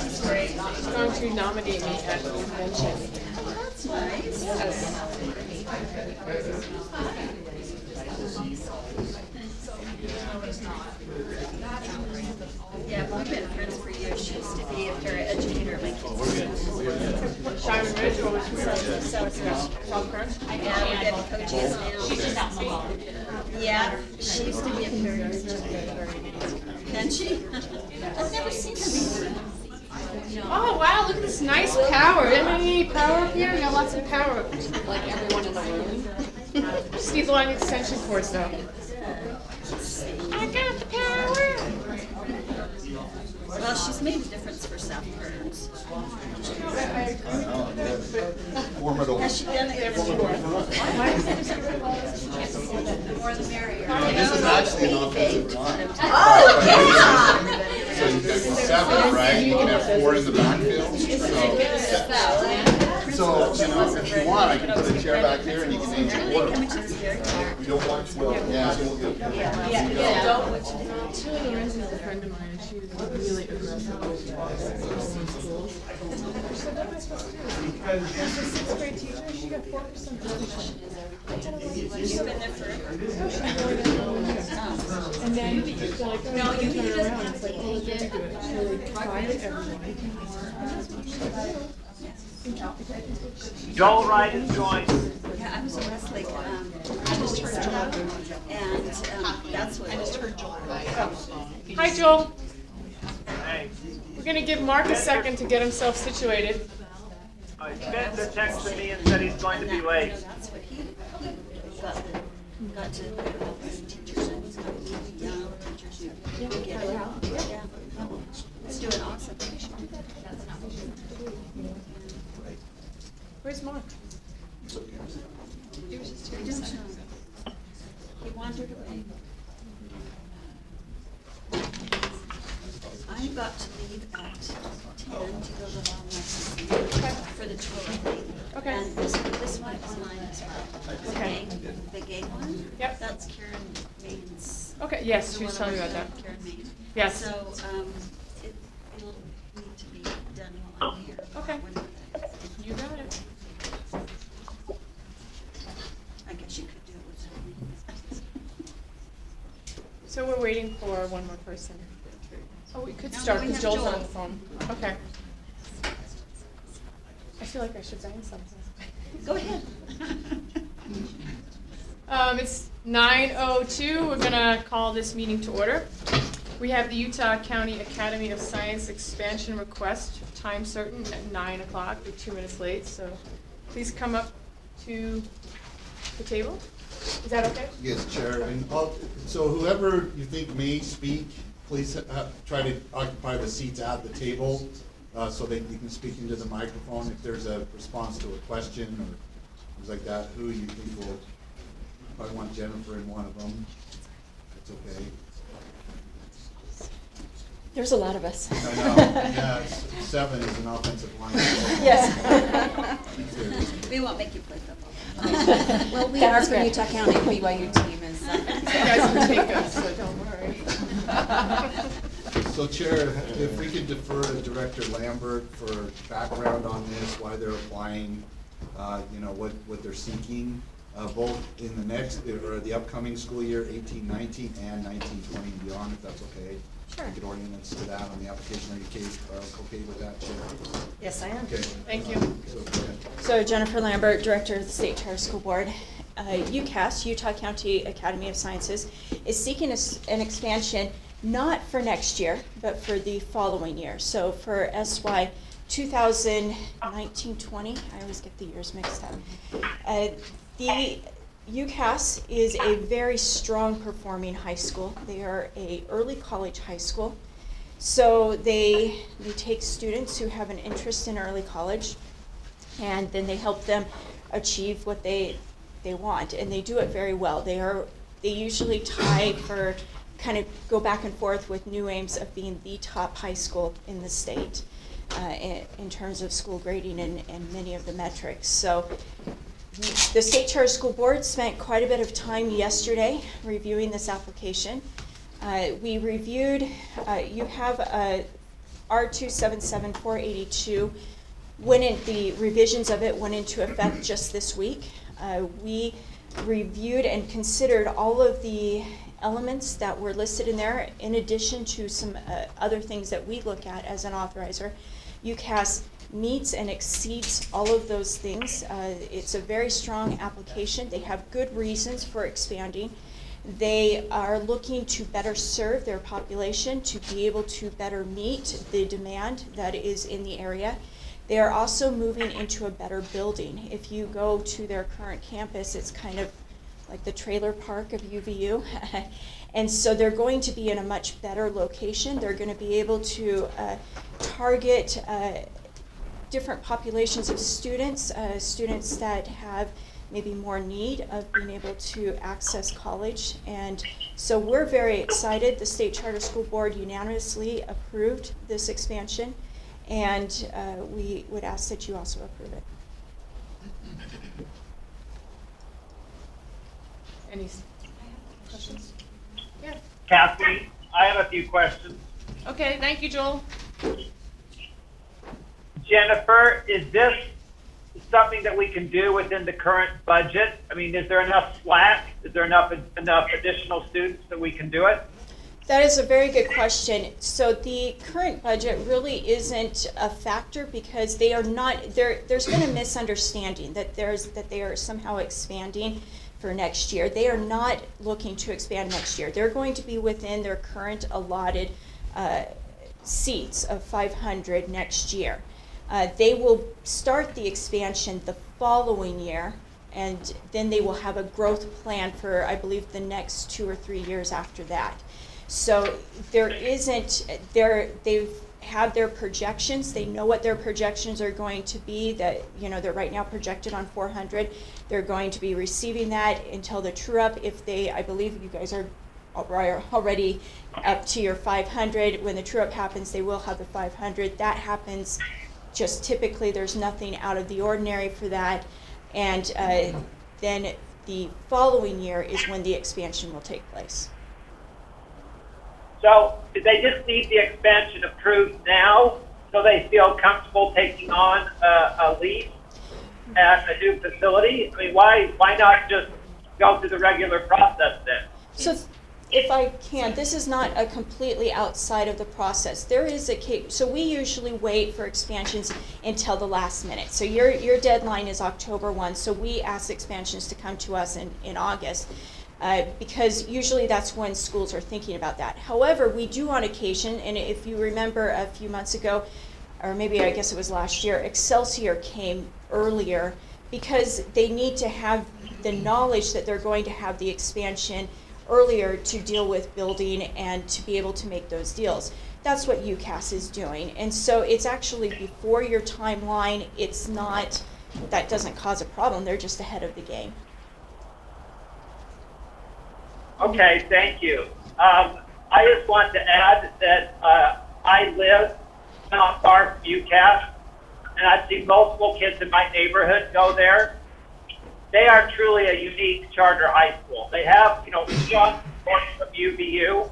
She's great. She's going to nominate me at the convention. That's nice. Yes. Yeah, we've been friends for years. She used to be a paraeducator at my kids' Diamond Ridge, what was she saying? South Current? Yeah, we got coaches now. She's just out in the hall. Yeah, she used to be a paraeducator. Can she? I've never seen her before. Oh wow, look at this nice power. Any power up here? We got lots of power. Like everyone in the room. Just needs a long extension cords though. I got the power. Well, she's made a difference for South Burns. Formidable. Has she done it before? More the merrier. This is actually an offensive line. Oh, yeah! So you've got 7, right? You can have 4 in the backfield. So, you know, if you want, I can put a chair back here and you can name your order. We don't want to. Yeah. Sheila Lorenz is a friend of mine and she was really aggressive in schools. She said, what am I supposed to do? As a 6th grade teacher, she got 4% promotion. She's been there forever. And then they're like, oh, you can turn around. It's like, oh, you can do it. She like fired everyone. And that's what she did. Joel Wright is joined. Yeah, I was in Westlake. I just heard Joel. And that's what I just heard Joel. Hi, Joel. Hey, We're going to give Mark a second to get himself situated. Spencer texted me and said he's going to be late. That's what he got to help his teachers and he's going to be young teachers to get it out. Yeah. He's doing awesome. Where's Mark? He was just here. He wandered away. I got to leave at 10 to go to the long lesson for the tour. Okay. And this one is mine as well. Okay. The gay one? Yep. That's Karen Main's. Okay, yes, the she was one telling me I about was that. Karen Main. Yes. So it'll need to be done while I'm here. Okay. Whenever that is. You got it. I guess you could do it without me. So we're waiting for one more person. Oh, we could No, start we because have Joel's on Joel. the phone. Okay. I feel like I should say something. Go ahead. It's 9:02. We're gonna call this meeting to order. We have the Utah County Academy of Science expansion request, time certain at 9 o'clock. We're 2 minutes late, so please come up to the table. Is that okay? Yes, Chair. And so whoever you think may speak, please try to occupy the seats at the table so that you can speak into the microphone. If there's a response to a question or things like that, who you think will, if I want Jennifer in one of them, that's okay. There's a lot of us. I know, yeah, 7 is an offensive line. Yes. We won't make you play football. Well, we are from Utah County. BYU team is. You guys can take us, so don't worry. So Chair, if we could defer to Director Lambert for background on this, why they're applying, you know, what they're seeking, both in the next, or the upcoming school year, 18-19 and 19-20 and beyond, if that's okay. Sure. We could ordinance to that on the application. Are you okay with that, Chair? Yes, I am. Okay. Thank you. So, go ahead. So Jennifer Lambert, Director of the State Charter School Board. UCAS, Utah County Academy of Sciences, is seeking an expansion not for next year, but for the following year. So for SY 2019-20, I always get the years mixed up. The UCAS is a very strong performing high school. They are a early college high school. So they take students who have an interest in early college, and then they help them achieve what they want, and they do it very well. They usually tie for, kind of go back and forth with New Ames of being the top high school in the state in terms of school grading and many of the metrics. So the State Charter School Board spent quite a bit of time yesterday reviewing this application. We reviewed, you have R277482 went in, the revisions of it went into effect just this week. We reviewed and considered all of the elements that were listed in there, in addition to some other things that we look at as an authorizer. UCAS meets and exceeds all of those things. It's a very strong application. They have good reasons for expanding. They are looking to better serve their population, to be able to better meet the demand that is in the area. They are also moving into a better building. If you go to their current campus, it's kind of like the trailer park of UVU. And so they're going to be in a much better location. They're going to be able to target different populations of students, students that have maybe more need of being able to access college. And so we're very excited. The State Charter School Board unanimously approved this expansion, and we would ask that you also approve it. Any questions? Yeah. Kathy, I have a few questions. Okay, thank you, Joel. Jennifer, is this something that we can do within the current budget? I mean, is there enough slack? Is there enough additional students that we can do it? That is a very good question. So the current budget really isn't a factor because they are not, there's been a misunderstanding that they are somehow expanding for next year. They are not looking to expand next year. They're going to be within their current allotted seats of 500 next year. They will start the expansion the following year, and then they will have a growth plan for, I believe, the next 2 or 3 years after that. So there isn't, they've had their projections. They know what their projections are going to be, that, you know, they're right now projected on 400. They're going to be receiving that until the true up. If they, I believe you guys are already up to your 500. When the true up happens, they will have the 500. That happens just typically. There's nothing out of the ordinary for that. And then the following year is when the expansion will take place. So they just need the expansion approved now so they feel comfortable taking on a lease at a new facility? I mean, why not just go through the regular process then? So if I can, this is not a completely outside of the process. There is a case, so we usually wait for expansions until the last minute. So your deadline is October 1, so we ask expansions to come to us in August. Because usually that's when schools are thinking about that. However, we do on occasion, and if you remember a few months ago, or maybe I guess it was last year, Excelsior came earlier because they need to have the knowledge that they're going to have the expansion earlier to deal with building and to be able to make those deals. That's what UCAS is doing. And so it's actually before your timeline. It's not, that doesn't cause a problem. They're just ahead of the game. Okay, thank you. I just want to add that I live not far from UCAS, and I've seen multiple kids in my neighborhood go there. They are truly a unique charter high school. They have, you know, strong support from UVU,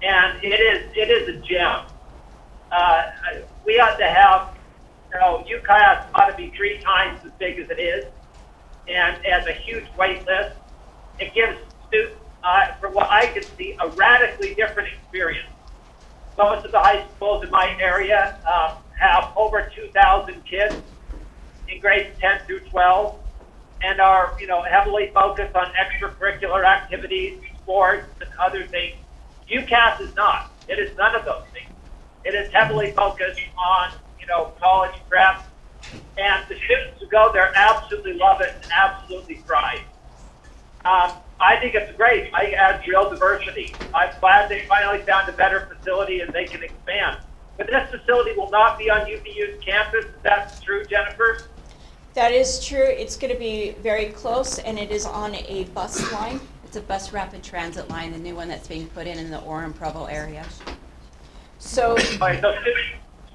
and it is a gem. We ought to have, you know, UCAS ought to be 3 times as big as it is, and has a huge wait list. It gives students, from what I can see, a radically different experience. Most of the high schools in my area have over 2,000 kids in grades 10 through 12, and are, you know, heavily focused on extracurricular activities, sports, and other things. UCAS is not. It is none of those things. It is heavily focused on, you know, college prep, and the students who go there absolutely love it and absolutely thrive. I think it's great. I think it adds real diversity. I'm glad they finally found a better facility and they can expand. But this facility will not be on UVU's campus. Is that true, Jennifer? That is true. It's going to be very close, and it is on a bus line. It's a bus rapid transit line, the new one that's being put in the Orem-Provo area. So, Right, so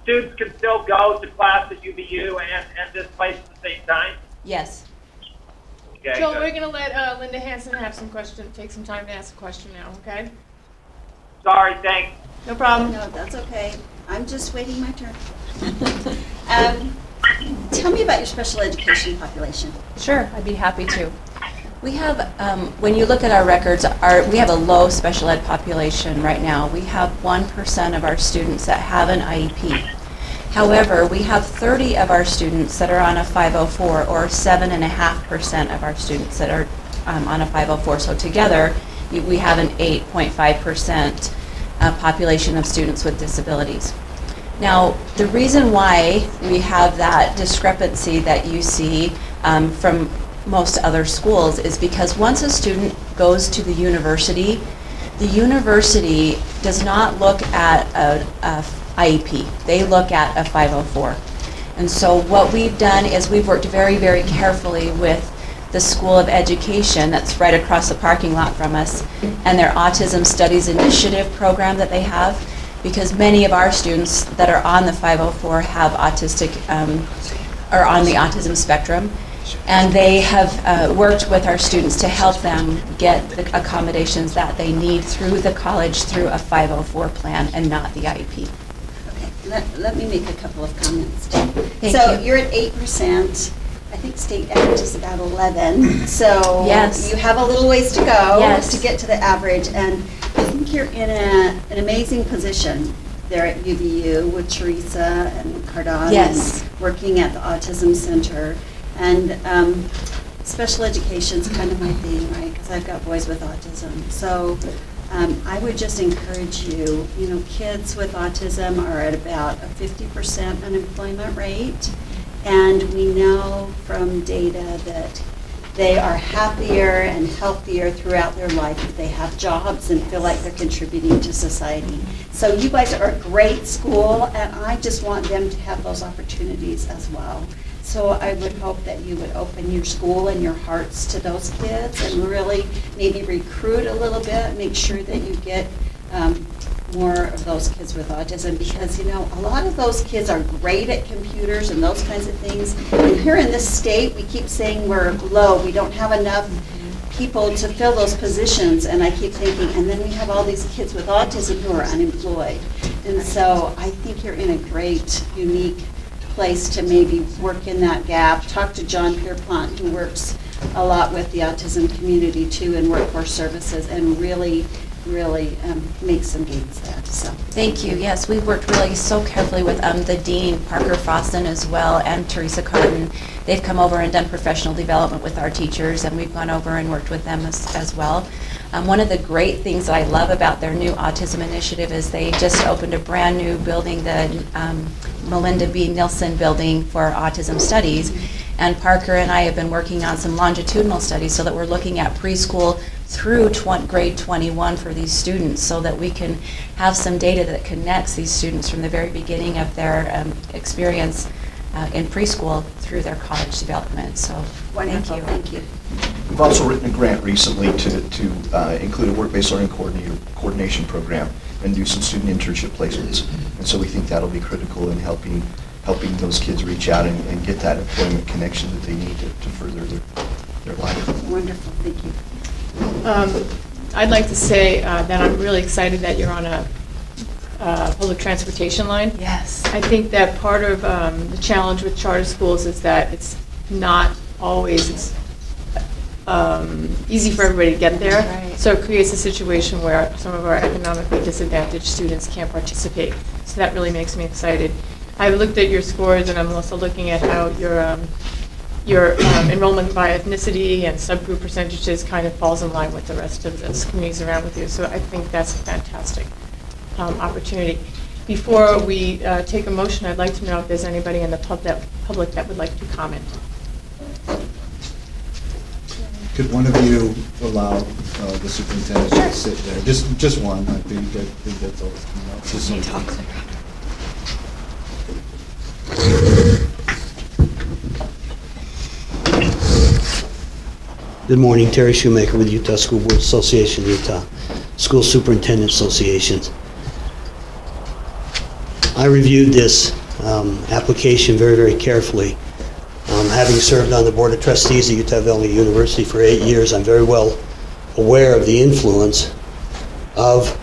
students can still go to class at UVU and this place at the same time? Yes. Okay, Joel, good. we're going to let Linda Hanson have some question, take some time to ask a question now, okay? Sorry, thanks. No problem. No, that's okay. I'm just waiting my turn. Tell me about your special education population. Sure, I'd be happy to. We have, when you look at our records, we have a low special ed population right now. We have 1% of our students that have an IEP. However, we have 30 of our students that are on a 504, or 7.5% of our students that are on a 504. So together, we have an 8.5% population of students with disabilities. Now, the reason why we have that discrepancy that you see from most other schools is because once a student goes to the university does not look at a IEP. They look at a 504. And so what we've done is we've worked very, very carefully with the School of Education that's right across the parking lot from us and their Autism Studies Initiative program that they have, because many of our students that are on the 504 have autistic, are on the autism spectrum. And they have worked with our students to help them get the accommodations that they need through the college through a 504 plan and not the IEP. Okay, let me make a couple of comments too. Thank So you. you're at 8%. I think state average is about 11. So Yes. you have a little ways to go Yes. to get to the average. And I think you're in an amazing position there at UVU with Teresa and Cardon. Yes. And working at the Autism Center. And special education's kind of my thing, right? Because I've got boys with autism. So I would just encourage you, kids with autism are at about a 50% unemployment rate. And we know from data that they are happier and healthier throughout their life if they have jobs and feel like they're contributing to society. So you guys are a great school, and I just want them to have those opportunities as well. So I would hope that you would open your school and your hearts to those kids and really maybe recruit a little bit, make sure that you get more of those kids with autism, because a lot of those kids are great at computers and those kinds of things. And here in this state, we keep saying we're low, we don't have enough people to fill those positions, and I keep thinking, and then we have all these kids with autism who are unemployed. And so I think you're in a great, unique place to maybe work in that gap. Talk to John Pierpont, who works a lot with the autism community too in workforce services, and really make some gains there. So Thank you. Yes, we've worked really so carefully with the Dean, Parker Foston as well, and Teresa Carton. They've come over and done professional development with our teachers, and we've gone over and worked with them as well. One of the great things that I love about their new autism initiative is they just opened a brand new building, the Melinda B. Nilsson building for autism studies. And Parker and I have been working on some longitudinal studies so that we're looking at preschool through grade 21 for these students, so that we can have some data that connects these students from the very beginning of their experience in preschool through their college development. So wonderful. Thank you. We've also written a grant recently to include a work-based learning coordination program and do some student internship placements. And so we think that'll be critical in helping those kids reach out and get that employment connection that they need to further their life. Wonderful, thank you. I'd like to say that I'm really excited that you're on a public transportation line. Yes. I think that part of the challenge with charter schools is that it's not always easy for everybody to get there. Right. So it creates a situation where some of our economically disadvantaged students can't participate. So that really makes me excited. I've looked at your scores, and I'm also looking at how your enrollment by ethnicity and subgroup percentages kind of falls in line with the rest of the communities around with you. So I think that's a fantastic opportunity. Before we take a motion, I'd like to know if there's anybody in the public that would like to comment. Could one of you allow the superintendent to sit there? Just one, I think that's all that's coming up. Just so- Good morning, Terry Shoemaker with Utah School Board Association, Utah School Superintendent Association. I reviewed this application very, very carefully. Having served on the Board of Trustees at Utah Valley University for 8 years, I'm very well aware of the influence of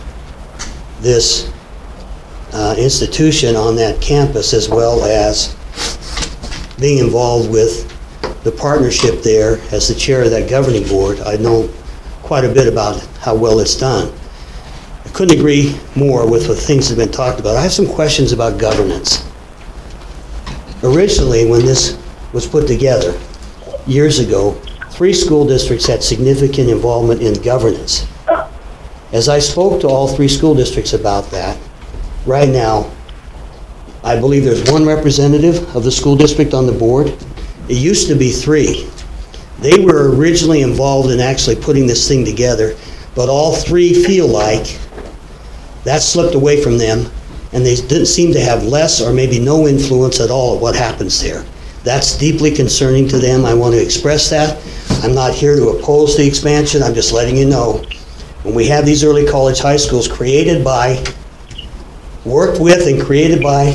this institution on that campus, as well as being involved with the partnership there as the chair of that governing board. I know quite a bit about how well it's done. I couldn't agree more with the things that have been talked about. I have some questions about governance. Originally, when this was put together years ago, 3 school districts had significant involvement in governance. As I spoke to all 3 school districts about that, right now, I believe there's 1 representative of the school district on the board. It used to be 3. They were originally involved in actually putting this thing together, but all 3 feel like that slipped away from them, and they didn't seem to have less or maybe no influence at all at what happens there. That's deeply concerning to them. I want to express that. I'm not here to oppose the expansion. I'm just letting you know, when we have these early college high schools created by, worked with and created by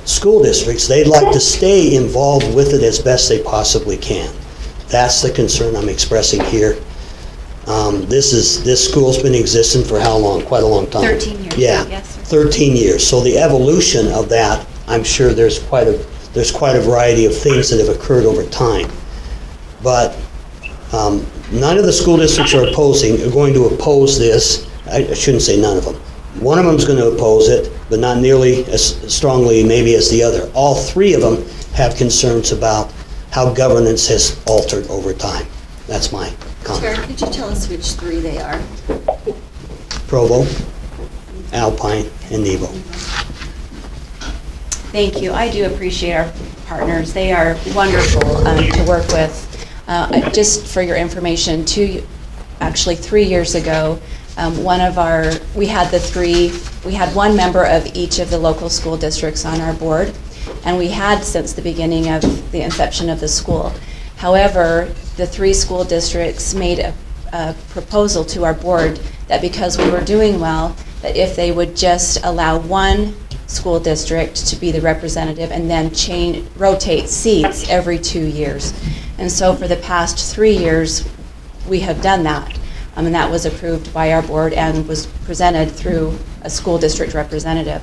school districts, they'd like to stay involved with it as best they possibly can. That's the concern I'm expressing here. This school's been existing for how long? Quite a long time. 13 years. Yeah, Yes, sir. 13 years. So the evolution of that, I'm sure there's quite a variety of things that have occurred over time. But none of the school districts are going to oppose this. I shouldn't say none of them. One of them is going to oppose it, but not nearly as strongly maybe as the other. All 3 of them have concerns about how governance has altered over time. That's my Chair, comment. could you tell us which 3 they are? Provo, Alpine, and Nebo. Thank you. I do appreciate our partners. They are wonderful to work with. Just for your information, 3 years ago, we had 1 member of each of the local school districts on our board, and we had since the beginning of the inception of the school. However, the 3 school districts made a proposal to our board that because we were doing well, that if they would just allow 1 school district to be the representative and then rotate seats every 2 years. And so for the past 3 years, we have done that. And that was approved by our board and was presented through a school district representative.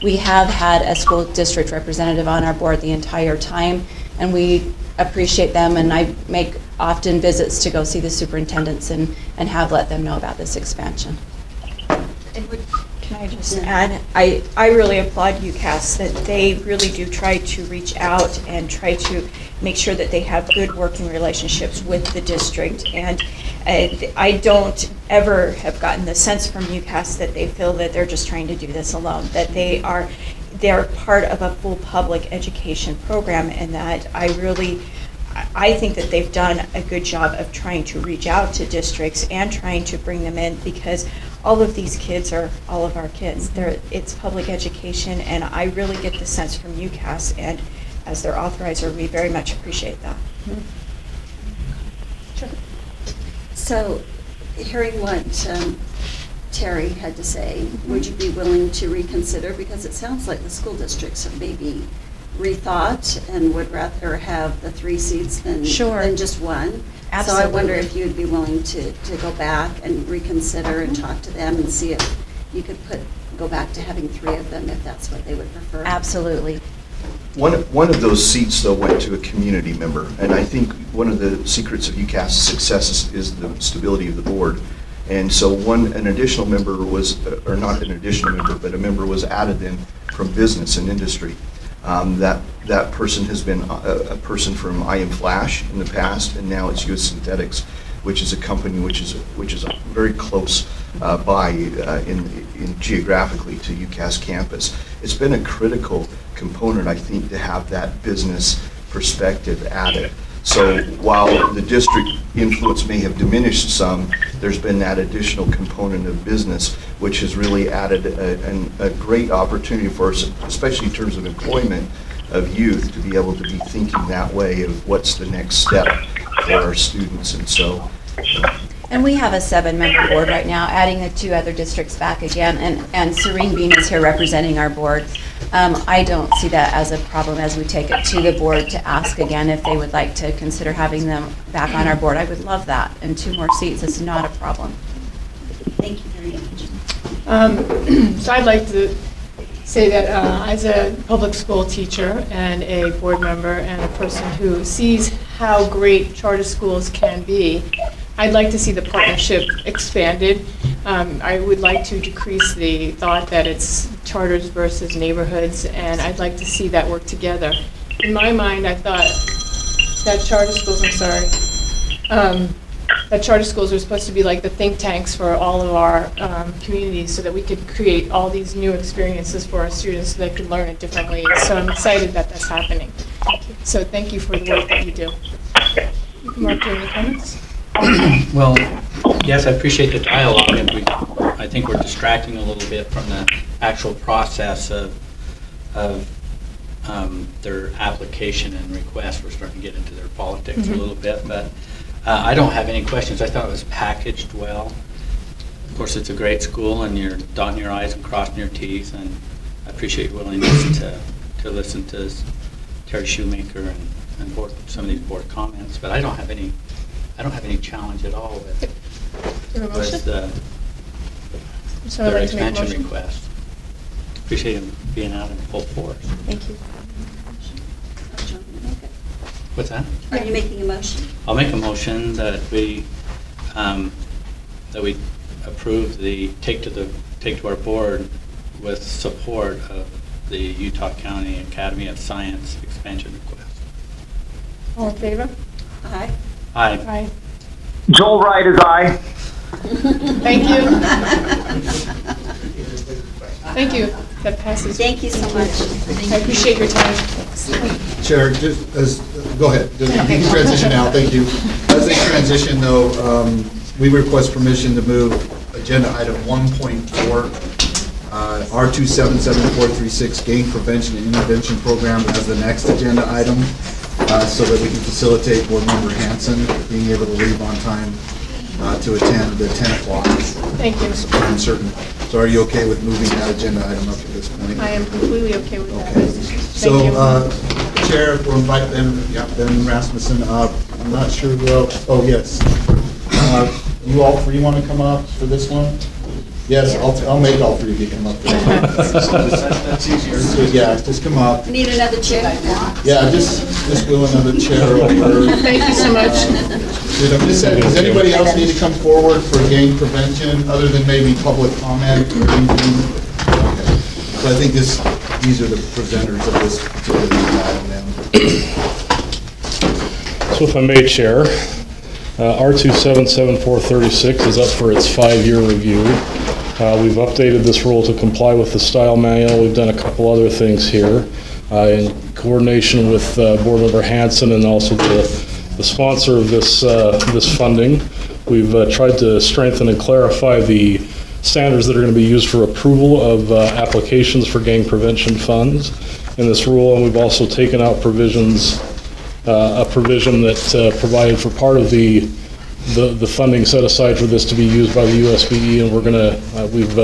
We have had a school district representative on our board the entire time, and we appreciate them, and I make often visits to go see the superintendents and have let them know about this expansion. Can I just add, I really applaud UCAS that they really do try to reach out and try to make sure that they have good working relationships with the district. And I don't ever have gotten the sense from UCAS that they feel that they're just trying to do this alone, that they're part of a full public education program, and that I think that they've done a good job of trying to reach out to districts and trying to bring them in, because all of these kids are all of our kids. It's public education, and I really get the sense from UCAS, and as their authorizer, we very much appreciate that. Sure. So, hearing what Terry had to say, would you be willing to reconsider? Because it sounds like the school districts have maybe rethought and would rather have the 3 seats than just 1. Absolutely. So I wonder if you'd be willing to go back and reconsider and talk to them and see if you could go back to having 3 of them if that's what they would prefer. Absolutely. One of those seats, though, went to a community member, and I think one of the secrets of UCAS success is the stability of the board. And so an additional member was, or not an additional member, but a member was added in from business and industry. That person has been a person from I Am Flash in the past, and now it's US Synthetics, which is a company which is very close by in geographically to UCAS campus. It's been a critical component, I think, to have that business perspective added. So while the district influence may have diminished some, there's been that additional component of business, which has really added a great opportunity for us, especially in terms of employment of youth, to be able to be thinking that way of what's the next step for our students. And so. And we have a 7-member board right now, adding the 2 other districts back again, and Serene Bean is here representing our board. I don't see that as a problem as we take it to the board to ask again if they would like to consider having them back on our board. I would love that, and 2 more seats is not a problem. Thank you very much. So I'd like to say that as a public school teacher and a board member and a person who sees how great charter schools can be, I'd like to see the partnership expanded. I would like to decrease the thought that it's charters versus neighborhoods, and I'd like to see that work together. In my mind, I thought that charter schools, that charter schools are supposed to be like the think tanks for all of our communities, so that we could create all these new experiences for our students so they could learn it differently. So I'm excited that that's happening. So thank you for the work that you do. Mark, do you have any comments? Well, yes, I appreciate the dialogue, and I think we're distracting a little bit from the actual process of their application and request. We're starting to get into their politics a little bit, but I don't have any questions. I thought it was packaged well. Of course, it's a great school, and you're dotting your I's and crossing your T's, and I appreciate your willingness to listen to Terry Shoemaker and some of these board comments, but I don't have any challenge at all with their expansion request. Appreciate him being out in full force. Thank you. What's that? Are you making a motion? I'll make a motion that we approve the take to our board with support of the Utah County Academy of Science expansion request. All in favor? Aye. Aye. Aye. Joel Wright is aye. Thank you. Thank you. That passes. Thank you so much. I appreciate your time. Chair, go ahead. You can transition now, thank you. As they transition though, we request permission to move agenda item 1.4, R277436 Gang Prevention and Intervention Program as the next agenda item, so that we can facilitate Board Member Hanson being able to leave on time to attend the 10 o'clock. Thank you. So are you okay with moving that agenda item up at this point? I am completely okay with that. Okay. Thank you. So, Chair, we'll invite Ben Rasmussen up. I'm not sure who else. Oh, yes. You all three want to come up for this one? Yes, I'll make all three of you come up. That's easier. Yeah, just come up. Need another chair? Yeah, just go another chair over. Thank you so much. Does anybody else need to come forward for gang prevention, other than maybe public comment or anything? Okay. So I think these are the presenters of this particular item. So if I may, Chair, R277436 is up for its 5-year review. We've updated this rule to comply with the style manual. We've done a couple other things here in coordination with Board Member Hanson and also the sponsor of this funding. We've tried to strengthen and clarify the standards that are going to be used for approval of applications for gang prevention funds in this rule, and we've also taken out provisions, a provision that provided for part of the funding set aside for this to be used by the USBE, and we've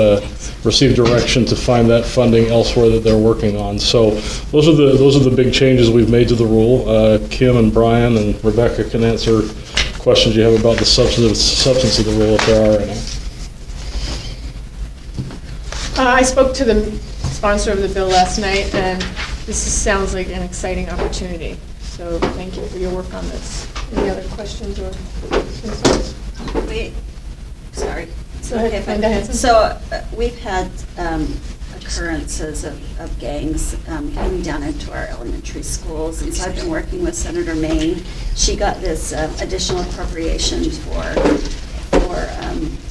received direction to find that funding elsewhere that they're working on. So those are the big changes we've made to the rule. Kim and Brian and Rebecca can answer questions you have about the substance of the rule if there are any. I spoke to the sponsor of the bill last night, and this sounds like an exciting opportunity. So thank you for your work on this. Any other questions or concerns? Wait, sorry. Go ahead, Linda Hanson. So we've had occurrences of gangs coming down into our elementary schools, and so I've been working with Senator Maine. She got this additional appropriation for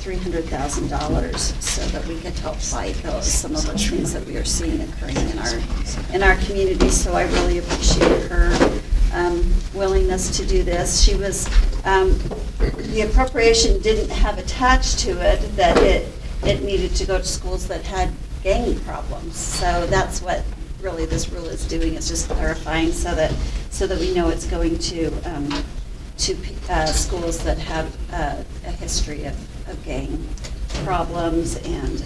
$300,000 so that we could help fight some of those things that we are seeing occurring in our community. So I really appreciate her willingness to do this. She was, the appropriation didn't have attached to it that it needed to go to schools that had gang problems. So that's what really this rule is doing, is just clarifying so that we know it's going to schools that have a history of gang problems, and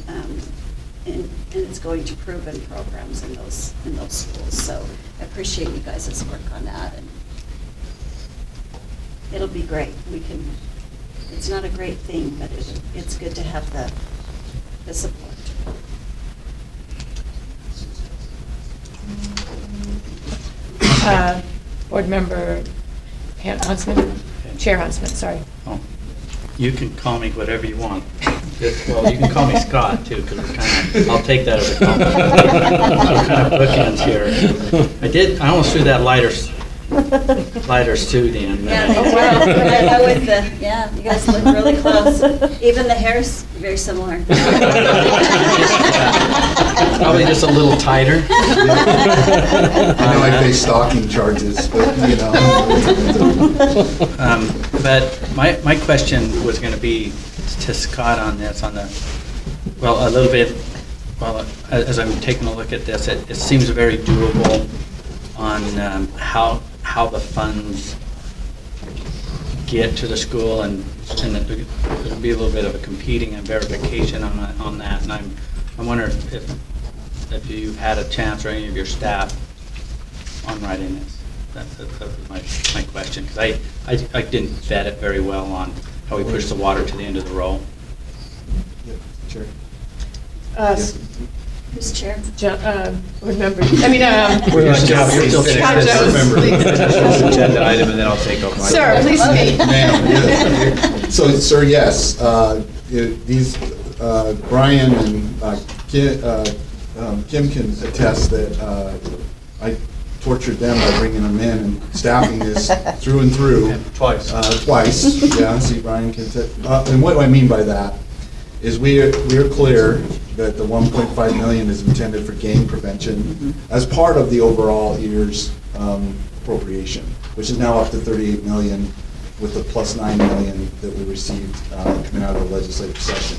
it's going to proven programs in those schools. So I appreciate you guys' work on that, and it'll be great. It's not a great thing, but it's good to have the support. Board Member Huntsman, Chair Huntsman, sorry. Oh, you can call me whatever you want. Well, you can call me Scott too, because I'll take that as a compliment. Kind of bookends here. I almost threw that lighter suit in. Yeah, oh, wow. That was yeah, you guys look really close. Even the hair's very similar. Probably just a little tighter. I know I face stalking charges, but you know. But my question was going to be to Scott on this, well, a little bit, well, as I'm taking a look at this, it seems very doable on how the funds get to the school, and there'll be a little bit of a competing and verification on that. And I'm wondering if you've had a chance, or any of your staff, on writing this. That was my question, because I didn't vet it very well on how we push the water to the end of the row. Sure. Who's chair? Board Member, You're still Scott Jones, please. Agenda item, and then I'll take over. Sir, please speak. Ma'am, yes. So, sir, yes, these, Brian and Kim can attest that I tortured them by bringing them in and staffing this through and through. Twice. Twice, yeah, see, Brian can attest. And what do I mean by that is we are clear that the 1.5 million is intended for game prevention as part of the overall year's appropriation, which is now up to 38 million with the plus 9 million that we received coming out of the legislative session.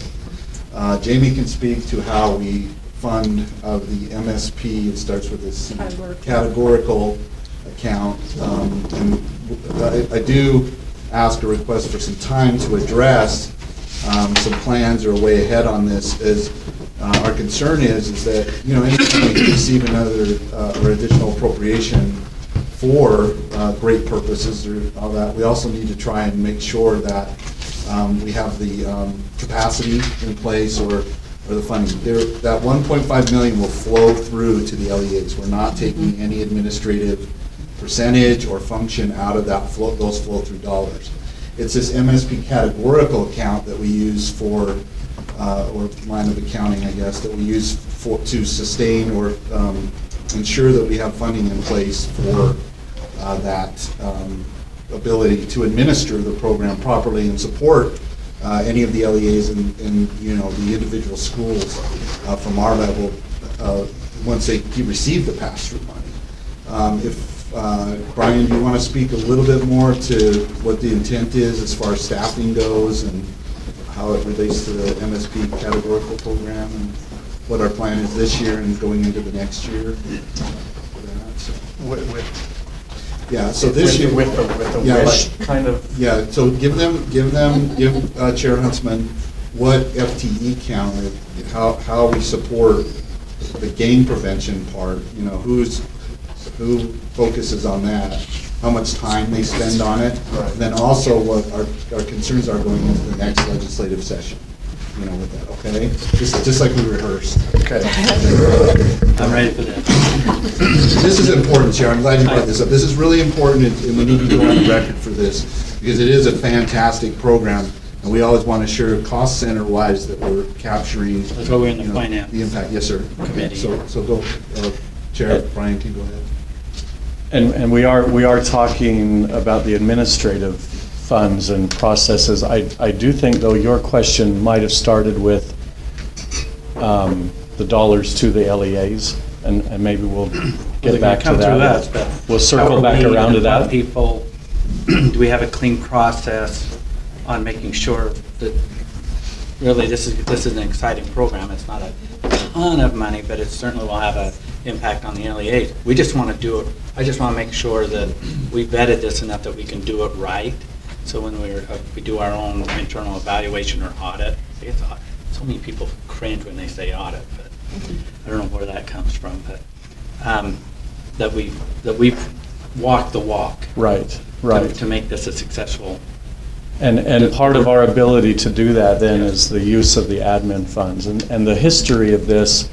Jamie can speak to how we fund of the MSP. It starts with this categorical account. And I do ask a request for some time to address some plans or way ahead on this. Is our concern is that, you know, anytime we receive another or additional appropriation for great purposes or all that, we also need to try and make sure that we have the capacity in place or the funding. That 1.5 million will flow through to the LEAs. We're not taking any administrative percentage or function out of that those flow through dollars. It's this MSP categorical account that we use for, or line of accounting, I guess, that we use to sustain or ensure that we have funding in place for that ability to administer the program properly and support any of the LEAs and you know, the individual schools from our level once they receive the pass-through money. Brian, do you want to speak a little bit more to what the intent is as far as staffing goes and how it relates to the MSP categorical program and what our plan is this year and going into the next year? Yeah, so this year with the wish kind of. Yeah, so give Chair Huntsman what FTE count, how we support the game prevention part. You know, who focuses on that, how much time they spend on it, right. And then also what our concerns are going into the next legislative session. You know, with that, okay? Just like we rehearsed. Okay. I'm ready for that. This is important, Chair. I'm glad you brought this up. This is really important, and we need to go on the record for this because it is a fantastic program, and we always want to assure cost center-wise that we're capturing. That's why we're in the finance. The impact, yes, sir. Committee. So go, Chair Brian, can go ahead. And we are talking about the administrative funds and processes. I do think, though, your question might have started with the dollars to the LEAs, and maybe we'll get back to that. We'll circle back around to that. People, do we have a clean process on making sure that really this is an exciting program? It's not a ton of money, but it certainly will have an impact on the LEAs. We just want to do it. I just want to make sure that we vetted this enough that we can do it right. So when we do our own internal evaluation or audit, I guess so many people cringe when they say audit, but I don't know where that comes from. But that we've walked the walk, right, to make this a successful. And part of our ability to do that then is the use of the admin funds and the history of this.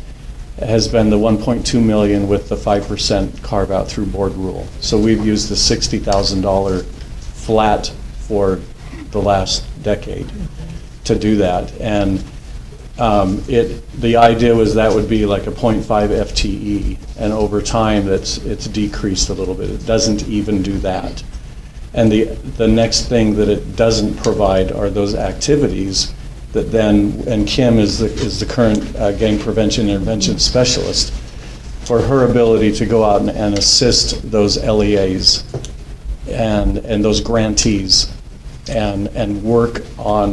has been the 1.2 million with the 5% carve out through board rule. So we've used the $60,000 flat for the last decade to do that. And the idea was that would be like a 0.5 FTE, and over time it's decreased a little bit. It doesn't even do that. And the next thing that it doesn't provide are those activities that then, and Kim is the current gang prevention intervention specialist, for her ability to go out and assist those LEAs and those grantees and work on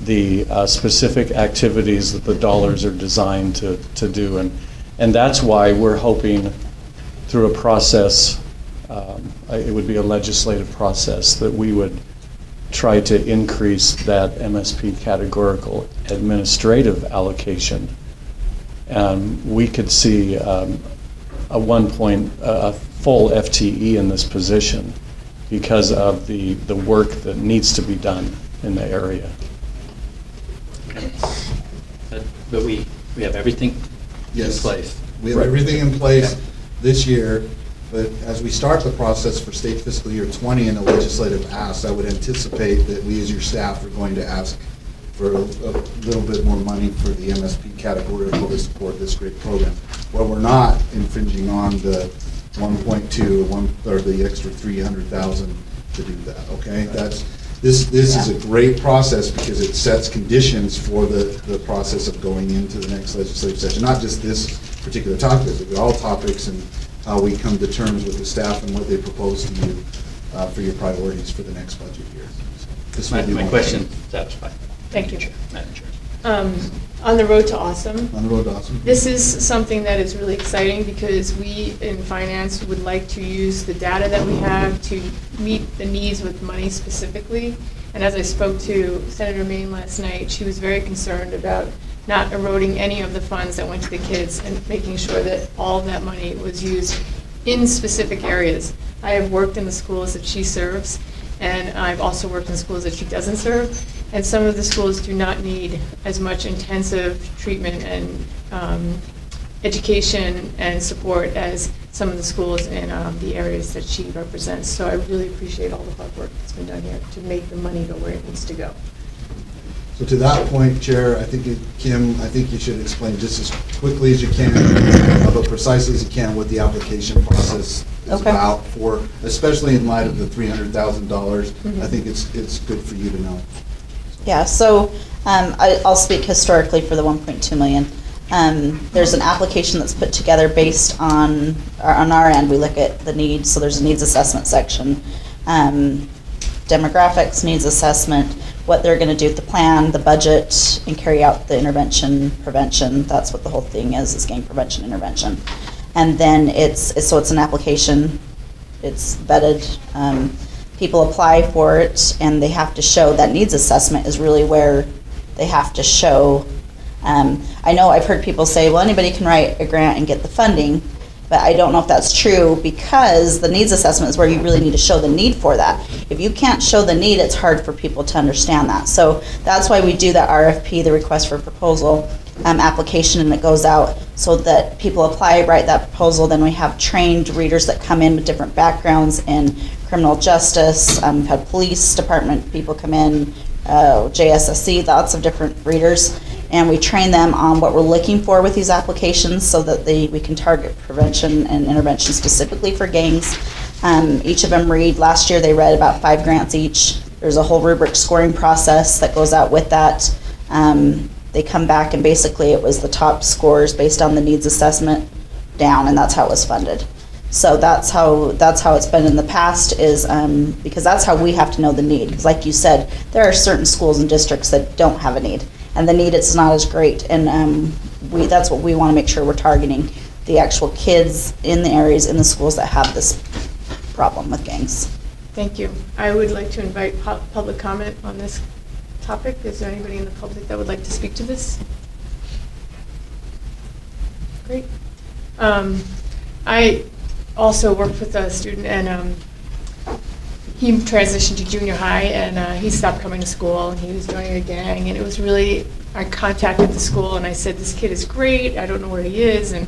the specific activities that the dollars are designed to do. And that's why we're hoping through a process, it would be a legislative process, that we would try to increase that MSP categorical administrative allocation. We could see a full FTE in this position because of the work that needs to be done in the area. But we have everything in place. We have everything in place this year, but as we start the process for state fiscal year 20 and the legislative asks, I would anticipate that we as your staff are going to ask for a little bit more money for the MSP category to support this great program. Well, we're not infringing on the 1.2 or the extra 300,000 to do that, okay? This is a great process because it sets conditions for the process of going into the next legislative session. Not just this particular topic, but all topics and how we come to terms with the staff and what they propose to you for your priorities for the next budget year. My question satisfied. Thank you. Madam Chair. On the road to awesome. On the road to awesome. This is something that is really exciting because we in finance would like to use the data that we have to meet the needs with money specifically. And as I spoke to Senator Maine last night, she was very concerned about not eroding any of the funds that went to the kids and making sure that all of that money was used in specific areas. I have worked in the schools that she serves, and I've also worked in schools that she doesn't serve. And some of the schools do not need as much intensive treatment and education and support as some of the schools in the areas that she represents. So I really appreciate all the hard work that's been done here to make the money go where it needs to go. So to that point, Chair, I think, Kim, I think you should explain just as quickly as you can, but precisely as you can, what the application process is about for, especially in light of the $300,000. I think it's good for you to know. Yeah, so I'll speak historically for the 1.2 million. There's an application that's put together based on our end. We look at the needs, so there's a needs assessment section, demographics, needs assessment, what they're going to do with the plan, the budget, and carry out the intervention prevention. That's what the whole thing is gang prevention intervention. And then it's an application. It's vetted. People apply for it, and they have to show that needs assessment is really where they have to show. I know I've heard people say, well, anybody can write a grant and get the funding, but I don't know if that's true because the needs assessment is where you really need to show the need for that. If you can't show the need, it's hard for people to understand that. So that's why we do that RFP, the request for proposal application, and it goes out so that people apply, write that proposal. Then we have trained readers that come in with different backgrounds in criminal justice. We've had police department people come in, JSSC, lots of different readers. And we train them on what we're looking for with these applications so that we can target prevention and intervention specifically for gangs. Each of them last year they read about 5 grants each. There's a whole rubric scoring process that goes out with that. They come back and basically it was the top scores based on the needs assessment down, and that's how it was funded. So that's how it's been in the past, is because that's how we have to know the need. Because like you said, there are certain schools and districts that don't have a need, and the need is not as great. And that's what we want to make sure we're targeting, the actual kids in the areas, in the schools that have this problem with gangs. Thank you. I would like to invite public comment on this topic. Is there anybody in the public that would like to speak to this? Great. I also worked with a student, and he transitioned to junior high, and he stopped coming to school, and he was joining a gang, and it was really, I contacted the school, and I said, this kid is great, I don't know where he is, and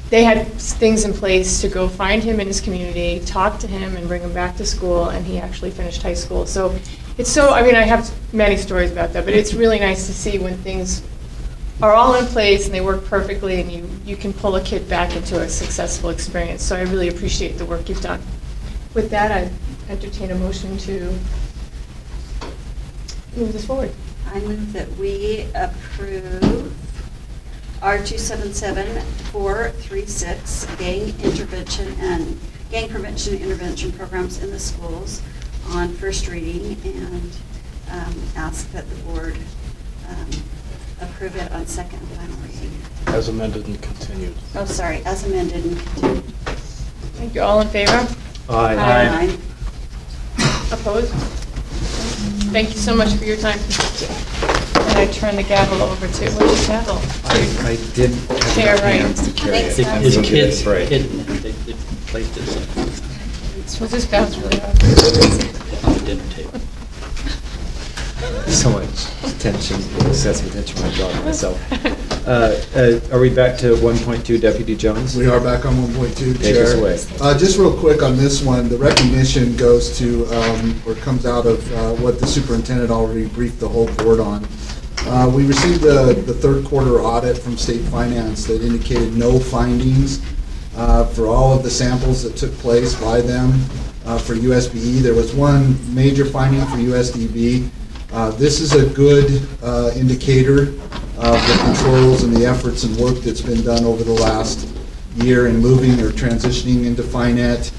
they had things in place to go find him in his community, talk to him, and bring him back to school, and he actually finished high school. So it's so, I mean, I have many stories about that, but it's really nice to see when things are all in place and they work perfectly, and you can pull a kid back into a successful experience. So I really appreciate the work you've done. With that, I entertain a motion to move this forward. I move that we approve R277436, gang prevention intervention programs in the schools on first reading, and ask that the board approve it on second and final reading. As amended and continued. Oh, sorry, as amended and continued. Thank you. All in favor? Aye. Aye. Opposed? Thank you so much for your time. And I turn the gavel over to, where's the gavel? I didn't have Chair enough Wright. hands to carry it. Thanks, His Tom. kids Right. hidden it, they placed it somewhere. Well, this bounce really hard. On the dinner table. So much attention, excessive attention when I draw it myself. Are we back to 1.2, Deputy Jones? We are back on 1.2, Take Chair. us away. Just real quick on this one, the recognition goes to, or comes out of what the superintendent already briefed the whole board on. We received the third quarter audit from State Finance that indicated no findings for all of the samples that took place by them for USBE. There was one major finding for USDB. This is a good indicator of the controls and the efforts and work that's been done over the last year in moving or transitioning into FiNet.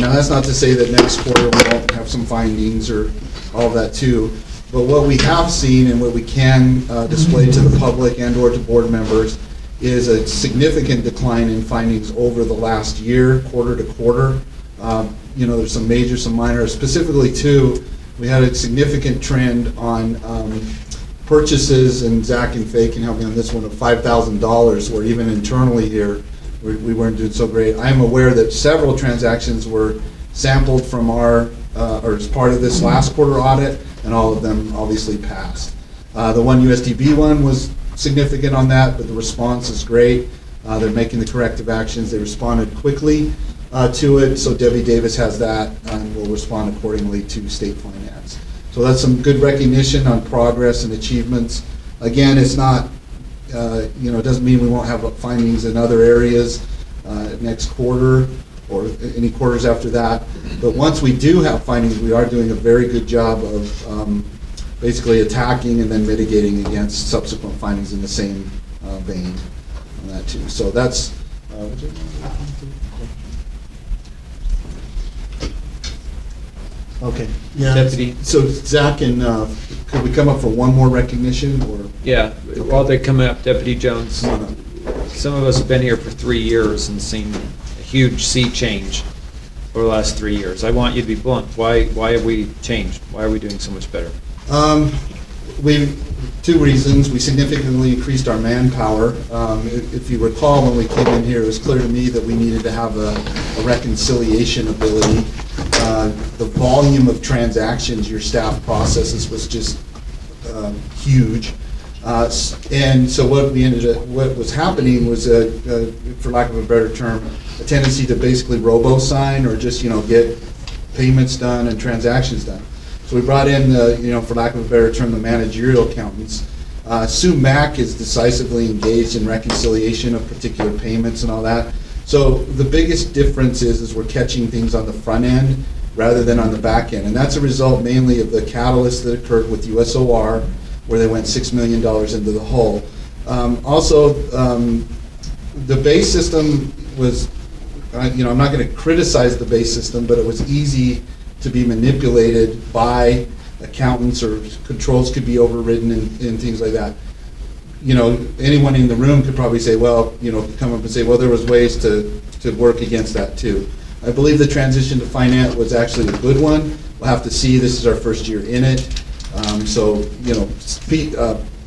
Now, that's not to say that next quarter we won't have some findings or all of that too, but what we have seen and what we can display to the public and or to board members is a significant decline in findings over the last year, quarter to quarter. You know, there's some major, some minor. Specifically too, we had a significant trend on purchases, and Zach and Faye can help me on this one, of $5,000, where even internally here, we weren't doing so great. I am aware that several transactions were sampled from our, or as part of this last quarter audit, and all of them obviously passed. The one USDB one was significant on that, but the response is great. They're making the corrective actions. They responded quickly to it, so Debbie Davis has that and will respond accordingly to State Finance. So that's some good recognition on progress and achievements. Again, it's not, you know, it doesn't mean we won't have findings in other areas next quarter or any quarters after that. But once we do have findings, we are doing a very good job of basically attacking and then mitigating against subsequent findings in the same vein on that too. So that's, okay. Yeah. Deputy. So Zach, and could we come up for one more recognition, or? Yeah, while they come up, Deputy Jones, Come on up. some of us have been here for 3 years and seen a huge sea change over the last 3 years. I want you to be blunt. Why have we changed? Why are we doing so much better? Two reasons. We significantly increased our manpower. If you recall, when we came in here, it was clear to me that we needed to have a reconciliation ability. The volume of transactions your staff processes was just huge. And so what was happening was, for lack of a better term, a tendency to basically robo-sign or just, you know, get payments done and transactions done. So we brought in the, you know, for lack of a better term, the managerial accountants. Sue Mack is decisively engaged in reconciliation of particular payments and all that. So the biggest difference is we're catching things on the front end rather than on the back end. And that's a result mainly of the catalyst that occurred with USOR, where they went $6 million into the hole. Also, the base system was, you know, I'm not going to criticize the base system, but it was easy to be manipulated by accountants, or controls could be overridden and things like that. You know, anyone in the room could probably say, well, you know, come up and say, well, there was ways to work against that too. I believe the transition to FiNet was actually a good one. We'll have to see. This is our first year in it. So, you know,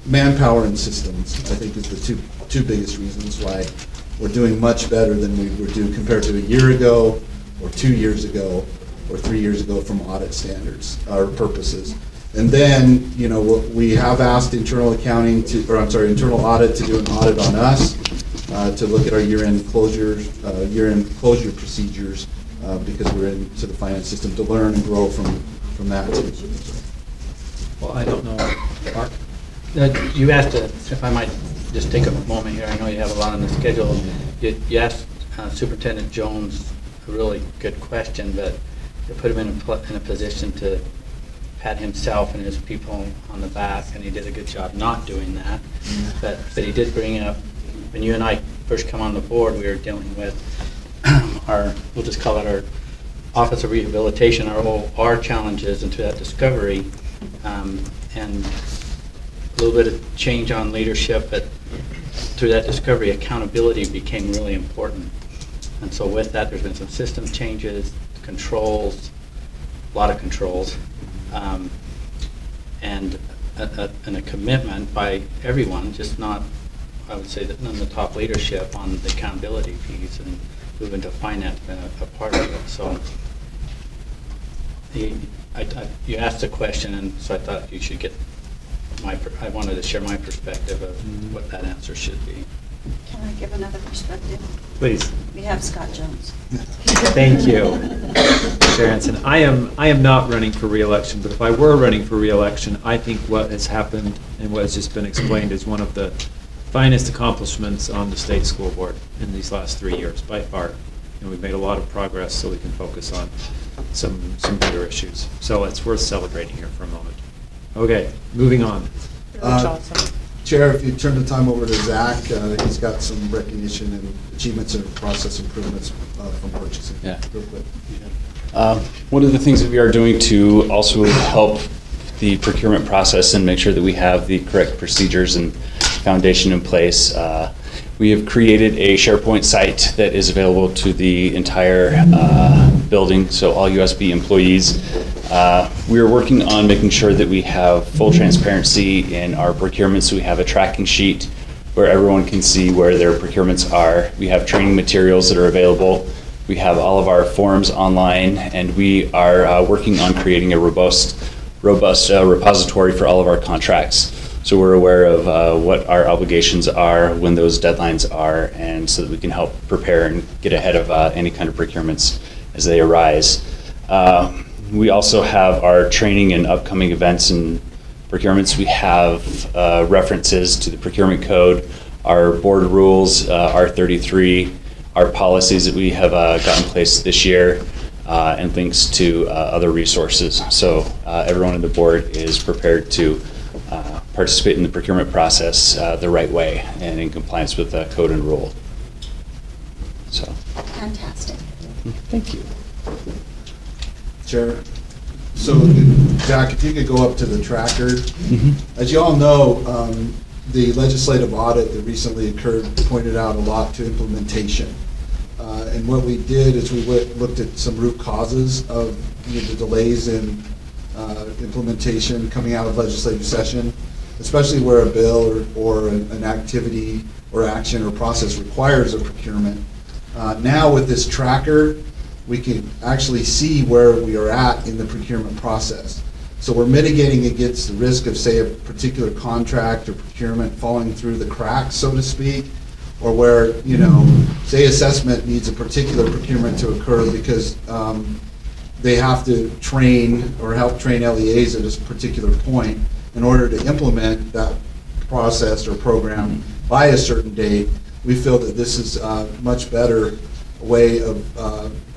manpower and systems, I think, is the two biggest reasons why we're doing much better than we were doing compared to a year ago or 2 years ago or 3 years ago from audit standards or purposes. And then, you know, we have asked internal accounting to, or I'm sorry, internal audit to do an audit on us, to look at our year-end closure procedures, because we're into the finance system, to learn and grow from that too. Well, I don't know, Mark. You asked, if I might just take a moment here, I know you have a lot on the schedule. You asked Superintendent Jones a really good question, but to put him in a position to pat himself and his people on the back, and he did a good job not doing that. But he did bring up, when you and I first come on the board, we were dealing with our, we'll just call it our Office of Rehabilitation, our OR challenges into that discovery, and a little bit of change on leadership, but through that discovery, accountability became really important. And so with that, there's been some system changes, controls, a lot of controls, and a commitment by everyone, just not, I would say, that none of the top leadership on the accountability piece, and moving to finance been a part of it. So you asked a question, and so I thought you should get I wanted to share my perspective of what that answer should be. Can I give another perspective? Please. We have Scott Jones. Thank you, Chair Hansen. I am not running for re-election, but if I were running for re-election, I think what has happened and what has just been explained is one of the finest accomplishments on the state school board in these last 3 years, by far. And we've made a lot of progress, so we can focus on some bigger issues. So it's worth celebrating here for a moment. Okay, moving on. Chair, if you turn the time over to Zach, he's got some recognition and achievements and process improvements from purchasing. Yeah. Real quick. One of the things that we are doing to also help the procurement process and make sure that we have the correct procedures and foundation in place, we have created a SharePoint site that is available to the entire building, so all USB employees. We are working on making sure that we have full transparency in our procurements. So we have a tracking sheet where everyone can see where their procurements are. We have training materials that are available. We have all of our forms online, and we are working on creating a robust repository for all of our contracts. So we're aware of what our obligations are, when those deadlines are, and so that we can help prepare and get ahead of any kind of procurements as they arise. We also have our training and upcoming events and procurements. We have references to the procurement code, our board rules, R33, our policies that we have got in place this year, and links to other resources. So everyone on the board is prepared to participate in the procurement process the right way and in compliance with the code and rule. So. Fantastic. Thank you. Chair, so Jack, if you could go up to the tracker. As you all know, the legislative audit that recently occurred pointed out a lot to implementation. And what we did is we looked at some root causes of the delays in implementation coming out of legislative session, especially where a bill or an activity or action or process requires a procurement. Now with this tracker, we can actually see where we are at in the procurement process. So we're mitigating against the risk of, say, a particular contract or procurement falling through the cracks, so to speak, or where, you know, say assessment needs a particular procurement to occur because they have to train or help train LEAs at a particular point in order to implement that process or program by a certain date. We feel that this is a much better way of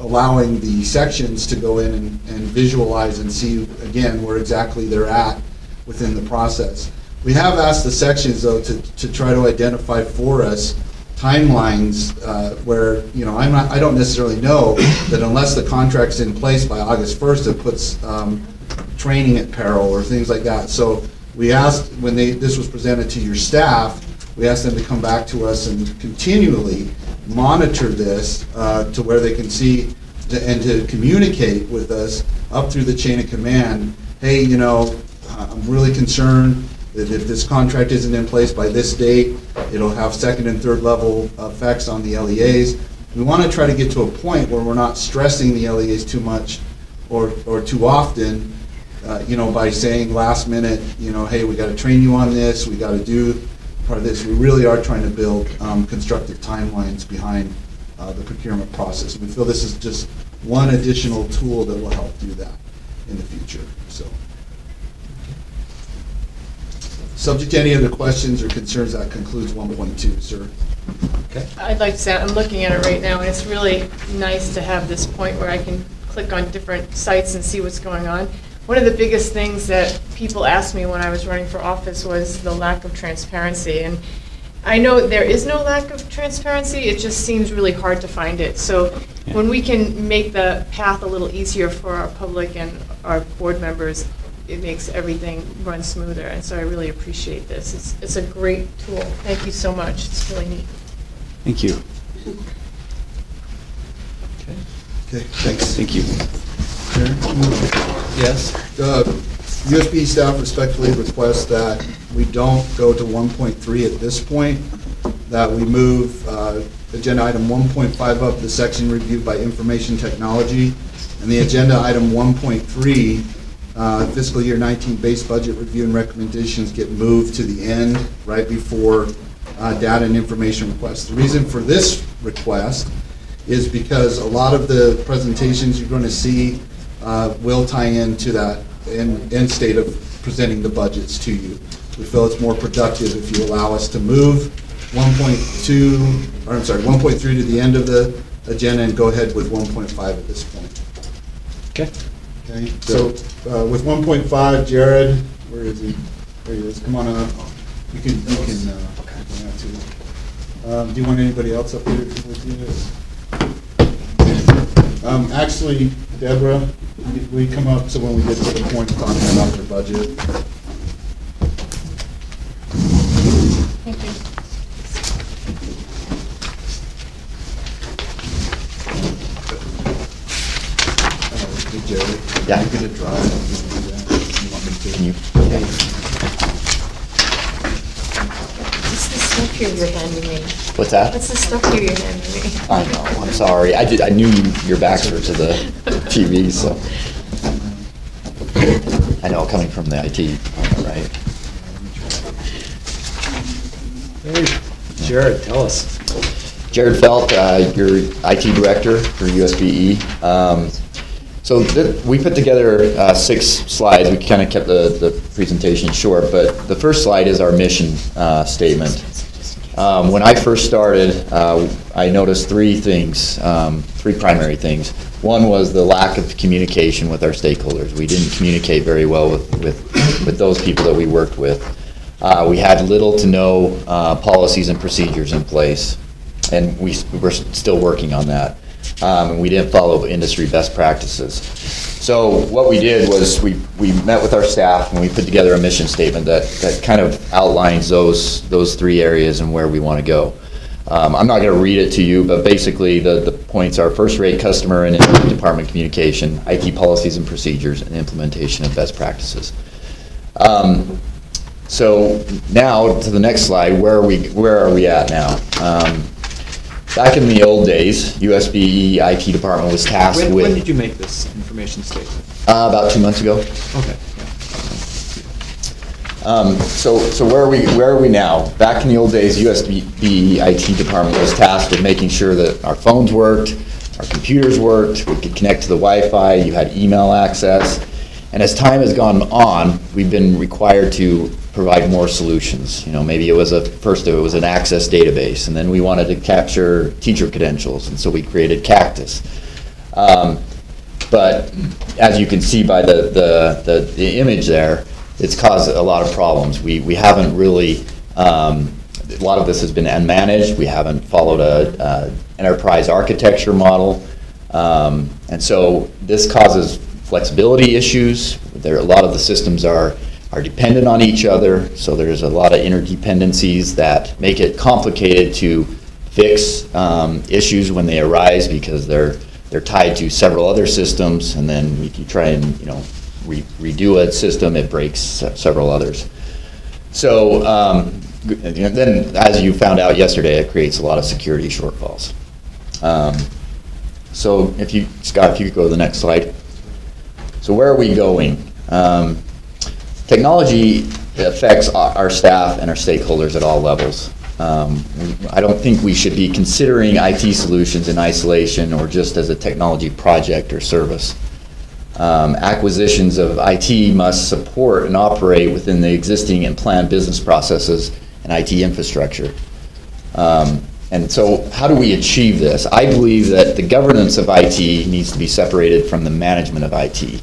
allowing the sections to go in and visualize and see, again, where exactly they're at within the process. We have asked the sections, though, to try to identify for us timelines where, you know, I don't necessarily know that unless the contract's in place by August 1st, it puts training at peril or things like that. So we asked, when this was presented to your staff, we asked them to come back to us and continually monitor this to where they can see and to communicate with us up through the chain of command. Hey, you know, I'm really concerned that if this contract isn't in place by this date, it'll have second and third level effects on the LEAs. We want to try to get to a point where we're not stressing the LEAs too much or too often, by saying last minute, hey, we got to train you on this, we got to do part of this. We really are trying to build constructive timelines behind the procurement process. We feel this is just one additional tool that will help do that in the future. So, subject to any other questions or concerns, that concludes 1.2, sir. Okay. I'd like to say, I'm looking at it right now, and it's really nice to have this point where I can click on different sites and see what's going on. One of the biggest things that people asked me when I was running for office was the lack of transparency. And I know there is no lack of transparency, it just seems really hard to find it. So when we can make the path a little easier for our public and our board members, it makes everything run smoother. And so I really appreciate this. It's a great tool. Thank you so much. It's really neat. Thank you. Okay, thanks. Thank you. Yes. USB staff respectfully request that we don't go to 1.3 at this point, that we move agenda item 1.5 up the section reviewed by information technology, and the agenda item 1.3, fiscal year 19 base budget review and recommendations, get moved to the end right before data and information requests. The reason for this request is because a lot of the presentations you're going to see will tie into that end state of presenting the budgets to you. We feel it's more productive if you allow us to move 1.3 to the end of the agenda and go ahead with 1.5 at this point. Okay. Okay. So with 1.5, Jared, where is he? There he is. Come on up. You can do that too. Do you want anybody else up here with you? Actually, Deborah, we come up so when we get to the point of talking about their budget. Thank you. Hey, Jared. Yeah. You're going to drive. You want me to? Can you? What's the stuff here you're handing me? What's that? What's the stuff here you're handing me? I know, I'm sorry. I knew your backs were to the TV, so. I know, coming from the IT, right? Hey, Jared, tell us. Jared Felt, your IT director for USBE. So we put together 6 slides. We kind of kept the presentation short, but the first slide is our mission statement. When I first started, I noticed 3 things, 3 primary things. One was the lack of communication with our stakeholders. We didn't communicate very well with those people that we worked with. We had little to no policies and procedures in place, and we're still working on that. And we didn't follow industry best practices. So what we did was we met with our staff and we put together a mission statement that kind of outlines those 3 areas and where we want to go. I'm not going to read it to you, but basically the points are first-rate customer and department communication, IT policies and procedures, and implementation of best practices. So now to the next slide, where are we at now? Back in the old days, USBE IT department was tasked with... When did you make this information statement? About 2 months ago. Okay. So where are we now? Back in the old days, USBE IT department was tasked with making sure that our phones worked, our computers worked, we could connect to the Wi-Fi, you had email access. And as time has gone on, we've been required to provide more solutions. Maybe first it was an access database, and then we wanted to capture teacher credentials, and so we created Cactus. But as you can see by the image there, it's caused a lot of problems. We haven't really, a lot of this has been unmanaged. We haven't followed a enterprise architecture model. And so this causes flexibility issues. A lot of the systems are dependent on each other, so there's a lot of interdependencies that make it complicated to fix issues when they arise because they're tied to several other systems, and then if you try and redo a system, it breaks several others. So then, as you found out yesterday, it creates a lot of security shortfalls. So Scott, if you could go to the next slide. So where are we going? Technology affects our staff and our stakeholders at all levels. I don't think we should be considering IT solutions in isolation or just as a technology project or service. Acquisitions of IT must support and operate within the existing and planned business processes and IT infrastructure. And so how do we achieve this? I believe that the governance of IT needs to be separated from the management of IT.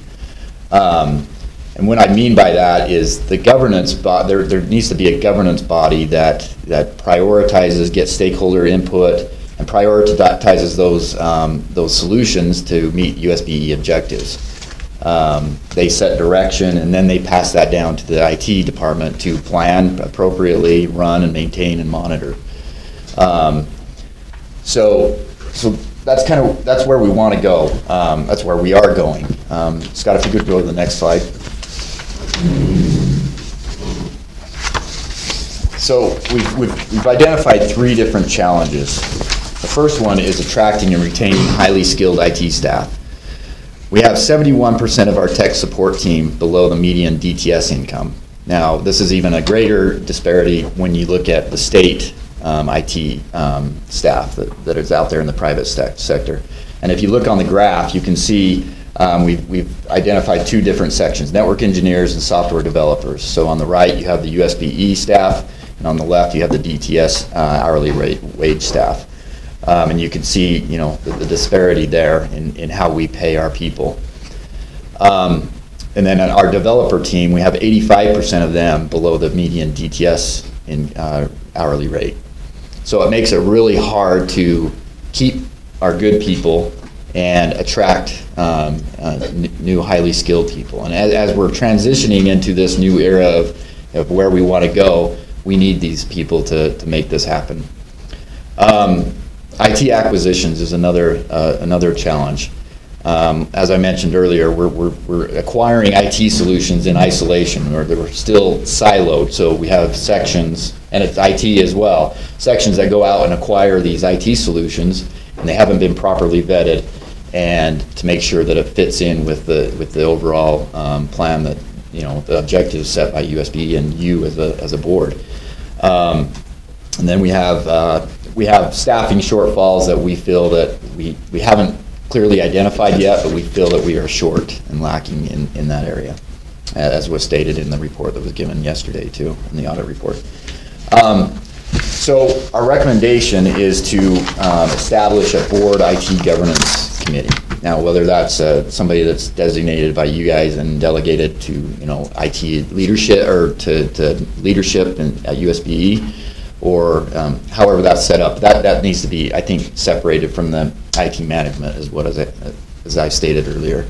And what I mean by that is the governance, there needs to be a governance body that prioritizes, gets stakeholder input, and prioritizes those solutions to meet USBE objectives. They set direction, and then they pass that down to the IT department to plan appropriately, run and maintain and monitor. So that's where we want to go. That's where we are going. Scott, if you could go to the next slide. So we've identified 3 different challenges. The first one is attracting and retaining highly skilled IT staff. We have 71% of our tech support team below the median DTS income. Now, this is even a greater disparity when you look at the state IT staff that is out there in the private sector. And if you look on the graph, you can see we've identified 2 different sections, network engineers and software developers. So on the right, you have the USBE staff, and on the left, you have the DTS hourly wage staff. And you can see, the disparity there in how we pay our people. And then on our developer team, we have 85% of them below the median DTS in hourly rate. So it makes it really hard to keep our good people and attract new highly skilled people. And as we're transitioning into this new era of where we want to go, we need these people to make this happen. IT acquisitions is another challenge. As I mentioned earlier, we're acquiring IT solutions in isolation, or they're still siloed. So we have sections, and it's IT as well, sections that go out and acquire these IT solutions, and they haven't been properly vetted, and to make sure that it fits in with the overall plan that the objectives set by USB and you as a board. And then we have staffing shortfalls that we feel that we haven't clearly identified yet, but we feel that we are short and lacking in that area, as was stated in the report that was given yesterday too, in the audit report. So our recommendation is to establish a board IT governance committee. Now, whether that's somebody that's designated by you guys and delegated to IT leadership or to leadership at USBE, or however that's set up, that needs to be, I think, separated from the IT management, as I stated earlier.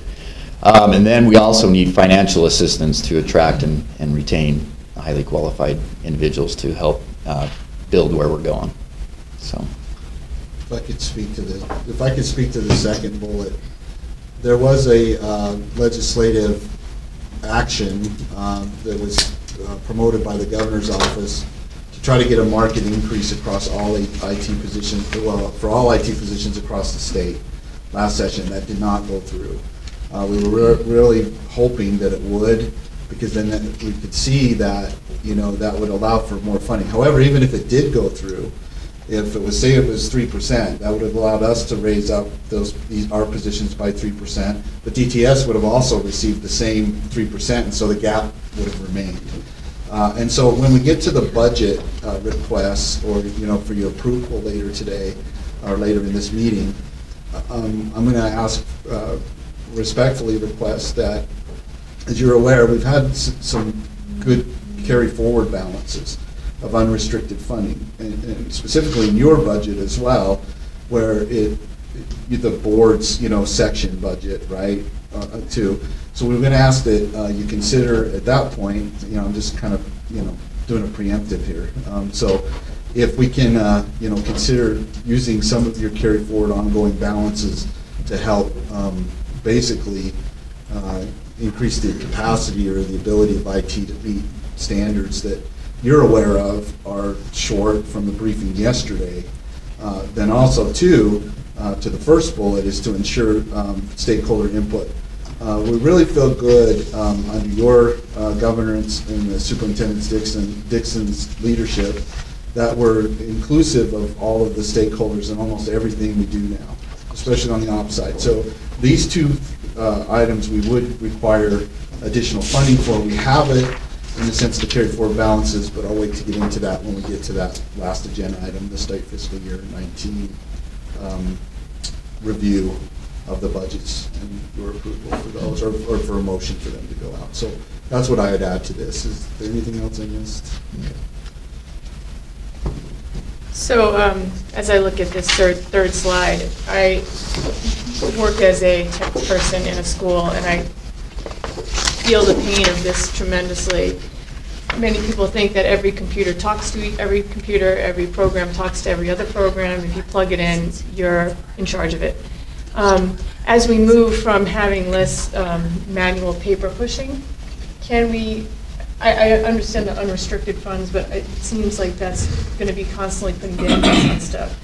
And then we also need financial assistance to attract and retain highly qualified individuals to help build where we're going. So, if I could speak to the second bullet, there was a legislative action that was promoted by the governor's office to try to get a market increase across all IT positions, well, for all IT positions across the state. Last session, that did not go through. We were really hoping that it would, because then we could see that that would allow for more funding. However, even if it did go through, if it was, say it was 3%, that would have allowed us to raise up our positions by 3%, but DTS would have also received the same 3%, and so the gap would have remained. And so when we get to the budget requests, or for your approval later today, or later in this meeting, I'm going to ask, respectfully request that, as you're aware, we've had some good carry forward balances of unrestricted funding, and specifically in your budget as well, where the board's section budget, right, too. So we're going to ask that you consider at that point, I'm just kind of doing a preemptive here. So if we can consider using some of your carry forward ongoing balances to help basically increase the capacity or the ability of IT to meet standards that you're aware of are short from the briefing yesterday. Then also, too, to the first bullet, is to ensure stakeholder input we really feel good under your governance and the Superintendent Dixon's leadership that we're inclusive of all of the stakeholders in almost everything we do now, especially on the ops side. So these two items we would require additional funding for. We have it in the sense to carry forward balances, but I'll wait to get into that when we get to that last agenda item, the state fiscal year 19 review of the budgets and your approval for those, or for a motion for them to go out. So that's what I would add to this. Is there anything else I missed? Okay. So as I look at this third slide, I work as a tech person in a school, and I feel the pain of this tremendously. Many people think that every computer talks to every computer, every program talks to every other program. If you plug it in, you're in charge of it. As we move from having less manual paper pushing, can we, I understand the unrestricted funds, but it seems like that's going to be constantly putting bandits on stuff.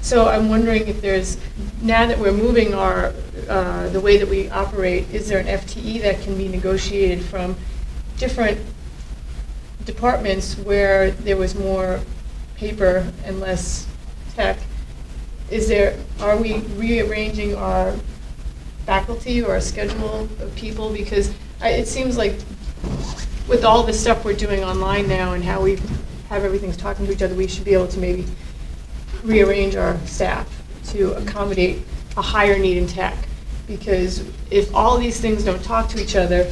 So I'm wondering if there's, now that we're moving our, the way that we operate, is there an FTE that can be negotiated from different departments where there was more paper and less tech? Is there, are we rearranging our faculty or our schedule of people? Because it seems like with all the stuff we're doing online now and how we have everything's talking to each other, we should be able to maybe rearrange our staff to accommodate a higher need in tech. Because if all these things don't talk to each other,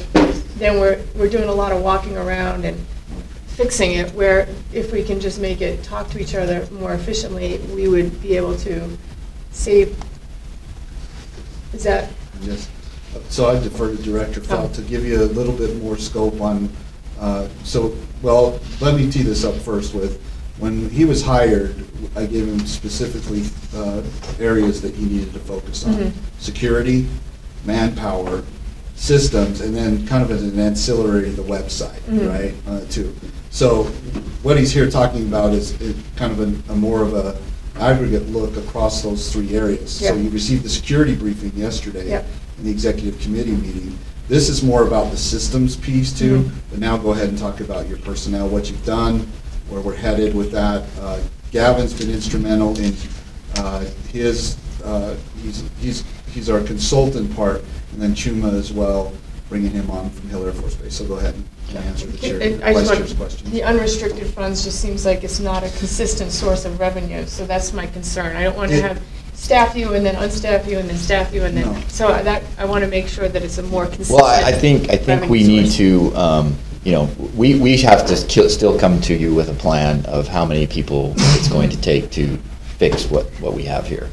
then we're doing a lot of walking around and fixing it, where if we can just make it talk to each other more efficiently, we would be able to save. Is that? Yes. So I defer to Director Felt to give you a little bit more scope on, well, let me tee this up first with, when he was hired, I gave him specifically areas that he needed to focus on. Mm-hmm. Security, manpower, systems, and then kind of as an ancillary to the website, mm-hmm. right, too. So what he's here talking about is kind of a more of a aggregate look across those three areas. Yep. So you received the security briefing yesterday yep. in the executive committee meeting. This is more about the systems piece too, mm-hmm. but now go ahead and talk about your personnel, what you've done, where we're headed with that. Gavin's been instrumental in he's our consultant part, and then Chuma as well, bringing him on from Hill Air Force Base. So go ahead and answer the chair's question. The unrestricted funds just seems like it's not a consistent source of revenue, so that's my concern. I don't want to have staff you and then unstaff you and then staff you and then, no. So that I want to make sure that it's a more consistent. Well, I think we need to, you know, we have to still come to you with a plan of how many people it's going to take to fix what we have here.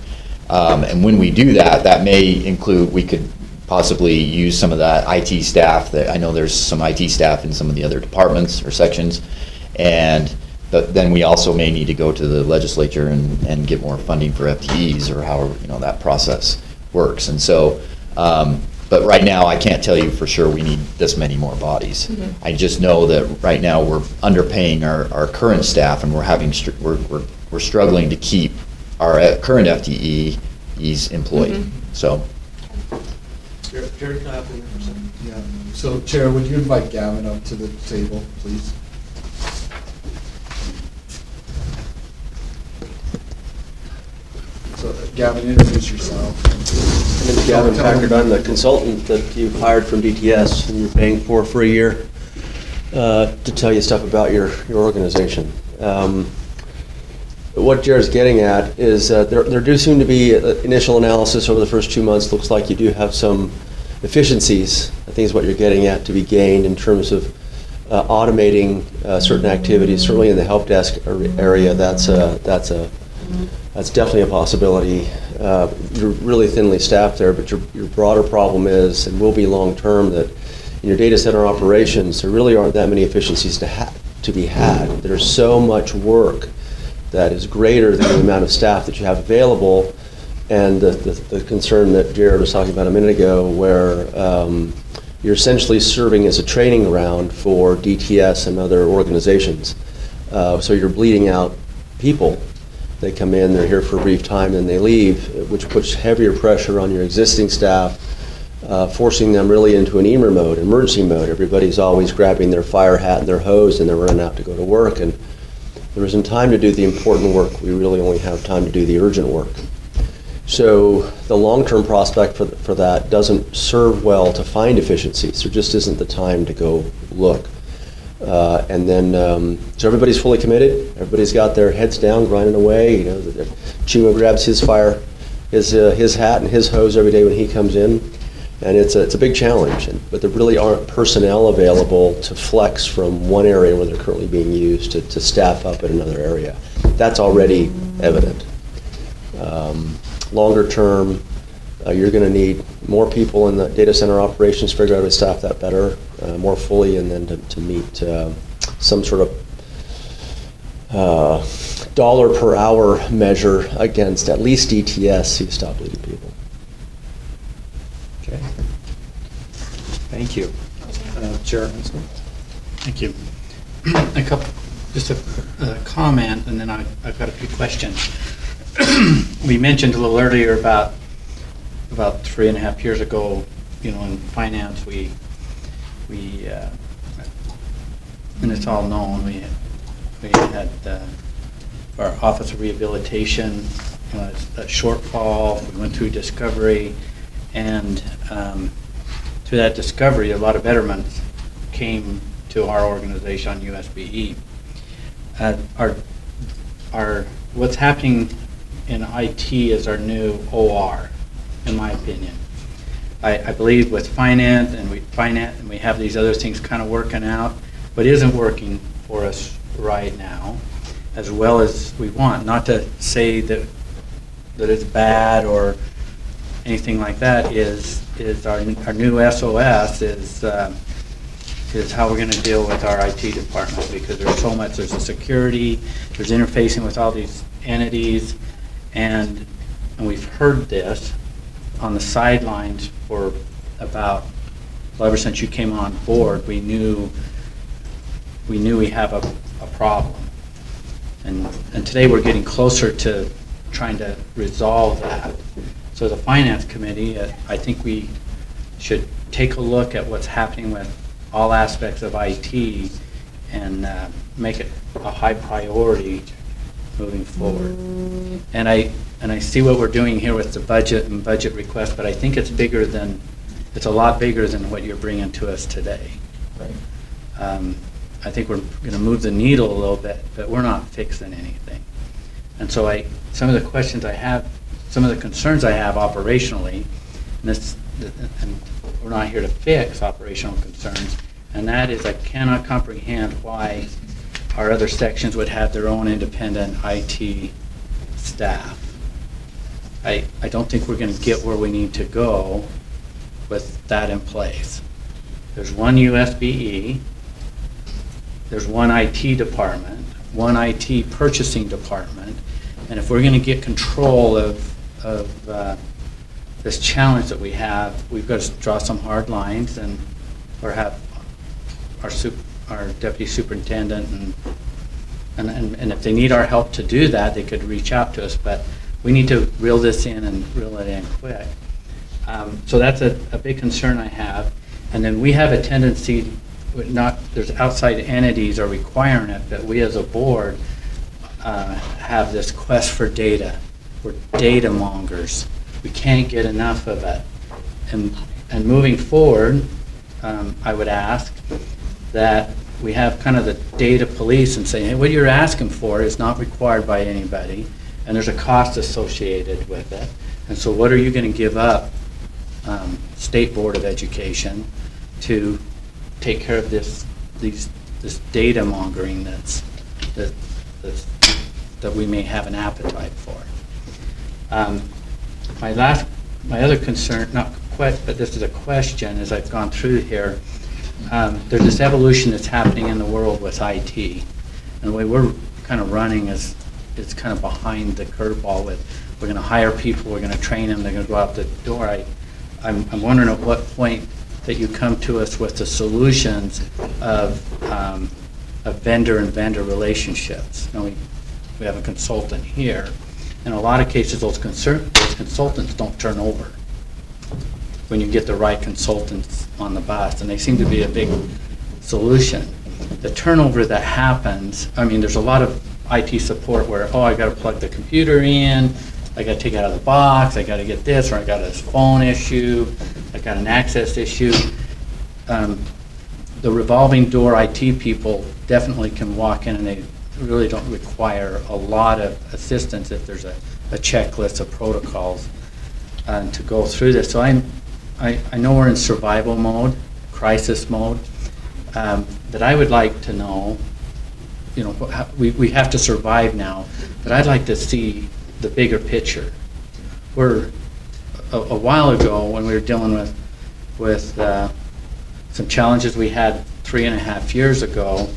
And when we do that, that may include, we could possibly use some of that IT staff. That I know there's some IT staff in some of the other departments or sections, but then we also may need to go to the legislature and get more funding for FTEs, or however, you know, that process works. And so, but right now I can't tell you for sure we need this many more bodies. Mm-hmm. I just know that right now we're underpaying our current staff, and we're struggling to keep our current FTEs employed. Mm-hmm. So. Jerry, can I have the number, sir? Yeah. So, Chair, would you invite Gavin up to the table, please? So, Gavin, introduce yourself. My name is Gavin Packard. I'm the consultant that you've hired from DTS, and you're paying for a year to tell you stuff about your organization. What Jared's getting at is there do seem to be initial analysis over the first 2 months. Looks like you do have some efficiencies, I think is what you're getting at, to be gained in terms of automating certain activities. Certainly in the help desk area, that's definitely a possibility. You're really thinly staffed there, but your broader problem is, and will be long term, that in your data center operations, there really aren't that many efficiencies to be had. There's so much work that is greater than the amount of staff that you have available, and the concern that Jared was talking about a minute ago, where you're essentially serving as a training ground for DTS and other organizations. So you're bleeding out people. They come in, they're here for a brief time, then they leave, which puts heavier pressure on your existing staff forcing them really into an EMER mode, emergency mode. Everybody's always grabbing their fire hat and their hose, and they're running out to go to work. And there isn't time to do the important work. We really only have time to do the urgent work. So the long-term prospect for that doesn't serve well to find efficiencies. There just isn't the time to go look. So everybody's fully committed. Everybody's got their heads down, grinding away. You know, Chima grabs his his hat and his hose every day when he comes in, and it's a big challenge. But there really aren't personnel available to flex from one area where they're currently being used to staff up in another area. That's already evident. Longer term, you're going to need more people in the data center operations to figure out how to staff that better, more fully, and then to meet some sort of dollar per hour measure against at least DTS, so you stop bleeding people. Okay. Thank you. Chair. Thank you. Just a comment, and then I've got a few questions. We mentioned a little earlier about 3.5 years ago, you know, in finance, we and it's all known, we had our Office of Rehabilitation, a shortfall. We went through discovery, and through that discovery, a lot of betterments came to our organization on USBE. What's happening in IT is our new OR, in my opinion. I believe with finance and we have these other things kind of working out, but isn't working for us right now as well as we want. Not to say that it's bad or anything like that. Is our new SOS is how we're going to deal with our IT department, because there's so much. There's the security, there's interfacing with all these entities, and we've heard this on the sidelines for about, well, ever since you came on board. We knew we have a problem, and today we're getting closer to trying to resolve that. So the finance committee, I think we should take a look at what's happening with all aspects of IT and make it a high priority moving forward. And I see what we're doing here with the budget and budget request, but I think it's a lot bigger than what you're bringing to us today. Right. I think we're going to move the needle a little bit, but we're not fixing anything. And so some of the questions I have, some of the concerns I have operationally, and we're not here to fix operational concerns, and that is I cannot comprehend why our other sections would have their own independent IT staff. I don't think we're going to get where we need to go with that in place. There's one USBE, there's one IT department, one IT purchasing department, and if we're going to get control of this challenge that we have, we've got to draw some hard lines or have our deputy superintendent and if they need our help to do that, they could reach out to us. But we need to reel this in and reel it in quick. So that's a big concern I have. And then we have a tendency, there's outside entities are requiring it, but we as a board have this quest for data. We're data mongers. We can't get enough of it. And moving forward, I would ask that we have kind of the data police and say, hey, what you're asking for is not required by anybody, and there's a cost associated with it. And so what are you going to give up, State Board of Education, to take care of this data mongering that we may have an appetite for? My other concern, not quite, but this is a question as I've gone through here. There's this evolution that's happening in the world with IT, and the way we're kind of running is kind of behind the curveball. With we're going to hire people, we're going to train them, they're going to go out the door. I'm wondering at what point that you come to us with the solutions of vendor and vendor relationships. Now we have a consultant here. In a lot of cases, those consultants don't turn over. when you get the right consultants on the bus, and they seem to be a big solution. The turnover that happens, I mean, there's a lot of IT support where, oh, I got to plug the computer in, I got to take it out of the box, I got to get this, or I got a phone issue, I got an access issue. The revolving door IT people definitely can walk in, and they really don't require a lot of assistance if there's a checklist of protocols to go through this. So I know we're in survival mode, crisis mode, that I would like to know, you know, we have to survive now, but I'd like to see the bigger picture. We're a while ago when we were dealing with some challenges we had 3.5 years ago,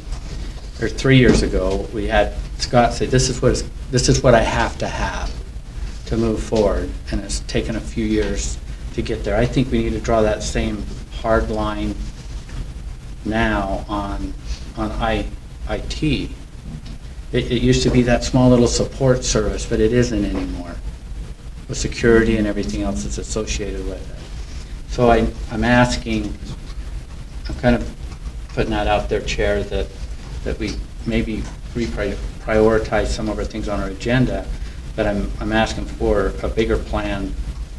or 3 years ago, we had Scott say, this is what I have to move forward, and it's taken a few years to get there. I think we need to draw that same hard line now on IT. It used to be that small little support service, but it isn't anymore, with security and everything else that's associated with it. So I'm asking, I'm kind of putting that out there, Chair, that we maybe reprioritize some of our things on our agenda, but I'm asking for a bigger plan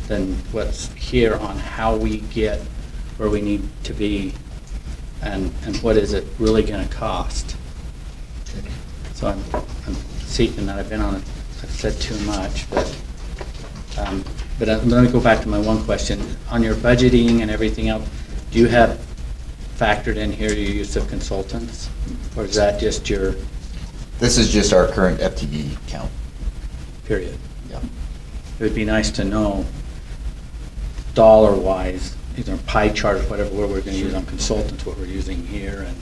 than what's here on how we get where we need to be, and what is it really going to cost. So I'm seeking that. I've said too much, but let me go back to my one question. On your budgeting and everything else, do you have factored in here your use of consultants? Or is that just your... This is just our current FTE count. Period. Yeah. It would be nice to know dollar-wise, either pie chart or whatever, where we're going to use on consultants, what we're using here, and...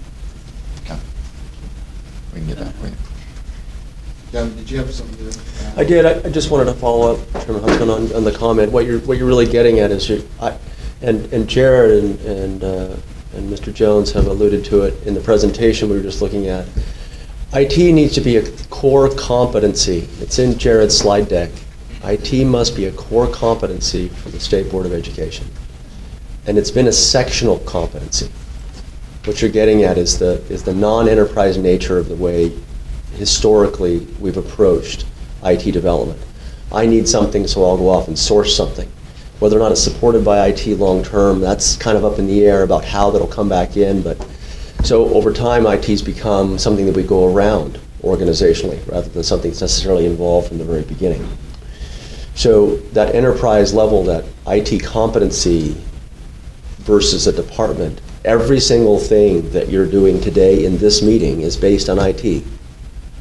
Okay. We can get that for you. Devin, did you have something to add? I did. I just wanted to follow up, Chairman Hudson, on the comment. What you're really getting at is, and Jared and Mr. Jones have alluded to it in the presentation we were just looking at. IT needs to be a core competency. It's in Jared's slide deck. IT must be a core competency for the State Board of Education. And it's been a sectional competency. What you're getting at is the non-enterprise nature of the way historically we've approached IT development. I need something, so I'll go off and source something. Whether or not it's supported by IT long term, that's kind of up in the air about how that'll come back in. But so over time, IT's become something that we go around organizationally rather than something that's necessarily involved from the very beginning. So that enterprise level, that IT competency versus a department, every single thing that you're doing today in this meeting is based on IT.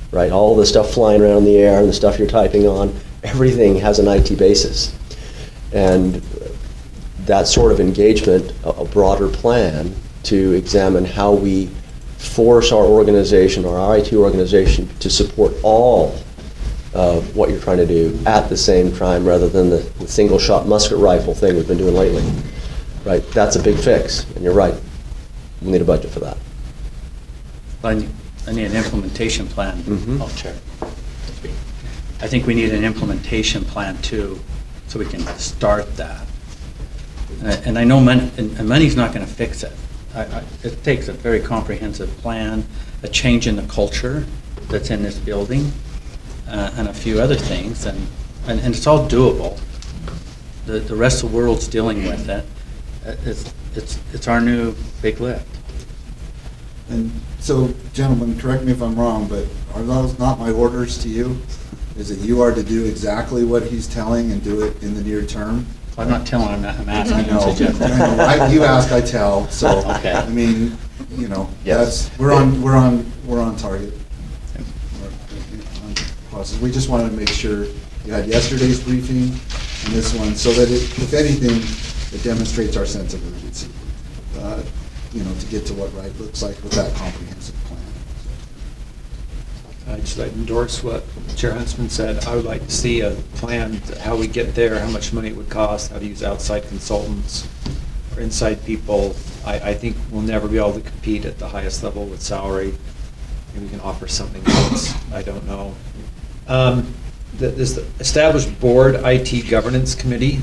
Right, all the stuff flying around in the air and the stuff you're typing on, everything has an IT basis. And that sort of engagement, a broader plan to examine how we force our organization, our IT organization, to support all of what you're trying to do at the same time, rather than the single-shot musket rifle thing we've been doing lately. Right, that's a big fix, and you're right. We'll need a budget for that. I need an implementation plan. Mm-hmm. Oh, Chair. I think we need an implementation plan too, so we can start that. And I know money's not going to fix it. It takes a very comprehensive plan, a change in the culture that's in this building, and a few other things, and it's all doable. The rest of the world's dealing with it. It's our new big lift. And so, gentlemen, correct me if I'm wrong, but are those not my orders to you? Is it you are to do exactly what he's telling and do it in the near term? I'm not telling, I'm asking. I know. You ask, I tell. So, okay. I mean, you know, yes. We're on target. We just wanted to make sure you had yesterday's briefing and this one, so that if anything, it demonstrates our sense of urgency. You know, to get to what right looks like with that comprehensive plan. I'd just like to endorse what Chair Huntsman said. I would like to see a plan to how we get there, how much money it would cost, how to use outside consultants or inside people. I think we'll never be able to compete at the highest level with salary. Maybe we can offer something else. I don't know. There's the established board IT governance committee.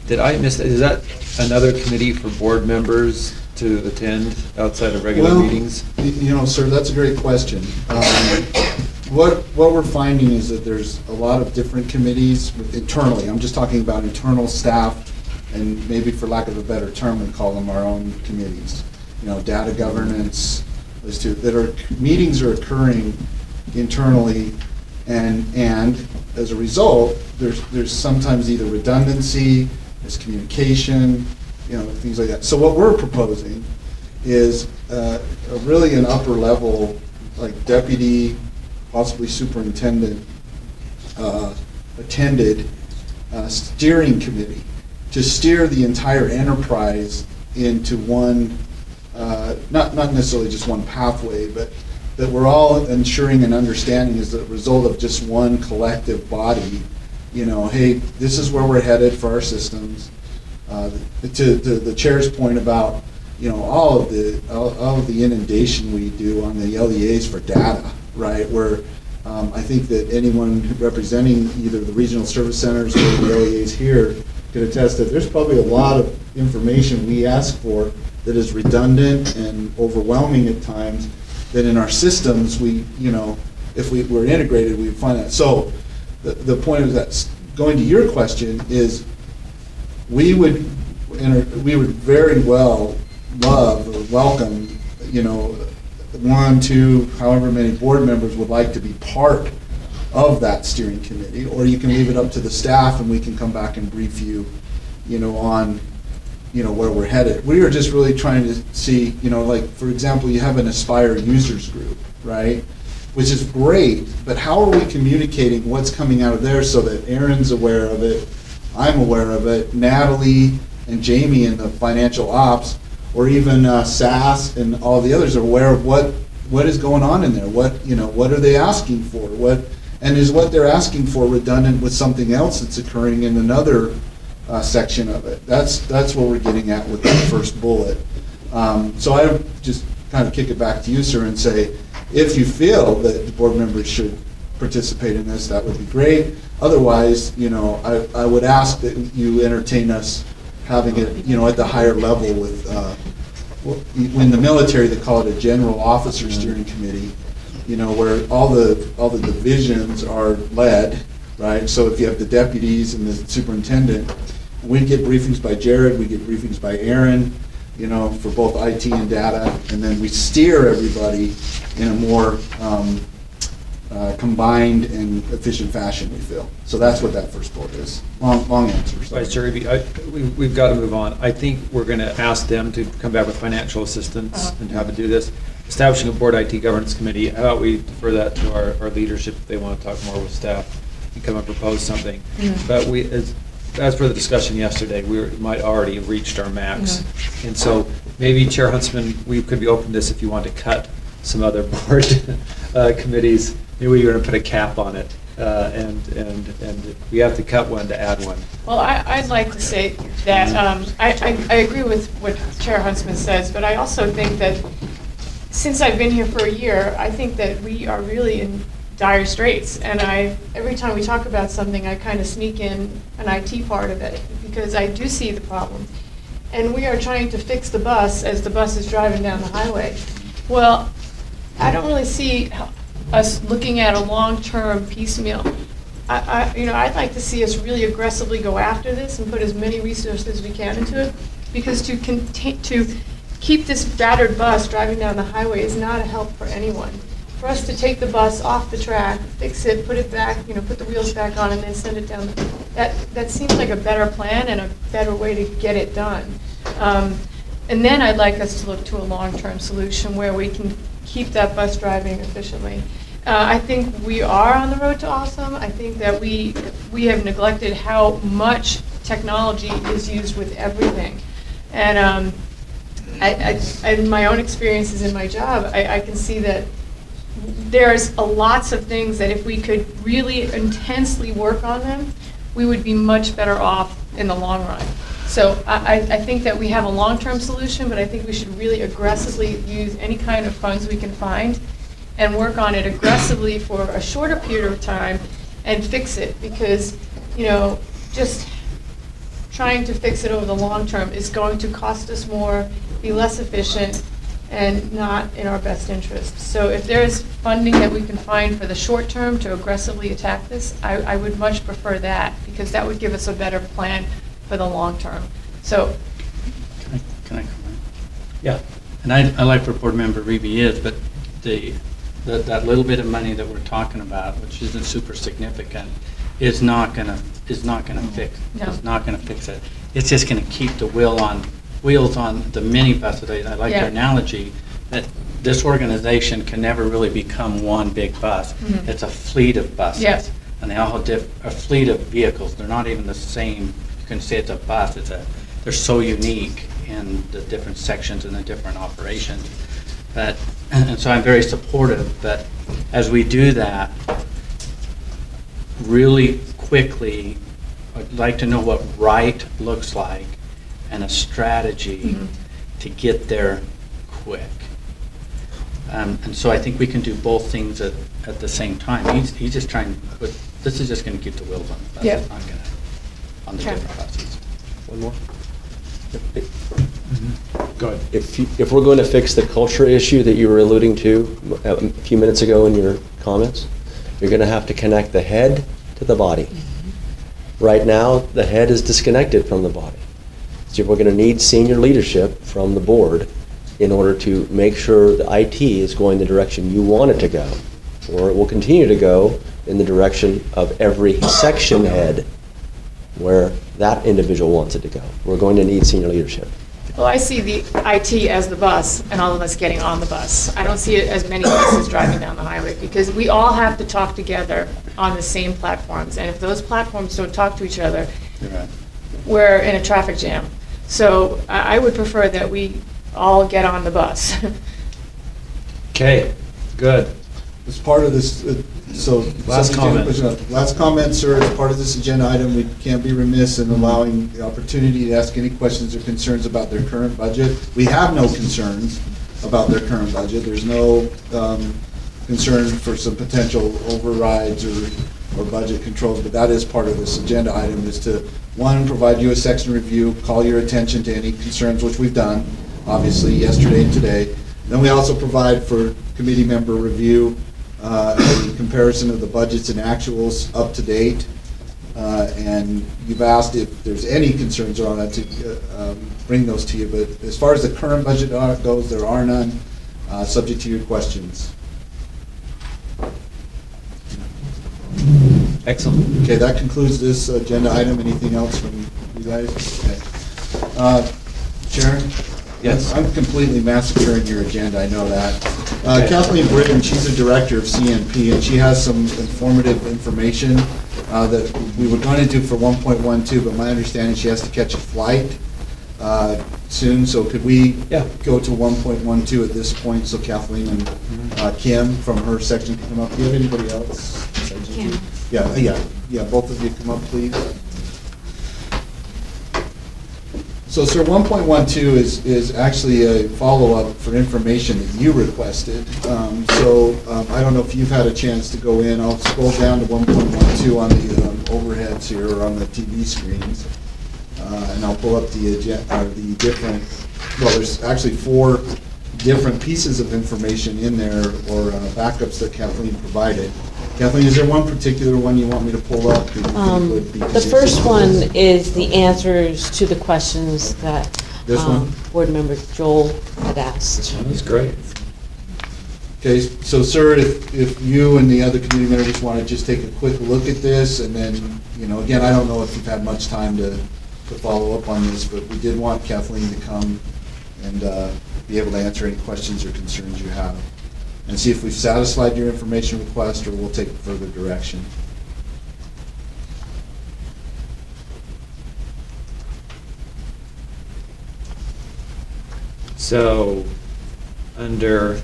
Did I miss, is that another committee for board members to attend outside of regular meetings? You know, sir, that's a great question. What we're finding is that there's a lot of different committees internally. I'm just talking about internal staff, and maybe for lack of a better term, we call them our own committees. You know, data governance, those two, meetings are occurring internally, and as a result, there's sometimes either redundancy, there's communication, you know, things like that. So what we're proposing is really an upper level, like deputy, possibly superintendent attended steering committee to steer the entire enterprise into one, not necessarily just one pathway, but that we're all ensuring and understanding as a result of just one collective body, you know, hey, this is where we're headed for our systems. To the chair's point about, you know, all of the inundation we do on the LEAs for data, right? Where I think that anyone representing either the regional service centers or the LEAs here could attest that there's probably a lot of information we ask for that is redundant and overwhelming at times, that in our systems we, you know, if we were integrated, we would find that. So the point of that, going to your question, is we would very well love or welcome, you know, 1, 2, however many board members would like to be part of that steering committee, or you can leave it up to the staff and we can come back and brief you, you know, on, you know, where we're headed. We are just really trying to see, you know, like, for example, you have an Aspire users group, right? Which is great, but how are we communicating what's coming out of there so that Aaron's aware of it, I'm aware of it, Natalie and Jamie in the financial ops, or even SAS and all the others are aware of what is going on in there. What, you know, what are they asking for? And is what they're asking for redundant with something else that's occurring in another section of it? That's what we're getting at with that first bullet. So I would just kind of kick it back to you, sir, and say, if you feel that the board members should participate in this, that would be great. Otherwise, you know, I would ask that you entertain us having it, you know, at the higher level with, in the military they call it a general officer steering committee, you know, where all the divisions are led, right? So if you have the deputies and the superintendent, we get briefings by Jared, we get briefings by Aaron, you know, for both IT and data, and then we steer everybody in a more combined and efficient fashion, we feel. So that's what that first bullet is. Long answer. Vice Chair, we've got to move on. I think we're going to ask them to come back with financial assistance and how to do this. Establishing a board IT governance committee, how about we defer that to our leadership if they want to talk more with staff and come and propose something. But we, as for the discussion yesterday, we might already have reached our max. And so maybe Chair Huntsman, we could be open to this if you want to cut some other board committees. Maybe you're going to put a cap on it, and we have to cut one to add one. Well, I'd like to say that I agree with what Chair Huntsman says, but I also think that since I've been here for a year, I think that we are really in dire straits. And every time we talk about something, I kind of sneak in an IT part of it because I do see the problem. And we are trying to fix the bus as the bus is driving down the highway. Well, I don't really see us looking at a long-term piecemeal. I'd like to see us really aggressively go after this and put as many resources as we can into it, because to keep this battered bus driving down the highway is not a help for anyone. For us to take the bus off the track, fix it, put it back, put the wheels back on, and then send it down, that seems like a better plan and a better way to get it done. And then I'd like us to look to a long-term solution where we can keep that bus driving efficiently. I think we are on the road to awesome. I think that we have neglected how much technology is used with everything. And in my own experiences in my job, I can see that there's lots of things that if we could really intensely work on them, we would be much better off in the long run. So I think that we have a long-term solution, but I think we should really aggressively use any kind of funds we can find and work on it aggressively for a shorter period of time and fix it, because just trying to fix it over the long term is going to cost us more, be less efficient, and not in our best interest. So if there is funding that we can find for the short term to aggressively attack this, I would much prefer that, because that would give us a better plan for the long term. So. Can I comment? Yeah, and I like where Board Member Reeby is, but that little bit of money that we're talking about, which isn't super significant, is not gonna fix. No. It's not gonna fix it. It's just gonna keep the wheels on the minibus. I like Yeah. your analogy that this organization can never really become one big bus. Mhm. It's a fleet of buses. Yeah. And they all have a fleet of vehicles. They're not even the same. You can say it's a bus. They're so unique in the different sections and the different operations. And so I'm very supportive that as we do that, really quickly, I'd like to know what right looks like and a strategy to get there quick. And so I think we can do both things at the same time. He's just trying, but this is just going to keep the wheels on the bus. Yep. It's not going to, on the Okay. different buses. One more? Go ahead. If we're going to fix the culture issue that you were alluding to a few minutes ago in your comments, you're going to have to connect the head to the body. Right now, the head is disconnected from the body. So we're going to need senior leadership from the board in order to make sure the IT is going the direction you want it to go, or it will continue to go in the direction of every section head where that individual wants it to go. We're going to need senior leadership. Well, I see the IT as the bus and all of us getting on the bus. I don't see it as many buses driving down the highway, because we all have to talk together on the same platforms. And if those platforms don't talk to each other, we're in a traffic jam. So I would prefer that we all get on the bus. Okay, good. As part of this, Last comment. Last comment, sir. As part of this agenda item, we can't be remiss in allowing the opportunity to ask any questions or concerns about their current budget. We have no concerns about their current budget. There's no concern for some potential overrides or budget controls, but that is part of this agenda item, is to, one, provide you a section review, call your attention to any concerns, which we've done, obviously, yesterday and today. Then we also provide for committee member review, a comparison of the budgets and actuals up to date. And you've asked if there's any concerns on that to bring those to you. But as far as the current budget audit goes, there are none, subject to your questions. Excellent. Okay, that concludes this agenda item. Anything else from you guys? Okay. Sharon? Yes. I'm completely massacring your agenda, I know that. Kathleen Britton, she's the director of CNP, and she has some informative information that we were going to do for 1.12, but my understanding she has to catch a flight soon, so could we go to 1.12 at this point, so Kathleen and Kim from her section can come up. Do you have anybody else? Kim. Yeah, both of you come up, please. So, sir, 1.12 is actually a follow-up for information that you requested. I don't know if you've had a chance to go in. I'll scroll down to 1.12 on the overheads here, or on the TV screens, and I'll pull up the different. Well, there's actually 4 different pieces of information in there, or backups that Kathleen provided. Kathleen, is there one particular one you want me to pull up? The first one is the answers to the questions that This one? Board Member Joel had asked. That's great. Okay, so sir, if you and the other community members want to just take a quick look at this, and then, again, I don't know if you've had much time to follow up on this, but we did want Kathleen to come and be able to answer any questions or concerns you have, and see if we've satisfied your information request, or we'll take further direction. So, under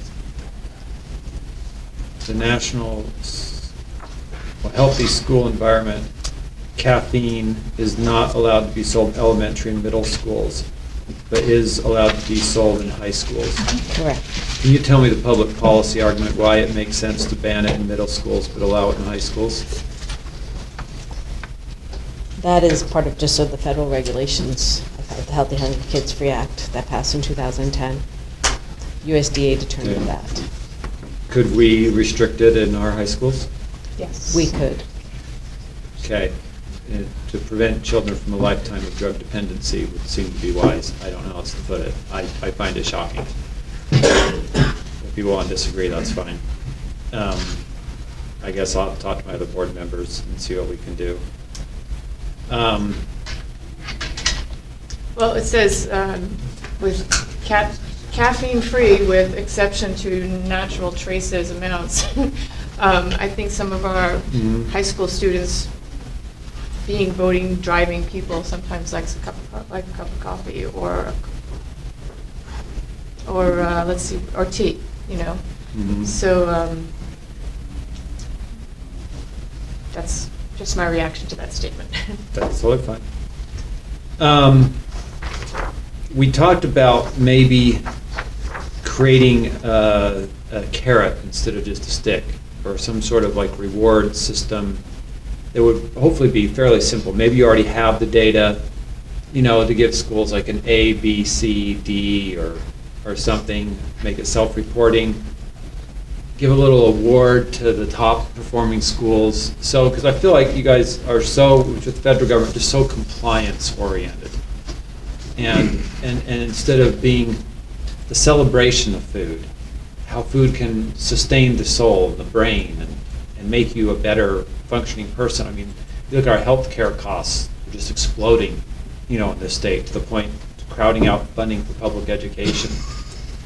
the National Healthy School Environment, caffeine is not allowed to be sold in elementary and middle schools, but is allowed to be sold in high schools. Correct. Can you tell me the public policy argument why it makes sense to ban it in middle schools but allow it in high schools? That is part of just of the federal regulations of the Healthy Hungry Kids Free Act that passed in 2010. USDA determined that. Could we restrict it in our high schools? Yes. We could. Okay. To prevent children from a lifetime of drug dependency would seem to be wise. I don't know how else to put it. I find it shocking. If people want to disagree, that's fine. I guess I'll talk to my other board members and see what we can do. Well, it says with caffeine-free with exception to natural traces amounts. I think some of our high school students being voting, driving people sometimes likes a cup of coffee or let's see, or tea, you know. So that's just my reaction to that statement. That's totally fine. We talked about maybe creating a carrot instead of just a stick, or some sort of like reward system that would hopefully be fairly simple. Maybe you already have the data, you know, to give schools like an A, B, C, D, or something, make it self-reporting. Give a little award to the top performing schools. So, because I feel like you guys are so, with the federal government, just so compliance oriented. And instead of being the celebration of food, how food can sustain the soul, the brain, and make you a better functioning person. I mean, you look at our healthcare costs, they're just exploding, you know, in this state to the point of crowding out funding for public education.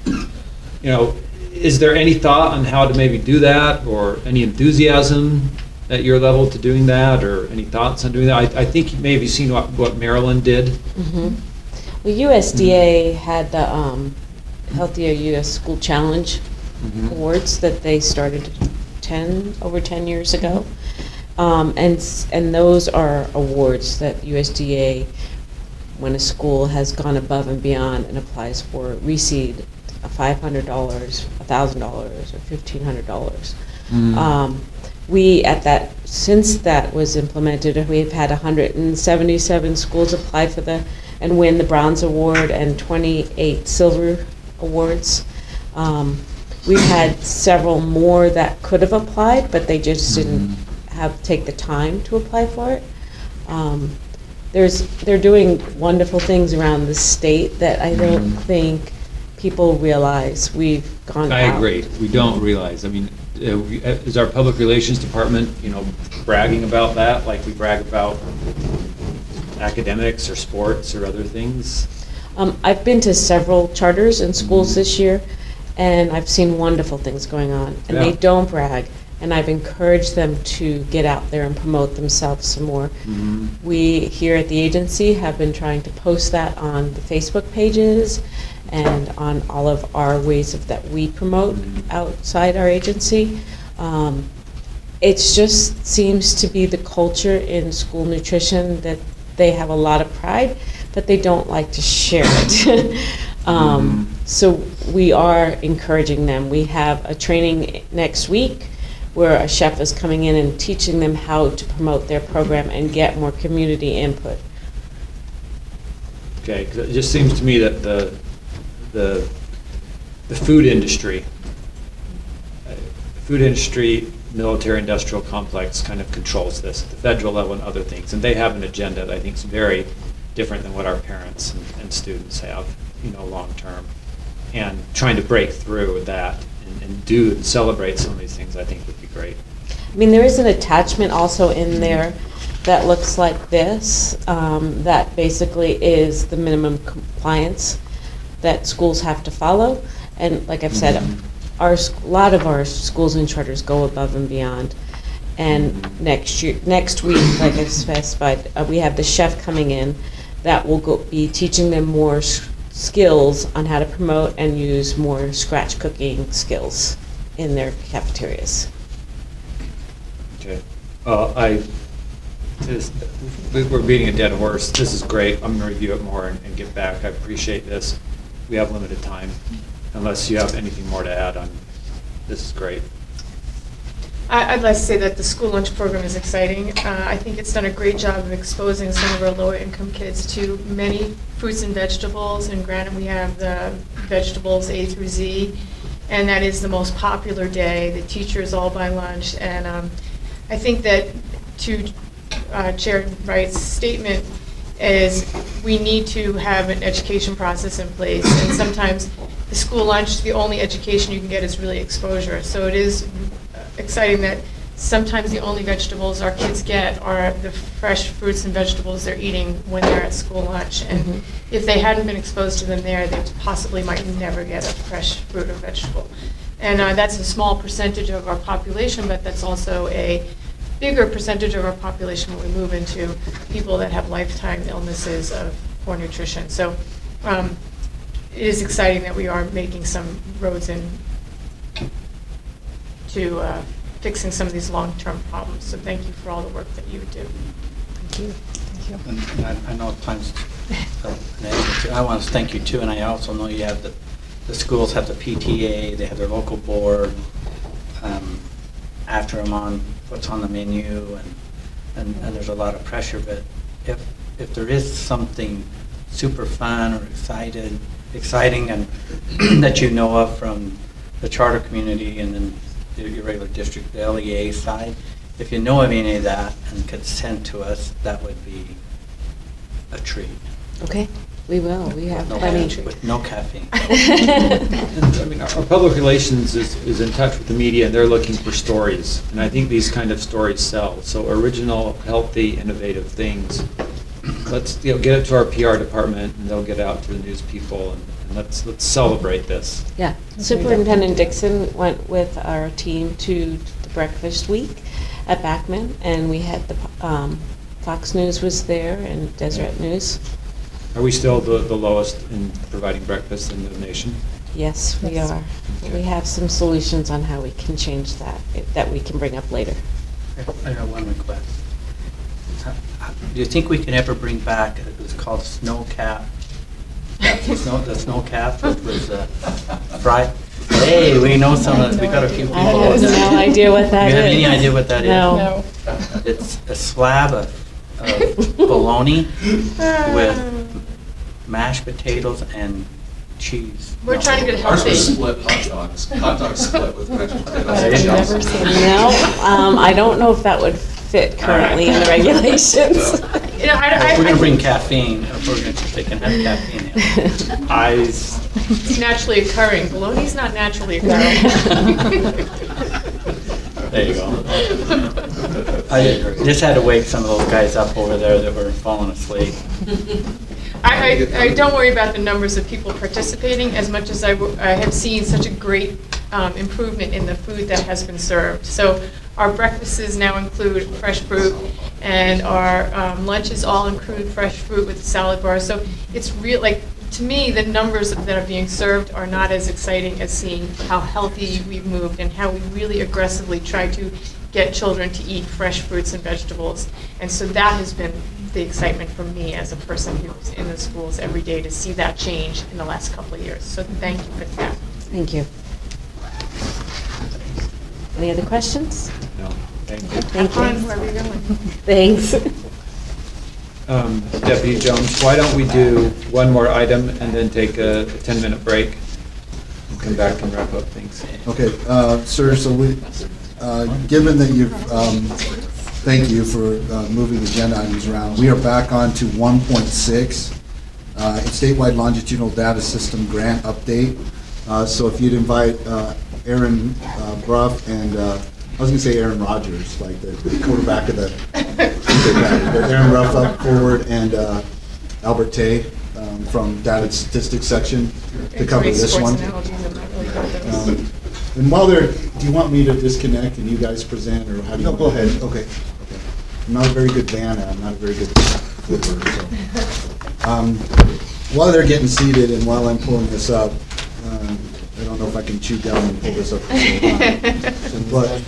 You know, is there any thought on how to maybe do that, or any enthusiasm at your level to doing that, or any thoughts on doing that? I think you may have seen what Maryland did. Mm-hmm. Well, USDA had the Healthier U.S. School Challenge awards that they started over 10 years ago. And those are awards that USDA, when a school has gone above and beyond and applies for reseed, $500, $1,000, or $1,500. We since that was implemented, we've had 177 schools apply for and win the Bronze Award and 28 Silver Awards. We've had several more that could have applied, but they just didn't take the time to apply for it. They're doing wonderful things around the state that I don't think people realize. We've gone out. I agree. We don't realize. I mean, is our public relations department, you know, bragging about that like we brag about academics or sports or other things? I've been to several charters in schools this year, and I've seen wonderful things going on, and they don't brag. And I've encouraged them to get out there and promote themselves some more. We here at the agency have been trying to post that on the Facebook pages and on all of our ways that we promote outside our agency. It just seems to be the culture in school nutrition that they have a lot of pride, but they don't like to share it. So we are encouraging them. We have a training next week where a chef is coming in and teaching them how to promote their program and get more community input. Okay, because it just seems to me that the food industry, military industrial complex kind of controls this at the federal level and other things, and they have an agenda that I think is very different than what our parents and students have, you know, long term. And trying to break through that and celebrate some of these things, I think would be great. I mean, there is an attachment also in there that looks like this, that basically is the minimum compliance that schools have to follow. And like I've said, a lot of our schools and charters go above and beyond. And next week, like I specified, we have the chef coming in that will be teaching them more skills on how to promote and use more scratch cooking skills in their cafeterias. Okay. We're beating a dead horse. This is great. I'm going to review it more and get back. I appreciate this. We have limited time. Unless you have anything more to add on, this is great. I'd like to say that the school lunch program is exciting. I think it's done a great job of exposing some of our lower income kids to many fruits and vegetables. And granted, we have the vegetables A through Z, and that is the most popular day. The teachers all buy lunch. And I think that to Chair Wright's statement is we need to have an education process in place. And sometimes the school lunch, the only education you can get is really exposure. So it is exciting that sometimes the only vegetables our kids get are the fresh fruits and vegetables they're eating when they're at school lunch. And if they hadn't been exposed to them there, they possibly might never get a fresh fruit or vegetable. And that's a small percentage of our population, but that's also a bigger percentage of our population when we move into people that have lifetime illnesses of poor nutrition. So it is exciting that we are making some roads in to fixing some of these long-term problems. So thank you for all the work that you do. Thank you. Thank you. And I know times, I want to thank you too, and I also know you have the schools have the PTA, they have their local board, after them on what's on the menu, and there's a lot of pressure, but if there is something super fun or exciting and that you know of from the charter community and then your regular district, the LEA side, if you know of any of that and could send to us, that would be a treat. Okay, we will. We have No plenty. with no caffeine. And, I mean, our public relations is in touch with the media, and they're looking for stories. And I think these kind of stories sell. So original, healthy, innovative things. Let's get it to our PR department, and they'll get out to the news people, and let's celebrate this. Yeah, Superintendent Dixon went with our team to the breakfast week at Backman, and we had the Fox News was there and Deseret News. Are we still the lowest in providing breakfast in the nation? Yes, we are. We have some solutions on how we can change that we can bring up later. I have one request. Do you think we can ever bring back, it was called Snow Cap? The Snow Cap, which was fried. Hey, we know some of, we got a few people. I have no idea what that is. You have any idea what that is? No. It's a slab of bologna with mashed potatoes and cheese. We're trying to get healthy. Ours was split hot dogs. Hot dogs split with mashed potatoes. I've never seen that. No, I don't know if that would fit currently in the regulations. You know, If we're going to bring caffeine, if we're going to, they can have caffeine in. It's naturally occurring. Bologna's not naturally occurring. There you go. I just had to wake some of those guys up over there that were falling asleep. I don't worry about the numbers of people participating as much as I have seen such a great improvement in the food that has been served. So our breakfasts now include fresh fruit, and our lunches all include fresh fruit with salad bar. So it's real, like, to me, the numbers that are being served are not as exciting as seeing how healthy we've moved and how we really aggressively try to get children to eat fresh fruits and vegetables. And so that has been the excitement for me as a person who's in the schools every day to see that change in the last couple of years. So thank you for that. Thank you. Any other questions? No, thank you. Have fun wherever you're going. Thanks. Deputy Jones, why don't we do one more item and then take a 10-minute break and come back and wrap up things? Okay, sir, so we, given that you've, thank you for moving the agenda items around. We are back on to 1.6, statewide longitudinal data system grant update. So if you'd invite Aaron Bruff and, I was gonna say Aaron Rodgers, like the quarterback of the, but Aaron Bruff up forward, and Albert Tay from data statistics section to cover this one. And while they're, do you want me to disconnect and you guys present, or how do you? No, go ahead. Okay. Okay. I'm not a very good banner. I'm not a very good flipper. So. While they're getting seated and while I'm pulling this up, I don't know if I can chew down and pull this up. But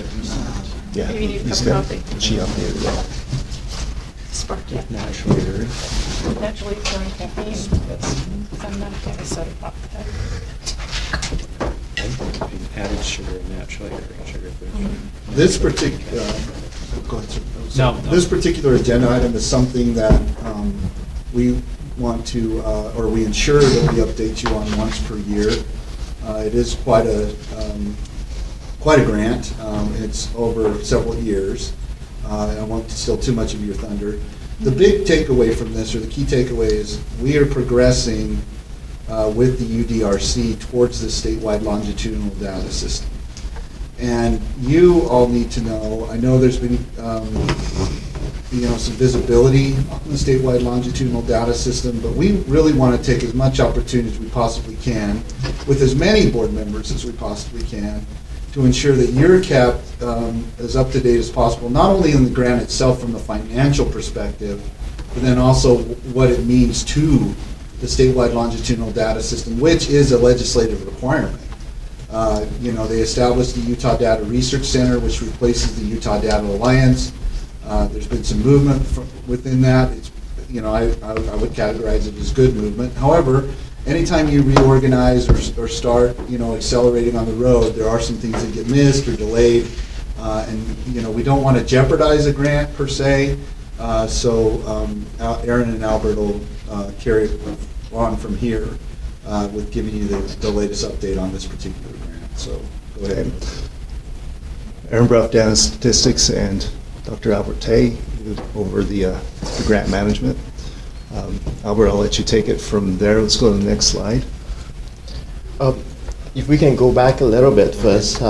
yeah, Maybe you need a cup of coffee. She updated that. Sparky. Naturally, Naturally occurring caffeine. I'm not a soda pop. added sugar and naturally occurring sugar. This particular, go ahead, sir. No. This particular agenda item is something that we want to, or we ensure that we update you on once per year. It is quite a grant. It's over several years. I won't steal too much of your thunder. The big takeaway from this, or the key takeaway, is we are progressing with the UDRC towards the statewide longitudinal data system. And you all need to know, I know there's been some visibility on the statewide longitudinal data system, but we really want to take as much opportunity as we possibly can with as many board members as we possibly can to ensure that you're kept as up to date as possible, not only in the grant itself from the financial perspective, but then also what it means to the statewide longitudinal data system, which is a legislative requirement. They established the Utah Data Research Center, which replaces the Utah Data Alliance. There's been some movement within that. It's, I would categorize it as good movement. However, anytime you reorganize or start, accelerating on the road, there are some things that get missed or delayed, and we don't want to jeopardize a grant per se. So Aaron and Albert will carry it on from here with giving you the latest update on this particular grant. So go ahead. Aaron Bruff, Data Statistics, and Dr. Albert Tay over the grant management. Albert, I'll let you take it from there. Let's go to the next slide. If we can go back a little bit first.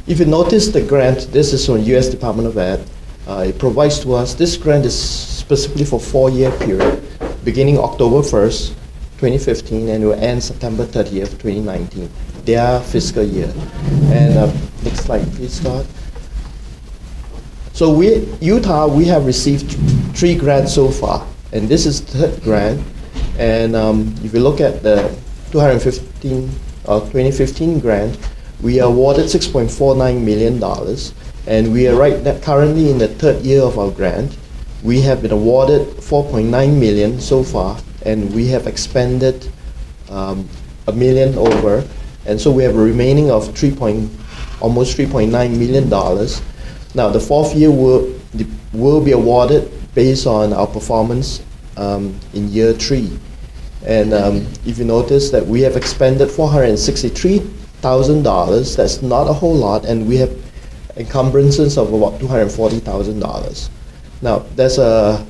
If you notice the grant, this is from U.S. Department of Ed. It provides to us, this grant is specifically for 4-year period, beginning October 1st, 2015, and will end September 30th, 2019, their fiscal year. And next slide, please, Scott. So Utah, we have received 3 grants so far, and this is the 3rd grant. And if you look at the 2015 grant, we are awarded $6.49 million, and we are currently in the 3rd year of our grant. We have been awarded $4.9 million so far, and we have expended $1 million over, and so we have a remaining of almost $3.9 million. Now, the 4th year will be awarded based on our performance in year 3. And if you notice that we have expended $463,000, that's not a whole lot, and we have encumbrances of about $240,000. Now, there's a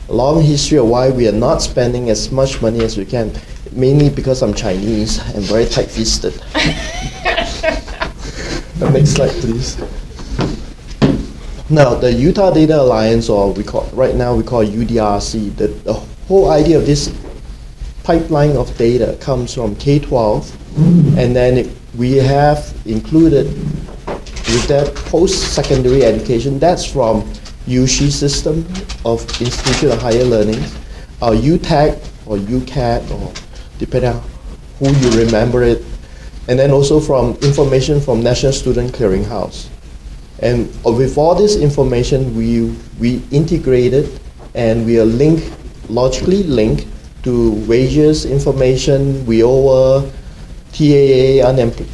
long history of why we are not spending as much money as we can, mainly because I'm Chinese and very tight-fisted. Next slide, please. Now, the Utah Data Alliance, or right now we call UDRC, the whole idea of this pipeline of data comes from K-12, and then we have included with that post-secondary education, that's from USHE system of Institute of Higher Learning, our UTAC or UCAT, or depending on who you remember it, and then also from information from National Student Clearinghouse. And with all this information, we integrate it, and we are logically linked to wages information, WIOA, TAA,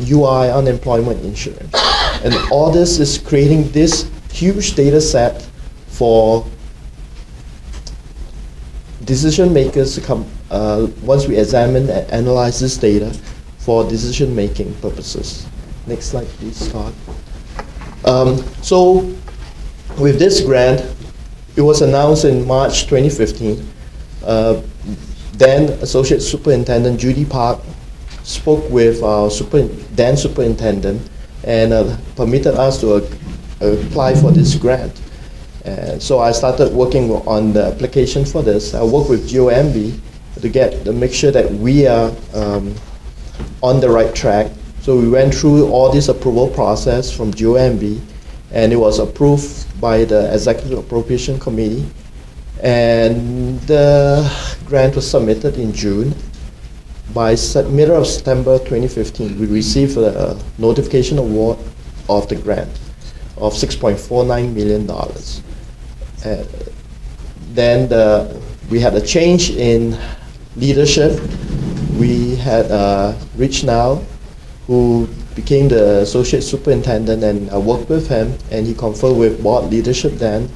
UI, unemployment insurance. And all this is creating this huge data set for decision makers to come, once we examine and analyze this data for decision making purposes. Next slide, please, Scott. So with this grant, it was announced in March 2015. Then Associate Superintendent Judy Park spoke with our then superintendent and permitted us to apply for this grant. And so I started working on the application for this. I worked with GOMB to make sure that we are on the right track. So we went through all this approval process from GOMB, and it was approved by the Executive Appropriation Committee. And the grant was submitted in June. By middle of September 2015, we received a notification award of the grant of $6.49 million. Then we had a change in leadership. We had Rich Now, who became the associate superintendent, and I worked with him, and he conferred with board leadership then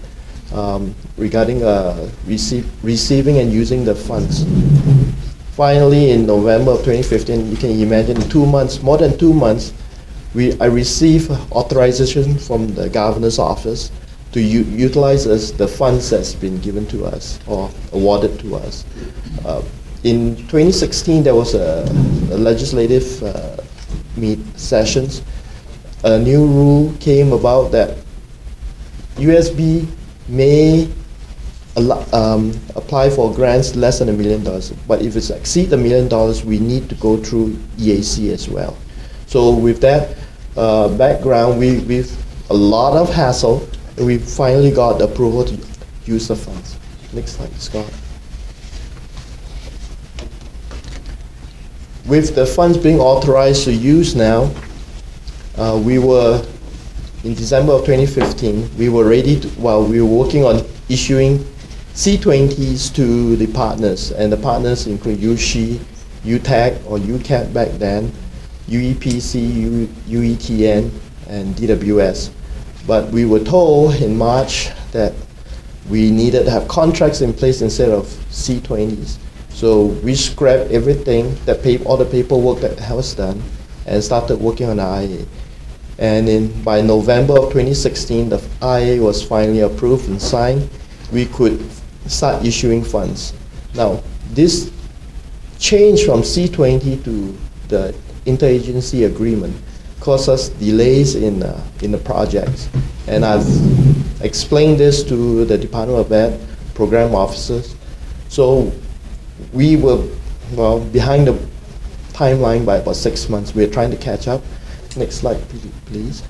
regarding receiving and using the funds. Finally, in November of 2015, you can imagine 2 months, more than 2 months, I received authorization from the governor's office to utilize the funds that's been given to us or awarded to us. In 2016, there was a legislative sessions. A new rule came about that USB may apply for grants less than $1 million, but if it's exceed $1 million, we need to go through EAC as well. So with that background, with a lot of hassle, we finally got approval to use the funds. Next slide, Scott. With the funds being authorized to use now, we were, in December of 2015, we were ready to, we were working on issuing C20s to the partners, and the partners include USHE, UTAC or UCAT back then, UEPC, UETN, and DWS. But we were told in March that we needed to have contracts in place instead of C20s. So we scrapped everything, all the paperwork that was done, and started working on the IA. And by November of 2016, the IA was finally approved and signed. We could start issuing funds. Now, this change from C20 to the interagency agreement caused us delays in the projects. And I've explained this to the Department of Ed program officers. So we were behind the timeline by about 6 months. We're trying to catch up. Next slide, please.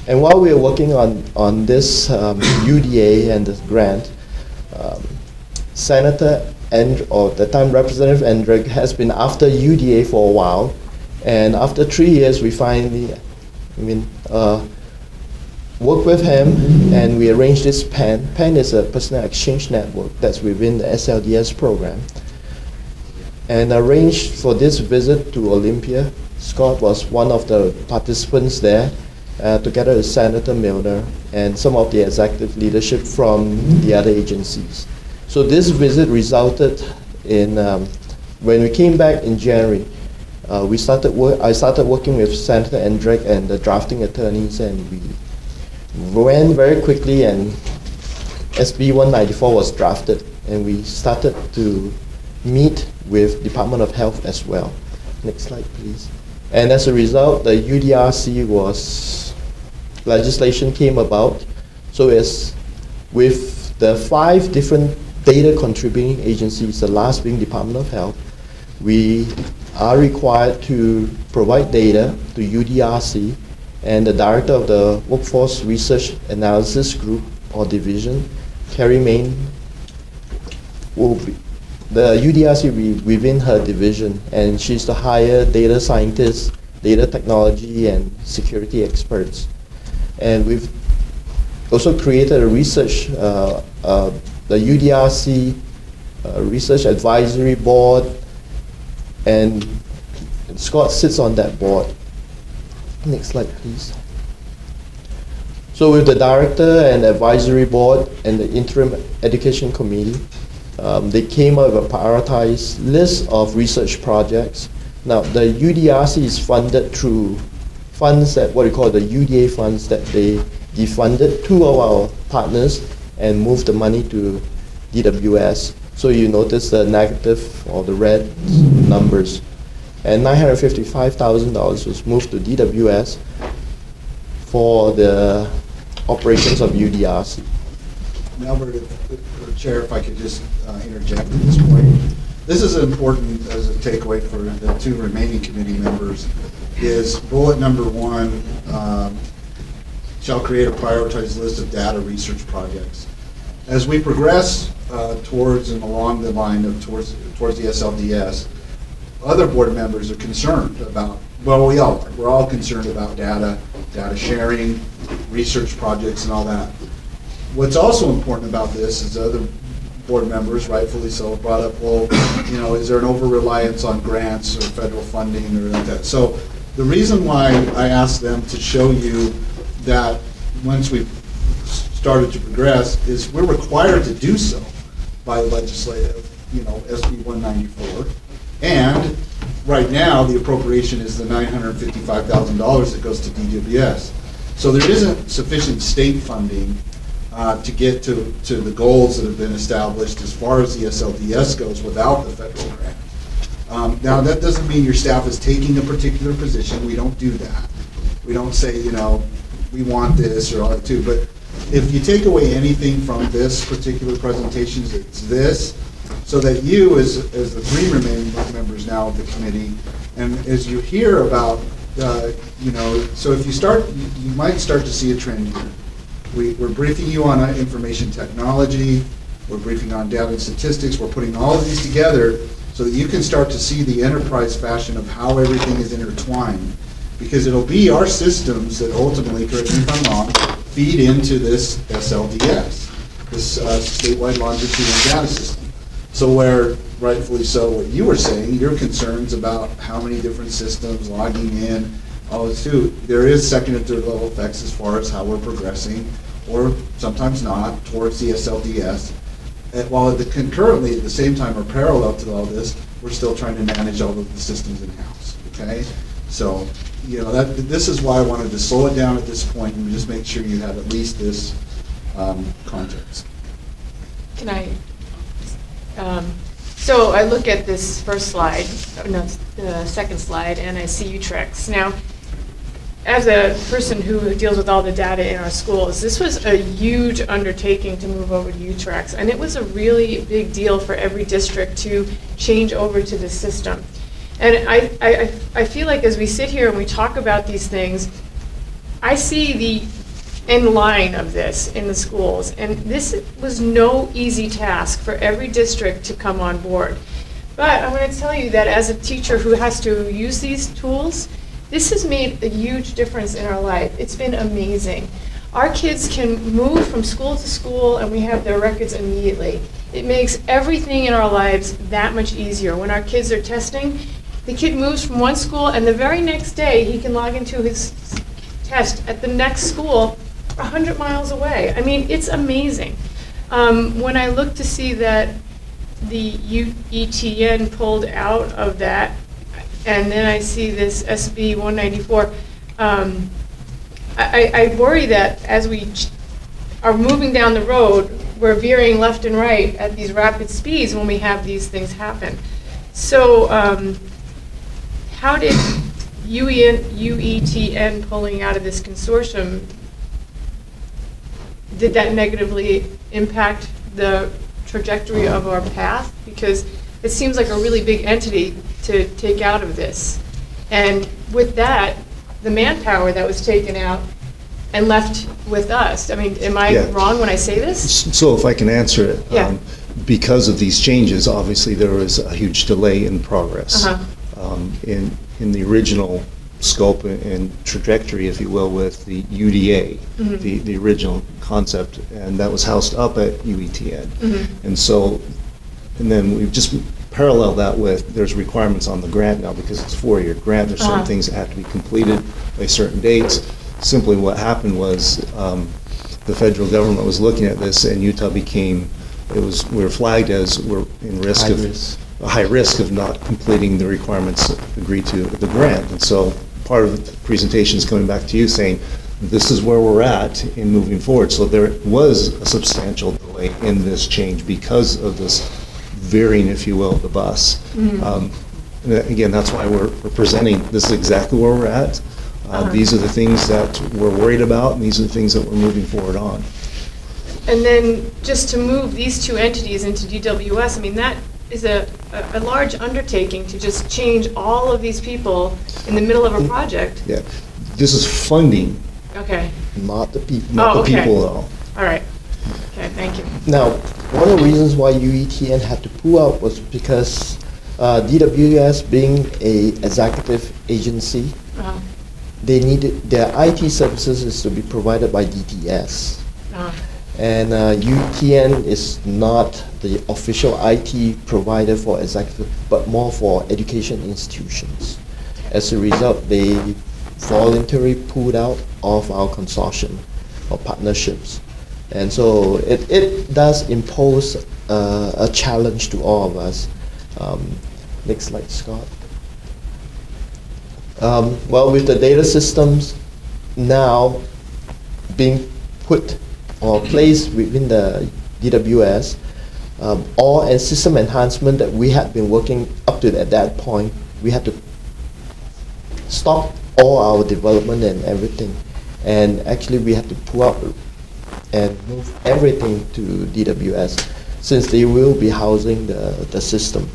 And while we were working on this UDA and this grant, Senator or the time Representative Endrick has been after UDA for a while, and after 3 years, we finally, worked with him, and we arranged this PEN. PEN is a personnel exchange network that's within the SLDS program, and arranged for this visit to Olympia. Scott was one of the participants there, together with Senator Milner and some of the executive leadership from the other agencies. So this visit resulted in, when we came back in January, I started working with Senator Endrick and the drafting attorneys, and we went very quickly, and SB 194 was drafted, and we started to meet with Department of Health as well. Next slide, please. And as a result, the UDRC legislation came about. So as with the 5 different data contributing agencies, the last being Department of Health, we are required to provide data to UDRC, and the director of the Workforce Research Analysis Group or Division, Carrie Main, will be the UDRC within her division, and she's to hire data scientists, data technology, and security experts. And we've also created a research, the UDRC Research Advisory Board, and Scott sits on that board. Next slide, please. So with the director and advisory board and the interim education committee, they came up with a prioritized list of research projects. Now, the UDRC is funded through funds that, what we call the UDA funds, that they defunded 2 of our partners and moved the money to DWS. So you notice the negative or the red numbers. And $955,000 was moved to DWS for the operations of UDRC. Albert, Chair, if I could just interject at this point. This is important as a takeaway for the 2 remaining committee members, is bullet number 1, shall create a prioritized list of data research projects. As we progress towards and along the line of towards the SLDS, other board members are concerned about, well, we all are. We're all concerned about data sharing, research projects, and all that. What's also important about this is other board members, rightfully so, brought up, well, is there an over-reliance on grants or federal funding or like that? So The reason why I asked them to show you that once we've started to progress is we're required to do so by legislative, SB 194. And right now, the appropriation is the $955,000 that goes to DWS. So there isn't sufficient state funding to get to the goals that have been established as far as the SLDS goes without the federal grant. Now, that doesn't mean your staff is taking a particular position. We don't do that. We don't say, we want this or all that too. But if you take away anything from this particular presentation, it's this, so that you, as the three remaining members now of the committee, and as you hear about, so if you start, you might start to see a trend here. We're briefing you on information technology, we're briefing on data and statistics, we're putting all of these together so that you can start to see the enterprise fashion of how everything is intertwined. Because it'll be our systems that ultimately, correct me if I'm wrong, feed into this SLDS, this statewide longitudinal data system. So where, rightfully so, what you were saying, your concerns about how many different systems logging in, all this too, there is second and third level effects as far as how we're progressing, or sometimes not, towards the SLDS. And while concurrently, at the same time, or parallel to all this, we're still trying to manage all of the systems in-house, okay? So, this is why I wanted to slow it down at this point and just make sure you have at least this context. Can I? So I look at this first slide, no, the second slide, and I see Utrex. Now, as a person who deals with all the data in our schools, this was a huge undertaking to move over to Utrex, and it was a really big deal for every district to change over to this system. And I feel like as we sit here and we talk about these things, I see the end line of this in the schools. And this was no easy task for every district to come on board. But I'm going to tell you that as a teacher who has to use these tools, this has made a huge difference in our life. It's been amazing. Our kids can move from school to school and we have their records immediately. It makes everything in our lives that much easier. When our kids are testing, the kid moves from one school and the very next day he can log into his test at the next school 100 miles away. I mean, it's amazing. When I look to see that the UETN pulled out of that, and then I see this SB 194, I worry that as we are moving down the road, we're veering left and right at these rapid speeds when we have these things happen. So how did UETN pulling out of this consortium, did that negatively impact the trajectory of our path? Because it seems like a really big entity to take out of this. And with that, the manpower that was taken out and left with us. I mean, am I wrong when I say this? So if I can answer it. Yeah. Because of these changes, obviously there was a huge delay in progress. In the original scope and trajectory, if you will, with the UDA, the original concept, and that was housed up at UETN. And so, and then we've just paralleled that with, there's requirements on the grant now because it's a 4-year grant. There's certain things that have to be completed by certain dates. Simply what happened was the federal government was looking at this and Utah became, we were flagged as we're in risk a high risk of not completing the requirements agreed to the grant. And so part of the presentation is coming back to you saying, this is where we're at in moving forward. So there was a substantial delay in this change because of this veering, if you will, of the bus. Again, that's why we're presenting, this is exactly where we're at. These are the things that we're worried about, and these are the things that we're moving forward on. And then just to move these two entities into DWS, I mean, that is a large undertaking to just change all of these people in the middle of a project. Yeah, this is funding. Okay. Not the people. Not the people at all. All right. Okay, thank you. Now, one of the reasons why UETN had to pull out was because DWS being a executive agency, they needed their IT services is to be provided by DTS. And UETN is not the official IT provider for executive, but more for education institutions. As a result, they voluntarily pulled out of our consortium or partnerships. And so it does impose a challenge to all of us. Next slide, Scott. Well, with the data systems now being put or placed within the DWS, and system enhancement that we had been working up to at that point, we had to stop all our development and everything. And actually we had to pull out and move everything to DWS, since they will be housing the system.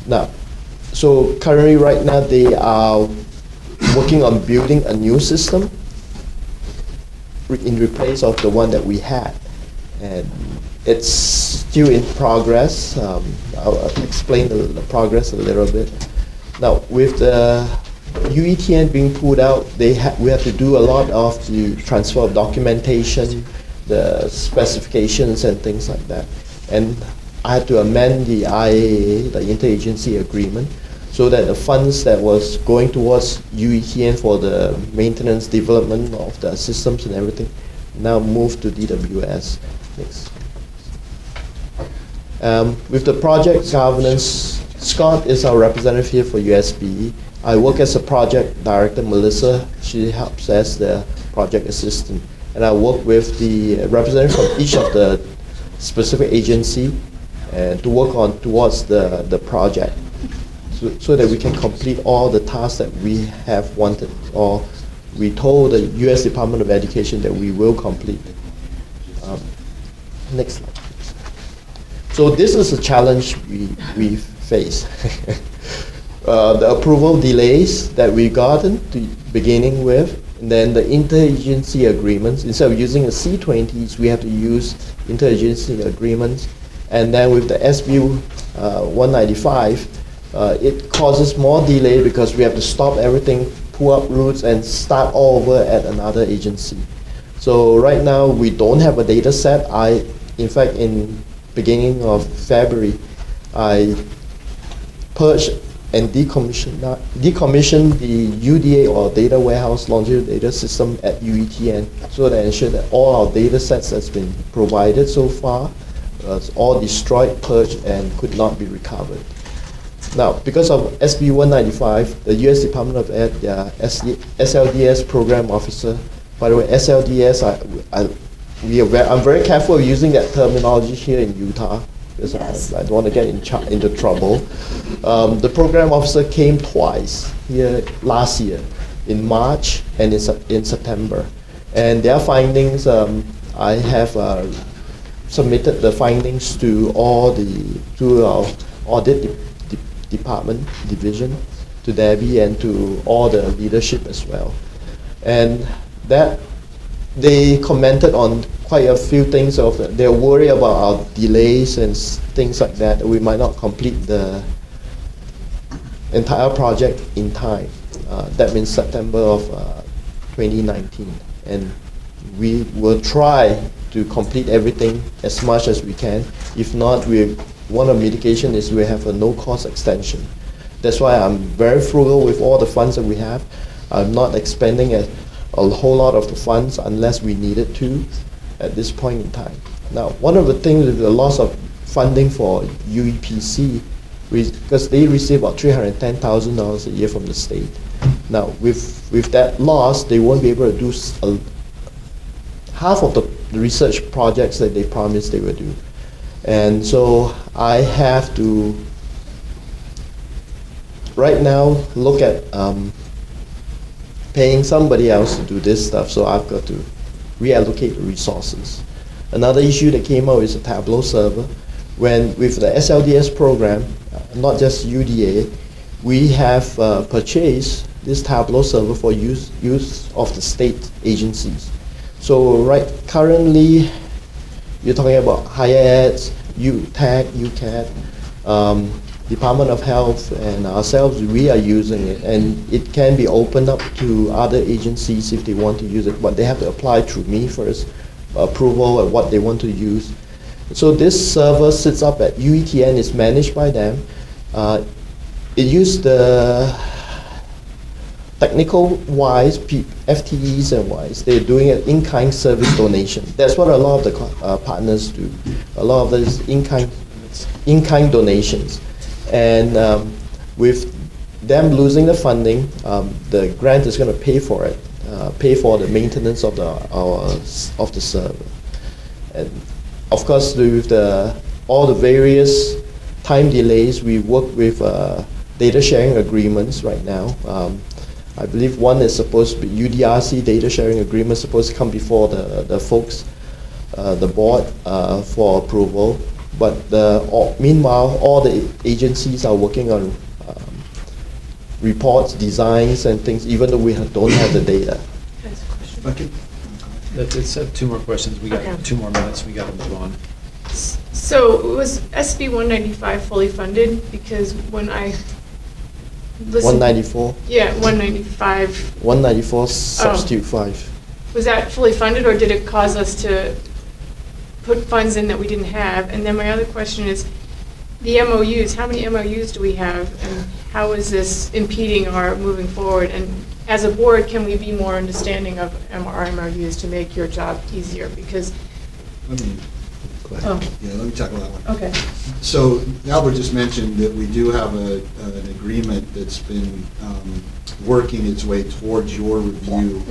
Now, so currently right now they are working on building a new system in replace of the one that we had. And it's still in progress. I'll explain the progress a little bit. Now, with the UETN being pulled out, we have to do a lot of the transfer of documentation, the specifications and things like that. And I had to amend the IAA, the interagency agreement, so that the funds that was going towards UETN for the maintenance development of the systems and everything now moved to DWS. Next. With the project governance, Scott is our representative here for USB. I work as a project director. Melissa, she helps as the project assistant. And I work with the representative from each of the specific agency and to work on towards the project so that we can complete all the tasks that we have wanted, or we told the U.S. Department of Education that we will complete. Next slide, please. So this is a challenge we face. The approval delays that we've gotten beginning with, and then the interagency agreements. Instead of using the C20s, we have to use interagency agreements. And then with the SB 195, it causes more delay because we have to stop everything, pull up routes, and start all over at another agency. So right now we don't have a data set. In fact, in beginning of February, I purged and decommissioned the UDA, or Data Warehouse Longitudinal Data System, at UETN, so that ensure that all our data sets that's been provided so far was all destroyed, purged, and could not be recovered. Now, because of SB 195, the U.S. Department of Ed, SLDS program officer, by the way, SLDS, I'm very careful of using that terminology here in Utah, because yes. I don't want to get into trouble. The program officer came twice here last year, in March and in September. And their findings, I have submitted the findings to our audit department, division, to Debbie and to all the leadership as well. And that they commented on quite a few things. They're worried about our delays and things like that. We might not complete the entire project in time. That means September of 2019. And we will try to complete everything as much as we can. If not, one of the mitigation is we have a no-cost extension. That's why I'm very frugal with all the funds that we have. I'm not expending a whole lot of the funds unless we needed to at this point in time. Now, one of the things with the loss of funding for UEPC, because they receive about $310,000 a year from the state. Now, with that loss, they won't be able to do half of the research projects that they promised they would do. And so I have to, right now, look at paying somebody else to do this stuff, so I've got to reallocate the resources. Another issue that came out is a Tableau server. When with the SLDS program, not just UDA, we have purchased this Tableau server for use of the state agencies. So currently, you're talking about higher eds, UTAC, UCAT, Department of Health, and ourselves, we are using it, and it can be opened up to other agencies if they want to use it, but they have to apply through me first, approval of what they want to use. So this server sits up at UETN, is managed by them. It used the technical-wise, FTEs and wise, they're doing an in-kind service donation. That's what a lot of the partners do. A lot of those in-kind donations. And with them losing the funding, the grant is going to pay for it, pay for the maintenance of the server. And of course, with all the various time delays, we work with data sharing agreements right now. I believe one is supposed to be UDRC data sharing agreement, supposed to come before the folks, the board for approval. But meanwhile, all the agencies are working on reports, designs, and things, even though we don't have the data. Okay. Let's have 2 more questions. We got 2 more minutes. We got to move on. So was SB 195 fully funded? Because when I listened, 194. Yeah, 195. 194 substitute 5. Was that fully funded, or did it cause us to put funds in that we didn't have? And then my other question is, the MOUs, how many MOUs do we have, and how is this impeding our moving forward? And as a board, can we be more understanding of our MOUs to make your job easier? Because Go ahead. Yeah, let me tackle that one. Okay. So Albert just mentioned that we do have an agreement that's been working its way towards your review,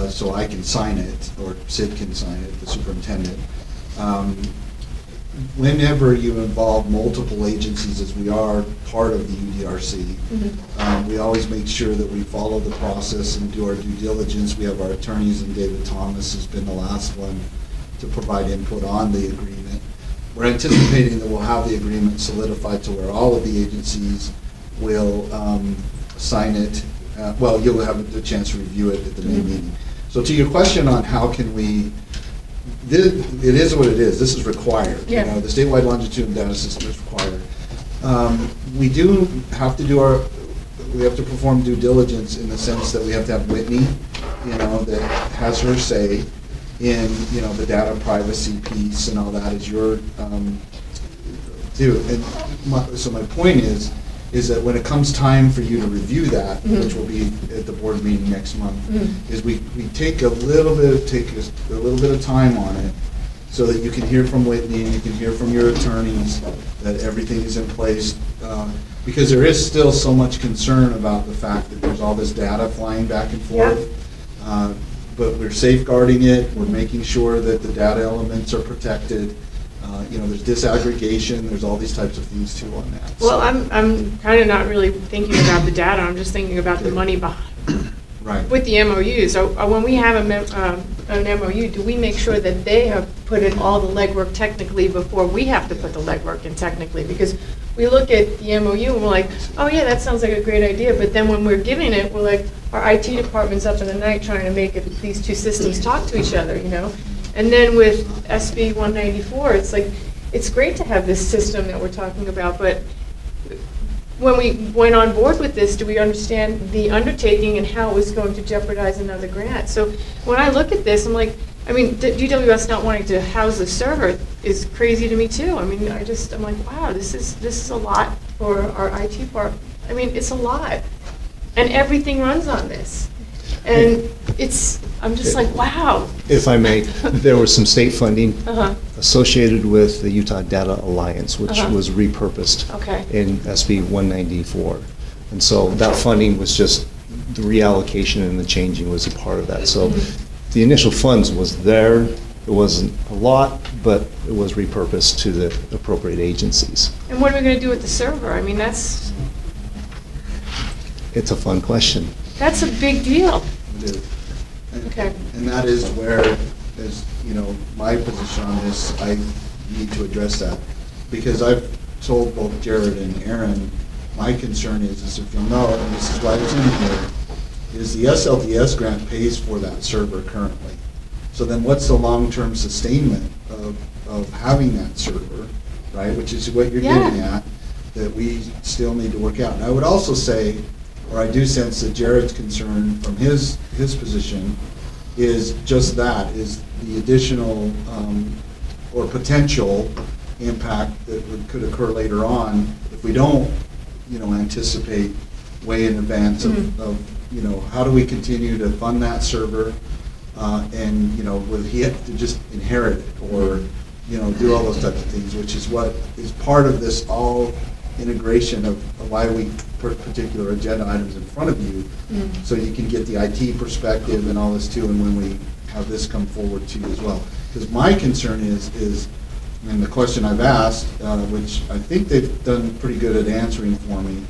so I can sign it, or Sid can sign it, the superintendent. Whenever you involve multiple agencies, as we are part of the UDRC, we always make sure that we follow the process and do our due diligence. We have our attorneys, and David Thomas has been the last one to provide input on the agreement. We're anticipating that we'll have the agreement solidified to where all of the agencies will sign it. Well, you'll have the chance to review it at the May meeting. So to your question on how can we, it is what it is. This is required. Yeah. You know, the statewide longitudinal data system is required. We do have to do we have to perform due diligence in the sense that we have to have Whitney, you know, that has her say in, you know, the data privacy piece and all that is your due. And so my point is that when it comes time for you to review that, which will be at the board meeting next month, is we take a little bit of time on it so that you can hear from Whitney and you can hear from your attorneys that everything is in place. Because there is still so much concern about the fact that there's all this data flying back and forth. But we're safeguarding it. We're making sure that the data elements are protected. You know, there's disaggregation. There's all these types of things too on that. Well, I'm kind of not really thinking about the data. I'm just thinking about the money behind. Right. With the MOU. So when we have an MOU, do we make sure that they have put in all the legwork technically before we have to put the legwork in technically? Because we look at the MOU and we're like, oh yeah, that sounds like a great idea. But then when we're giving it, we're like, our IT department's up in the night trying to make these two systems talk to each other, you know? And then with SB 194, it's like, it's great to have this system that we're talking about, but when we went on board with this, do we understand the undertaking and how it was going to jeopardize another grant? So when I look at this, I'm like, I mean, DWS not wanting to house the server is crazy to me too. I mean, I'm like, wow, this is a lot for our IT part. I mean, it's a lot. And everything runs on this. And I'm just like, wow. If I may, there was some state funding associated with the Utah Data Alliance, which was repurposed in SB 194. And so that funding was just, the reallocation and the changing was a part of that. So the initial funds was there. It wasn't a lot, but it was repurposed to the appropriate agencies. And what are we going to do with the server? I mean, it's a fun question. That's a big deal. It is. Okay. And that is where, as you know, my position on this, I need to address that. Because I've told both Jared and Aaron, my concern is if you'll know, and this is why it's in here, is the SLDS grant pays for that server currently. So then what's the long-term sustainment of having that server, right? Which is what you're getting at, that we still need to work out. And I would also say, or I do sense that Jared's concern from his position is just that, is the additional or potential impact that could occur later on if we don't, you know, anticipate way in advance of you know, how do we continue to fund that server? And, you know, will he have to just inherit it or, you know, do all those types of things, which is what is part of this all integration of why we put particular agenda items in front of you, so you can get the IT perspective and all this too, and when we have this come forward to you as well. Because my concern is, and the question I've asked, which I think they've done pretty good at answering for me,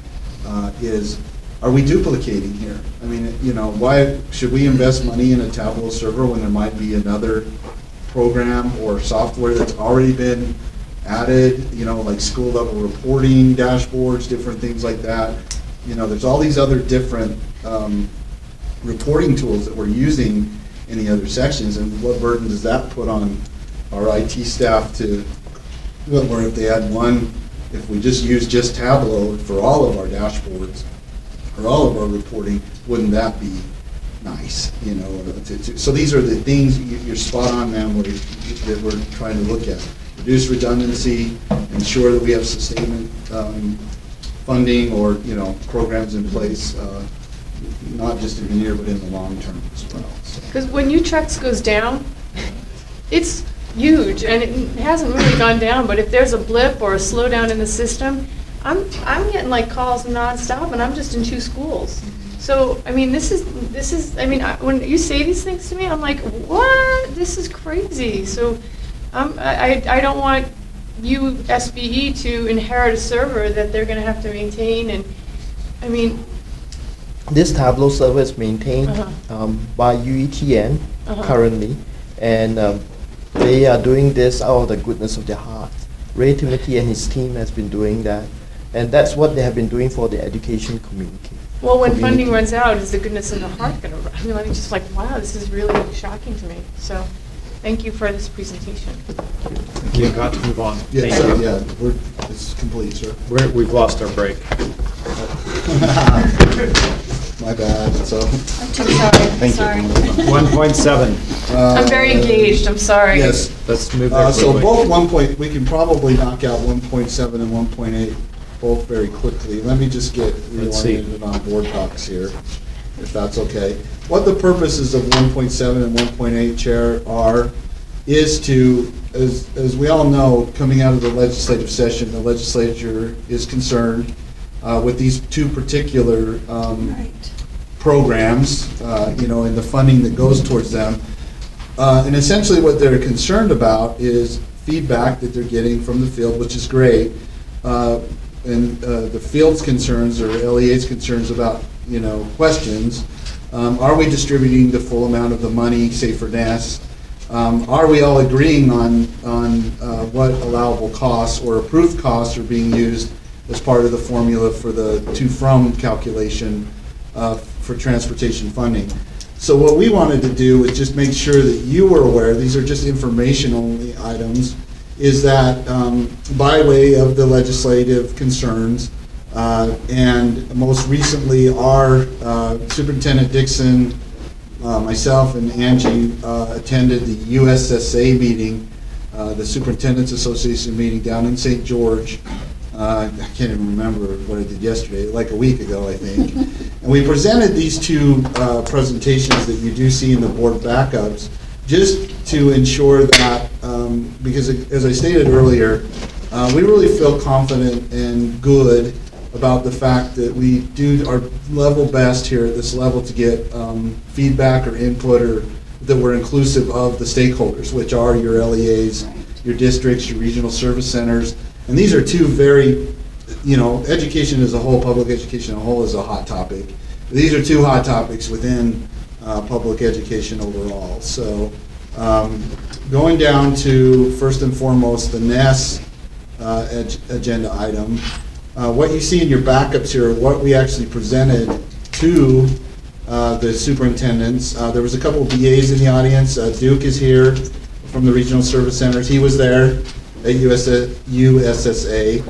is, are we duplicating here? I mean, you know, why should we invest money in a Tableau server when there might be another program or software that's already been added, you know, like school level reporting, dashboards, different things like that. You know, there's all these other different reporting tools that we're using in the other sections, and what burden does that put on our IT staff to, where if they had one, if we just use just Tableau for all of our dashboards or all of our reporting, wouldn't that be nice, you know? So these are the things, you're spot on, ma'am, that we're trying to look at. Reduce redundancy, ensure that we have sustainment funding or, you know, programs in place, not just in the near but in the long term as well. Because when UTREX goes down, it's huge, and it hasn't really gone down, but if there's a blip or a slowdown in the system, I'm getting like calls nonstop, and I'm just in 2 schools. So, I mean, this is, I mean, when you say these things to me, I'm like, what? This is crazy. So, I don't want you, SBE, to inherit a server that they're going to have to maintain, and, I mean. This Tableau server is maintained by UETN currently, and they are doing this out of the goodness of their heart. Ray Timothy and his team has been doing that, and that's what they have been doing for the education community. Well, when funding runs out, is the goodness in the heart going to run? I mean, I'm just like, wow, this is really shocking to me. So, thank you for this presentation. Thank you. Got to move on. Yeah, Thank you. yeah, it's complete, sir. We've lost our break. My bad. So. I'm too sorry. Thank sorry. you. 1.7. I'm very engaged. I'm sorry. Yes. Let's move there So quickly. we can probably knock out 1.7 and 1.8 both very quickly. Let me just get reoriented on board docs here, if that's okay. What the purposes of 1.7 and 1.8, Chair, is to, as we all know, coming out of the legislative session, the legislature is concerned with these 2 particular programs, you know, and the funding that goes towards them. And essentially what they're concerned about is feedback that they're getting from the field, which is great. And the field's concerns or LEA's concerns about, you know, questions. Are we distributing the full amount of the money, say for NEST? Are we all agreeing on what allowable costs or approved costs are being used as part of the formula for the to-from calculation for transportation funding? So what we wanted to do was just make sure that you were aware, these are just information-only items, is that by way of the legislative concerns, and most recently our Superintendent Dixon, myself and Angie attended the USSA meeting, the Superintendent's Association meeting down in St. George. I can't even remember what I did yesterday, like a week ago, I think. And we presented these 2 presentations that you do see in the board backups, just to ensure that, because as I stated earlier, we really feel confident and good about the fact that we do our level best here at this level to get feedback or input, or that we're inclusive of the stakeholders, which are your LEAs, your districts, your regional service centers. And these are 2 very, you know, education as a whole, public education as a whole is a hot topic. These are 2 hot topics within public education overall. So going down to, first and foremost, the NEST agenda item. What you see in your backups here are what we actually presented to the superintendents. There was a couple of BAs in the audience. Duke is here from the regional service centers. He was there at USSA.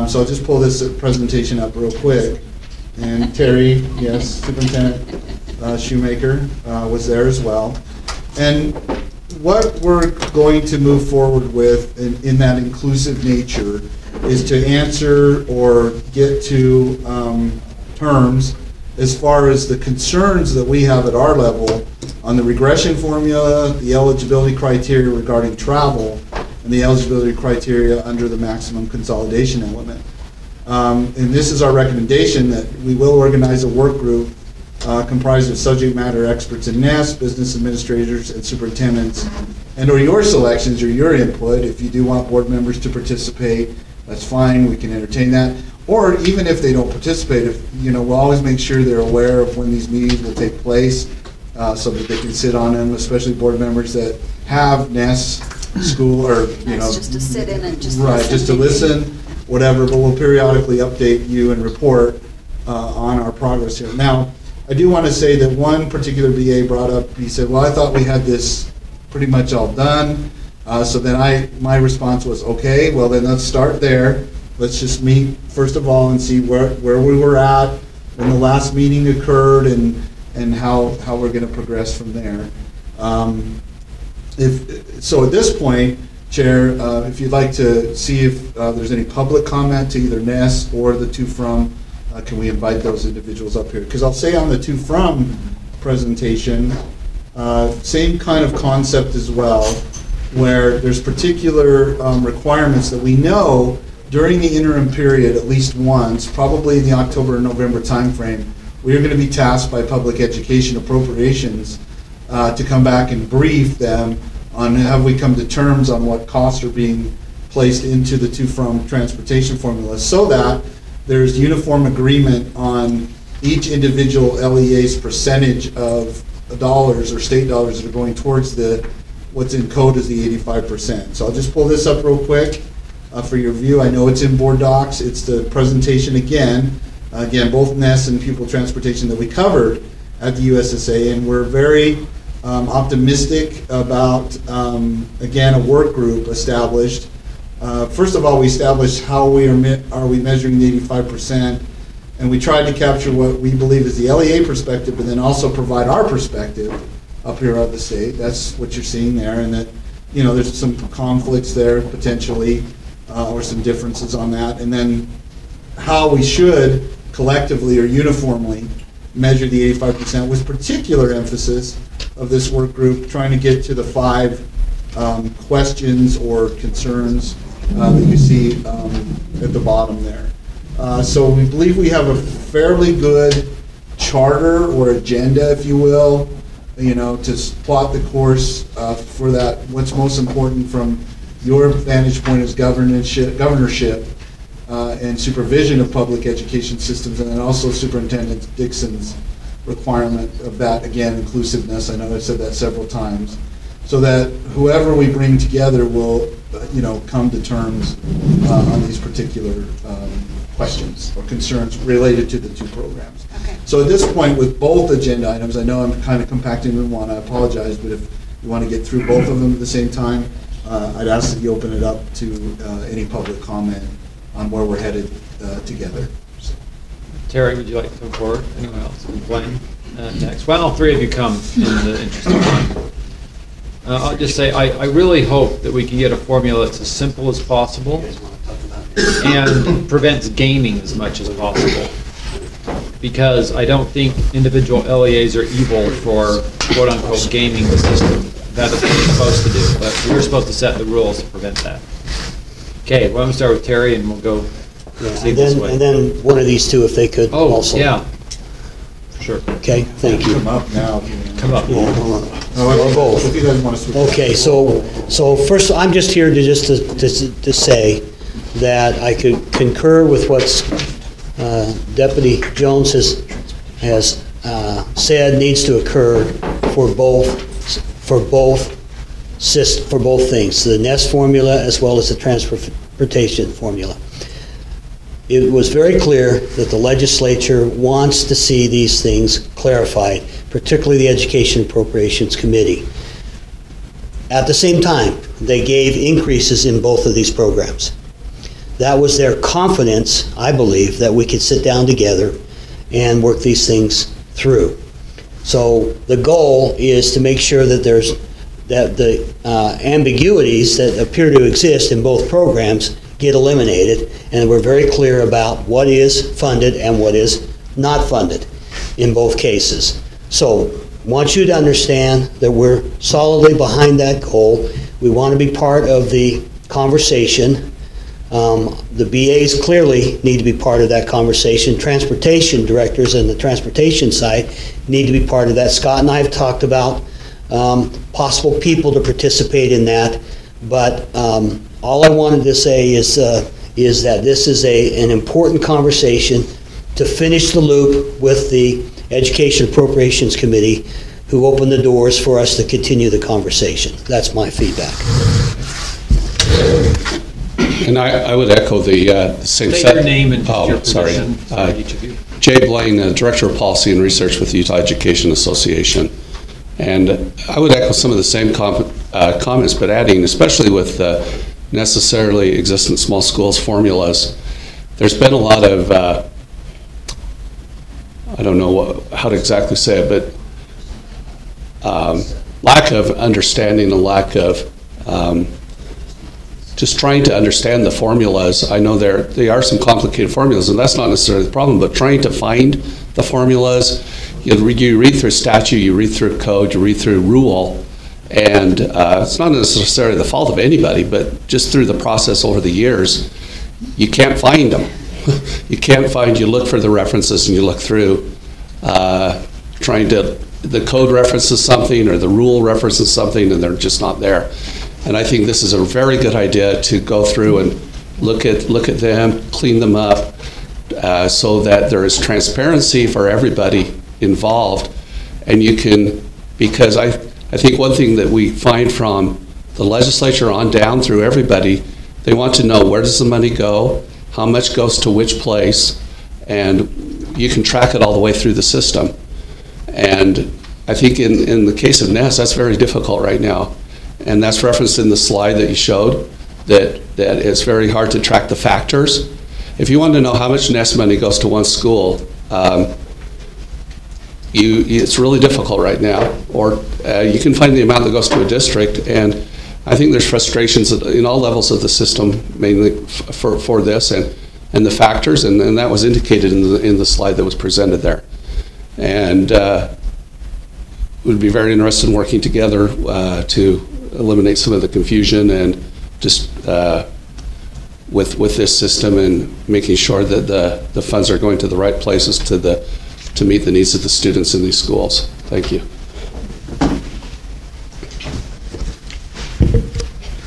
So I'll just pull this presentation up real quick. And Terry, yes, Superintendent Shoemaker was there as well. And what we're going to move forward with in that inclusive nature is to answer or get to terms as far as the concerns that we have at our level on the regression formula, the eligibility criteria regarding travel, and the eligibility criteria under the maximum consolidation element. And this is our recommendation, that we will organize a work group comprised of subject matter experts in NEST, business administrators, and superintendents, and or your selections or your input. If you do want board members to participate, that's fine, we can entertain that. Or even if they don't participate, we'll always make sure they're aware of when these meetings will take place, so that they can sit on them, especially board members that have NEST school or, Just to sit in and just right, listen. just to listen, whatever, but we'll periodically update you and report on our progress here. Now, I do want to say that one particular BA brought up, he said, well, I thought we had this pretty much all done. So then my response was, okay, well then let's start there. Let's just meet first of all and see where we were at when the last meeting occurred and how we're going to progress from there. So at this point, Chair, if you'd like to see if there's any public comment to either NEST or the to from, can we invite those individuals up here? Because I'll say on the to from presentation, same kind of concept as well, where there's particular requirements that we know during the interim period, at least once, probably in the October and November timeframe, we're going to be tasked by Public Education Appropriations to come back and brief them on have we come to terms on what costs are being placed into the to-from transportation formula, so that there's uniform agreement on each individual LEA's percentage of dollars or state dollars that are going towards what's in code as the 85%. So I'll just pull this up real quick for your view. I know it's in board docs. It's the presentation again. Again, both NEST and pupil transportation that we covered at the USSA, and we're very optimistic about, again, a work group established. First of all, we established how we are we measuring the 85%, and we tried to capture what we believe is the LEA perspective, but then also provide our perspective up here at the state. That's what you're seeing there, and that there's some conflicts there potentially, or some differences on that, and then how we should collectively or uniformly measure the 85% with particular emphasis of this work group trying to get to the 5 questions or concerns that you see at the bottom there. So we believe we have a fairly good charter or agenda, if you will, to plot the course for that. What's most important from your vantage point as governorship and supervision of public education systems, and then also Superintendent Dixon's requirement of that, again, inclusiveness. I know I've said that several times. So that whoever we bring together will, come to terms on these particular questions or concerns related to the 2 programs. Okay. So at this point, with both agenda items, I know I'm kind of compacting in one, I apologize, but if you want to get through both of them at the same time, I'd ask that you open it up to any public comment on where we're headed together. So. Terry, would you like to come forward? Anyone else complain next? Why don't 3 of you come in the interest of time? I'll just say I really hope that we can get a formula that's as simple as possible and prevents gaming as much as possible. Because I don't think individual LEAs are evil for quote-unquote gaming the system. That is what we're supposed to do, but we're supposed to set the rules to prevent that. Okay, why don't we start with Terry and we'll go this way. And then one of these 2, if they could also. Oh, yeah. Sure. Okay, thank you. Come up now. Come up. Yeah, hold on. Or both. If you guys want to switch. Okay, so first, I'm just here to say that I could concur with what Deputy Jones has said needs to occur for both things, the NEST formula as well as the transportation formula. It was very clear that the legislature wants to see these things clarified, particularly the Education Appropriations Committee. At the same time, they gave increases in both of these programs. That was their confidence, I believe, that we could sit down together and work these things through. So the goal is to make sure that the ambiguities that appear to exist in both programs get eliminated, and we're very clear about what is funded and what is not funded. in both cases. So, want you to understand that we're solidly behind that goal. We want to be part of the conversation. The BAs clearly need to be part of that conversation. Transportation directors and the transportation side need to be part of that. Scott and I have talked about possible people to participate in that, but all I wanted to say is that this is an important conversation to finish the loop with the Education Appropriations Committee, who opened the doors for us to continue the conversation. That's my feedback. And I would echo the same State set. your name and your sorry. position for each of you. Jay Blaine, Director of Policy and Research with the Utah Education Association. And I would echo some of the same comments, but adding, especially with necessarily existent small schools formulas, there's been a lot of, I don't know how to exactly say it, but lack of understanding and lack of just trying to understand the formulas. I know they are some complicated formulas, and that's not necessarily the problem, but trying to find the formulas. You read through statute, you read through code, you read through rule, and it's not necessarily the fault of anybody, but just through the process over the years, you can't find them. You look for the references and you look through the code references something or the rule references something, and they're just not there. And I think this is a very good idea to go through and look at them, clean them up, so that there is transparency for everybody involved. And you can, because I think one thing that we find from the legislature on down through everybody, they want to know where does the money go, how much goes to which place, and you can track it all the way through the system. And I think in the case of NESS, that's very difficult right now. And that's referenced in the slide that you showed, that it's very hard to track the factors. If you want to know how much NESS money goes to one school, it's really difficult right now. Or you can find the amount that goes to a district, and I think there's frustrations in all levels of the system, mainly for this and the factors, and that was indicated in the slide that was presented there. And we'd be very interested in working together to eliminate some of the confusion and just with this system and making sure that the funds are going to the right places to meet the needs of the students in these schools. Thank you.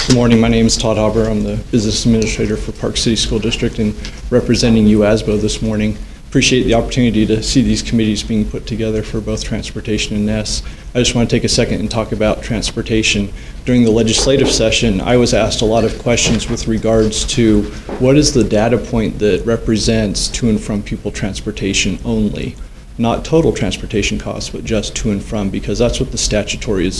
Good morning, my name is Todd Hauber. I'm the Business Administrator for Park City School District and representing UASBO this morning. Appreciate the opportunity to see these committees being put together for both transportation and NESS. I just want to take a second and talk about transportation. During the legislative session, I was asked a lot of questions with regards to what is the data point that represents to and from pupil transportation only, not total transportation costs, but just to and from, because that's what the statutory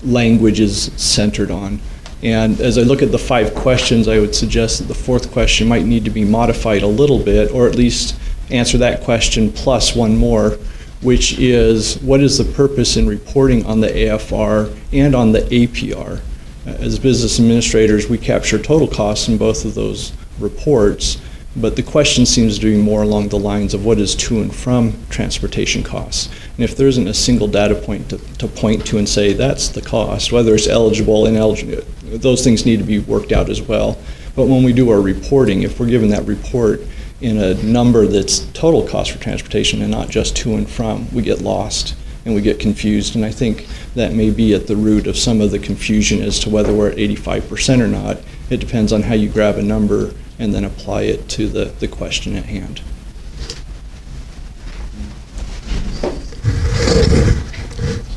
language is centered on. And as I look at the 5 questions, I would suggest that the 4th question might need to be modified a little bit, or at least answer that question plus one more, which is, what is the purpose in reporting on the AFR and on the APR? As business administrators, we capture total costs in both of those reports, but the question seems to be more along the lines of what is to and from transportation costs. And if there isn't a single data point to point to and say that's the cost, whether it's eligible, ineligible, those things need to be worked out as well. But when we do our reporting, if we're given that report in a number that's total cost for transportation and not just to and from, we get lost and we get confused. And I think that may be at the root of some of the confusion as to whether we're at 85% or not. It depends on how you grab a number and then apply it to the question at hand.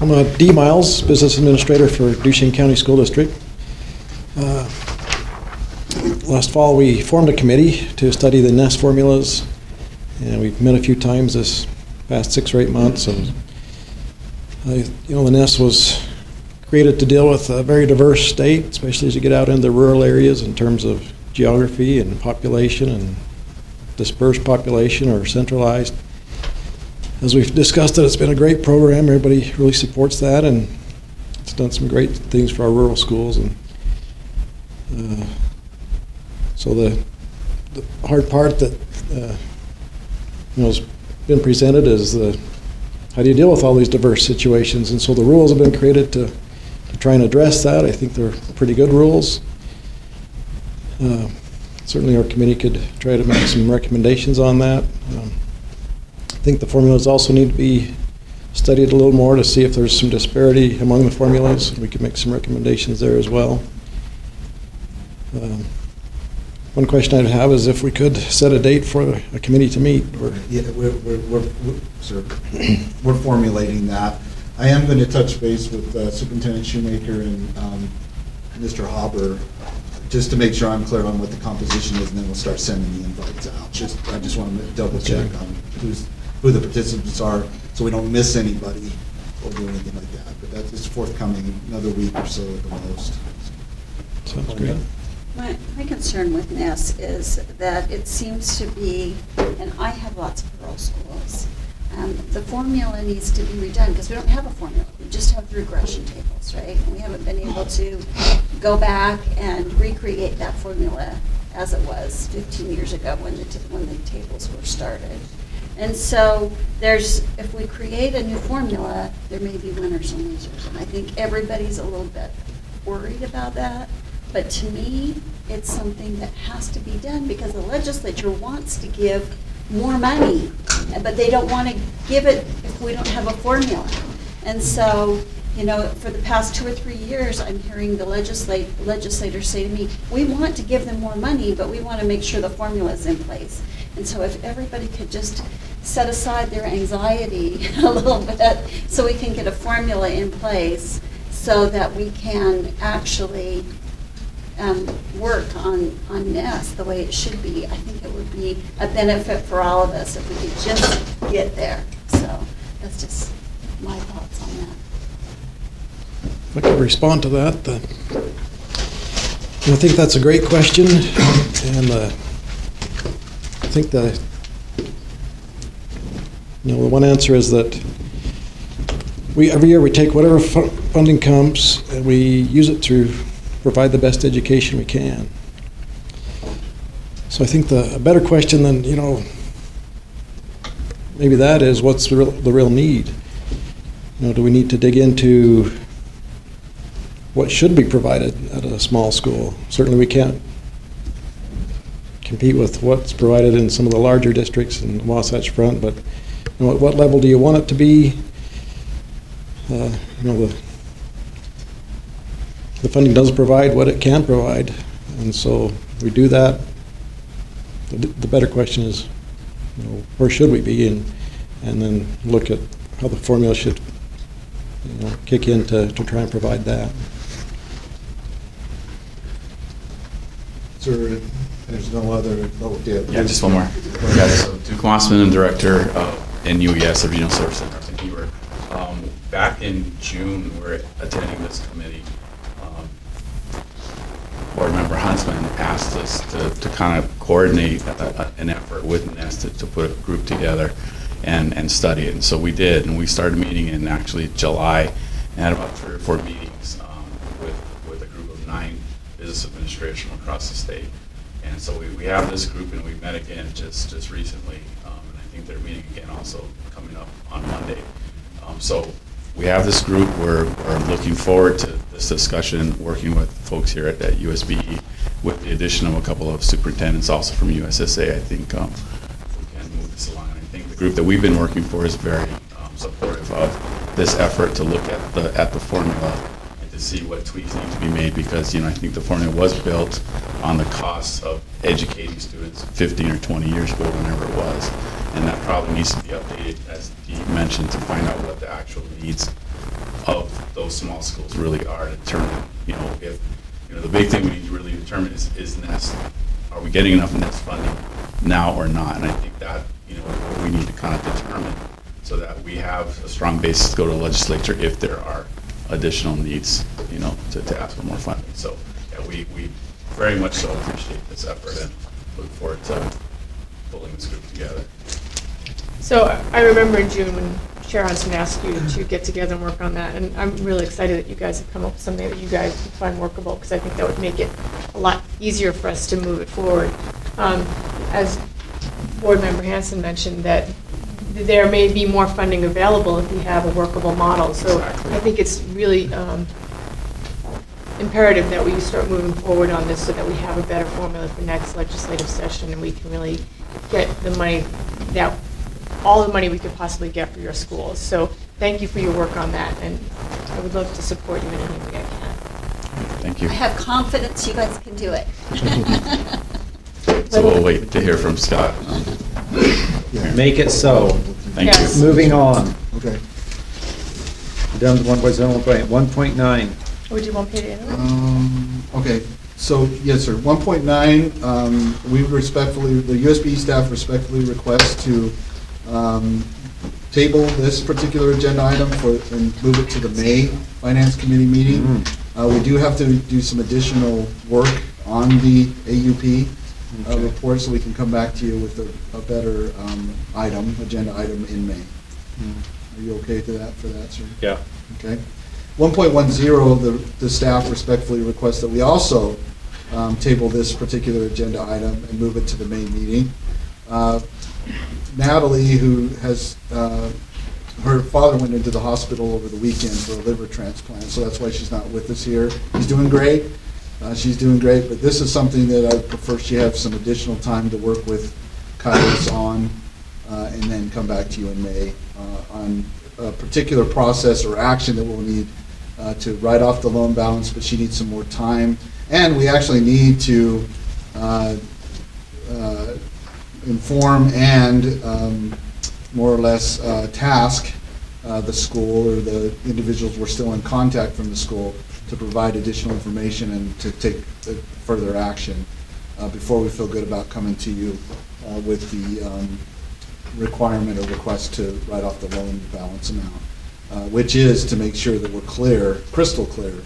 I'm D. Miles, Business Administrator for Duchesne County School District. Last fall we formed a committee to study the NESS formulas, and we've met a few times this past 6 or 8 months. And the NESS was created to deal with a very diverse state, especially as you get out into rural areas in terms of geography and population and dispersed population or centralized. As we've discussed it, it's been a great program. Everybody really supports that, and it's done some great things for our rural schools. And so the hard part that is been presented is how do you deal with all these diverse situations? And so the rules have been created to try and address that. I think they're pretty good rules. Certainly our committee could try to make some recommendations on that. I think the formulas also need to be studied a little more to see if there's some disparity among the formulas. We could make some recommendations there as well. One question I'd have is if we could set a date for a committee to meet. Yeah, we're formulating that. I am going to touch base with Superintendent Shoemaker and Mr. Hauber just to make sure I'm clear on what the composition is, and then we'll start sending the invites out. I just want to double check on who the participants are, so we don't miss anybody or do anything like that. But that is forthcoming another week or so at the most. Sounds great. My concern with NESS is that it seems to be, and I have lots of rural schools, the formula needs to be redone because we don't have a formula. We just have the regression tables, right? And we haven't been able to go back and recreate that formula as it was 15 years ago when the tables were started. And so if we create a new formula, there may be winners and losers. And I think everybody's a little bit worried about that. But to me, it's something that has to be done because the legislature wants to give more money, but they don't want to give it if we don't have a formula. And so, for the past 2 or 3 years, I'm hearing the legislators say to me, we want to give them more money, but we want to make sure the formula is in place. And so if everybody could just set aside their anxiety a little bit so we can get a formula in place so that we can actually work on NESS the way it should be, I think it would be a benefit for all of us if we could just get there. So that's just my thoughts on that. If I could respond to that, I think that's a great question, and I think the one answer is that every year we take whatever funding comes and we use it to provide the best education we can. So I think a better question than, maybe that is what's the real need? Do we need to dig into what should be provided at a small school? Certainly we can't compete with what's provided in some of the larger districts in the Wasatch Front, but at what level do you want it to be? The funding doesn't provide what it can provide, and so we do that. The better question is, where should we be, and then look at how the formula should, kick in to try and provide that. Sir, there's no other. Yeah, just one more. Yeah, so Duke Mossman, I'm director in UES, the Regional Service Center in Heber. Back in June, we were attending this committee. Board member Huntsman asked us to kind of coordinate an effort with NESS to put a group together and study it. And so we did, and we started meeting in actually July and had about 3 or 4 meetings with a group of 9 business administrators from across the state. And so we have this group, and we met again just recently, and I think they're meeting again also coming up on Monday. So we have this group. We're looking forward to this discussion, working with folks here at USBE, with the addition of a couple of superintendents also from USSA. I think if we can move this along. I think the group that we've been working for is very supportive of this effort to look at the formula and to see what tweaks need to be made, because I think the formula was built on the costs of educating students 15 or 20 years ago, whenever it was, and that probably needs to be updated, as Dee mentioned, to find out what the actual needs of those small schools really are, to determine, if, the big thing we need to really determine is NESS. Are we getting enough NESS funding now or not? And I think that, we need to kind of determine so that we have a strong basis to go to the legislature if there are additional needs, to ask for more funding. So, yeah, we very much so appreciate this effort and look forward to pulling this group together. So I remember in June when Chair Huntsman asked you to get together and work on that, and I'm really excited that you guys have come up with something that you guys can find workable, because I think that would make it a lot easier for us to move it forward. As Board Member Hanson mentioned, that there may be more funding available if we have a workable model. So I think it's really imperative that we start moving forward on this so that we have a better formula for next legislative session, and we can really get the money, all the money we could possibly get for your schools. So thank you for your work on that, and I would love to support you in any way I can. Thank you. I have confidence you guys can do it. So we'll wait to hear from Scott. Make it so. Thank Yes. you. Moving on. Okay. Down to 1.9. Would you want Peter? Okay, so, yes, sir, 1.9, we respectfully, the USB staff respectfully request to table this particular agenda item and move it to the May Finance Committee meeting. We do have to do some additional work on the AUP report, so we can come back to you with a better agenda item in May. Are you okay for that, sir? Yeah. Okay. 1.10, the staff respectfully requests that we also table this particular agenda item and move it to the May meeting. Natalie, who has, her father went into the hospital over the weekend for a liver transplant, so that's why she's not with us here. She's doing great. But this is something that I prefer she have some additional time to work with Kairos on, and then come back to you in May on a particular process or action that we'll need to write off the loan balance, but she needs some more time. And we actually need to inform and more or less task the school or the individuals we're still in contact from the school to provide additional information and to take further action before we feel good about coming to you with the requirement or request to write off the loan balance amount, which is to make sure that we're clear, crystal clear,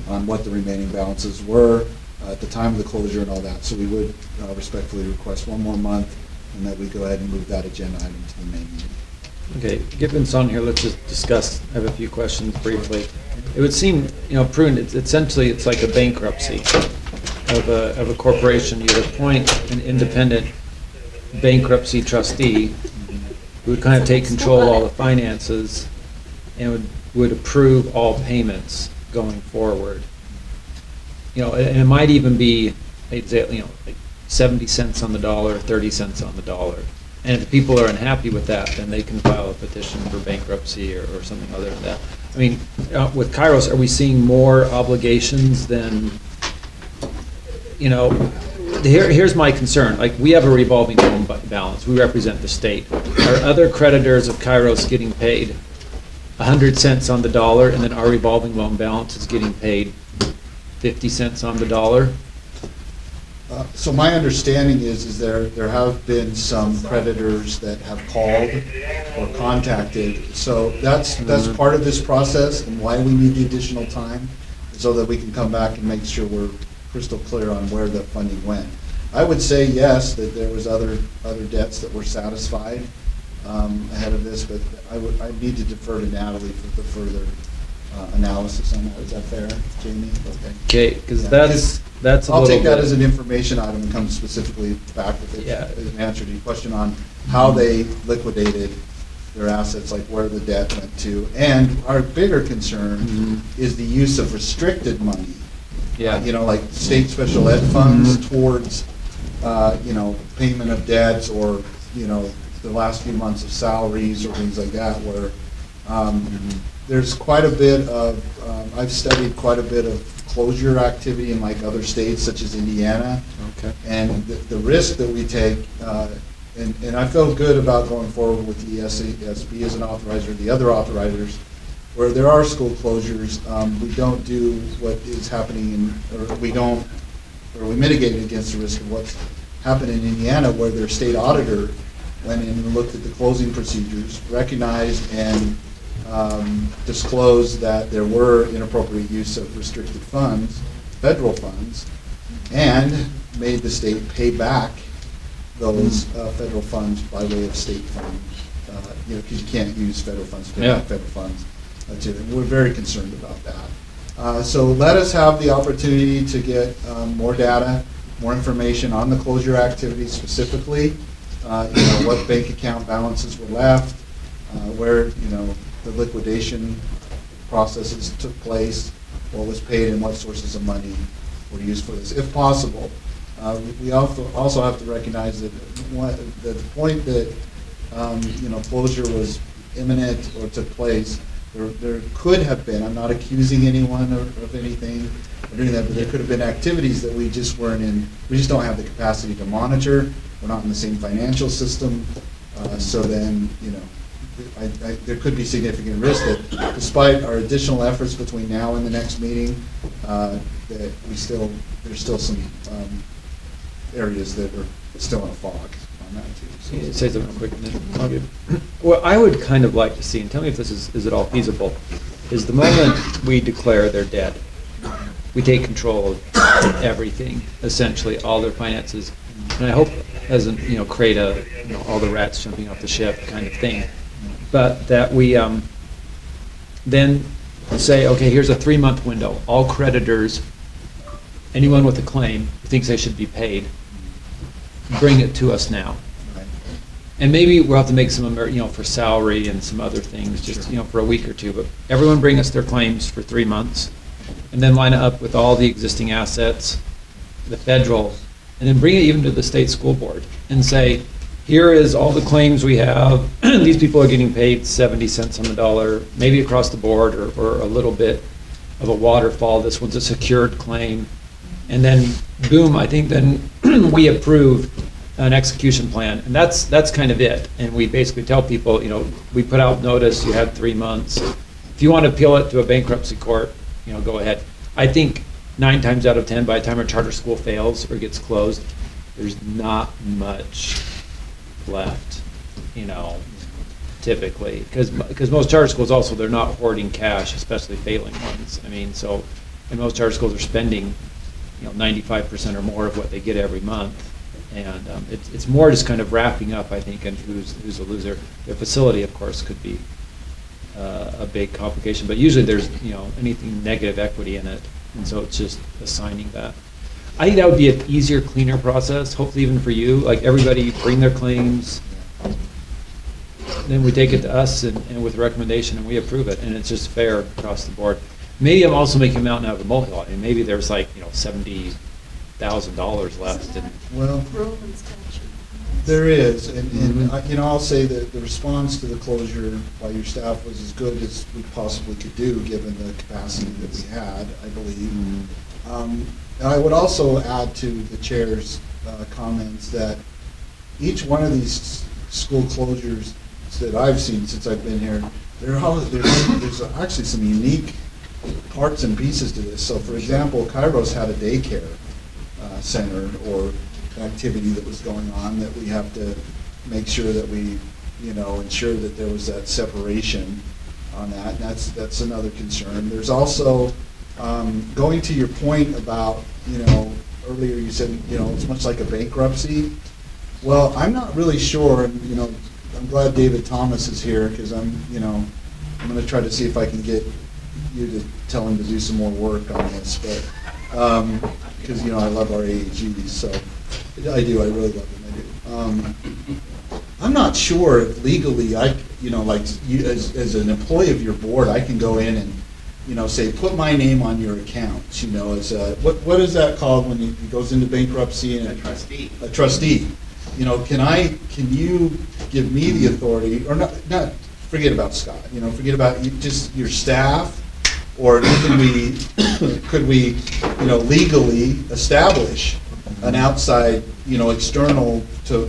on what the remaining balances were at the time of the closure and all that. So we would respectfully request one more month, and that we go ahead and move that agenda item to the main meeting. Okay, given on here, let's just discuss, I have a few questions briefly. It would seem, Prune, essentially it's like a bankruptcy of a corporation. You appoint an independent bankruptcy trustee who would kind of take control of all the finances and would approve all payments going forward. And it might even be, like 70 cents on the dollar, 30 cents on the dollar. And if people are unhappy with that, then they can file a petition for bankruptcy or something other than that. I mean, with Kairos, are we seeing more obligations than, here's my concern. Like, we have a revolving loan balance. We represent the state. Are other creditors of Kairos getting paid 100 cents on the dollar, and then our revolving loan balance is getting paid 50 cents on the dollar? So my understanding is there have been some creditors that have called or contacted. So that's part of this process and why we need the additional time, so that we can come back and make sure we're crystal clear on where the funding went. I would say yes, that there was other debts that were satisfied ahead of this, but I need to defer to Natalie for the further analysis on that. Is that fair, Jamie? Okay, because that's I'll take that as an information item and come specifically back with it as an answer to your question on how they liquidated their assets, like where the debt went to. And our bigger concern is the use of restricted money. Yeah. Like state special ed funds towards, payment of debts or, the last few months of salaries or things like that, where there's quite a bit of, I've studied quite a bit of closure activity in like other states such as Indiana. Okay. And the risk that we take, and I feel good about going forward with the ESB as an authorizer, the other authorizers, where there are school closures, we don't do what is happening we mitigate against the risk of what's happened in Indiana, where their state auditor went in and looked at the closing procedures, recognized and disclosed that there were inappropriate use of restricted funds, federal funds, and made the state pay back those federal funds by way of state funds, because you can't use federal funds to pay back federal funds. We're very concerned about that. So let us have the opportunity to get more data, more information on the closure activity specifically, what bank account balances were left, where, the liquidation processes took place, what was paid, and what sources of money were used for this, if possible. We also have to recognize that the point that closure was imminent or took place, there could have been, I'm not accusing anyone of anything or doing that, but there could have been activities that we just weren't in, we just don't have the capacity to monitor, we're not in the same financial system, so then, there could be significant risk that despite our additional efforts between now and the next meeting, that there's still some areas that are still in a fog on that too. So. Can you say something quick? What I would kind of like to see, and tell me if this is at all feasible, is the moment we declare they're dead, we take control of everything, essentially all their finances, and I hope it doesn't create a all the rats jumping off the ship kind of thing, but that we then say, okay, here's a 3-month window. All creditors, anyone with a claim who thinks they should be paid, bring it to us now. And maybe we'll have to make some, for salary and some other things, just, for a week or two. But everyone bring us their claims for 3 months, and then line it up with all the existing assets, the federal, and then bring it even to the state school board and say, here is all the claims we have. These people are getting paid 70 cents on the dollar, maybe across the board, or a little bit of a waterfall. This one's a secured claim. And then, boom, I think then we approve an execution plan, and that's kind of it. And we basically tell people, we put out notice, you had 3 months. If you want to appeal it to a bankruptcy court, go ahead. I think 9 times out of 10, by the time a charter school fails or gets closed, there's not much left, typically, because most charter schools also, they're not hoarding cash, especially failing ones. I mean, so, and most charter schools are spending 95% or more of what they get every month, and it's more just kind of wrapping up, I think, and who's a loser. Their facility, of course, could be a big complication, but usually there's anything negative equity in it, and so it's just assigning that. I think that would be an easier, cleaner process, hopefully even for you. Like, everybody bring their claims, then we take it to us and with a recommendation, and we approve it, and it's just fair across the board. Maybe I'm also making a mountain out of a molehill, and maybe there's like $70,000 left. And well, there is, and I'll say that the response to the closure by your staff was as good as we possibly could do, given the capacity that we had, I believe. And I would also add to the chair's comments that each one of these school closures that I've seen since I've been here, there's actually some unique parts and pieces to this. So, for example, Kairos had a daycare center or activity that was going on that we have to make sure that we, ensure that there was that separation on that. And that's another concern. There's also going to your point about, earlier you said, it's much like a bankruptcy. Well, I'm not really sure, and, I'm glad David Thomas is here, because I'm going to try to see if I can get you to tell him to do some more work on this, but because I love our AAGs, so I really love them. I do. I'm not sure if legally I, as an employee of your board, I can go in and say, put my name on your account. As what is that called when he goes into bankruptcy? And a trustee. A trustee. Can you give me the authority, or not forget about Scott, forget about just your staff, or could we legally establish an outside, external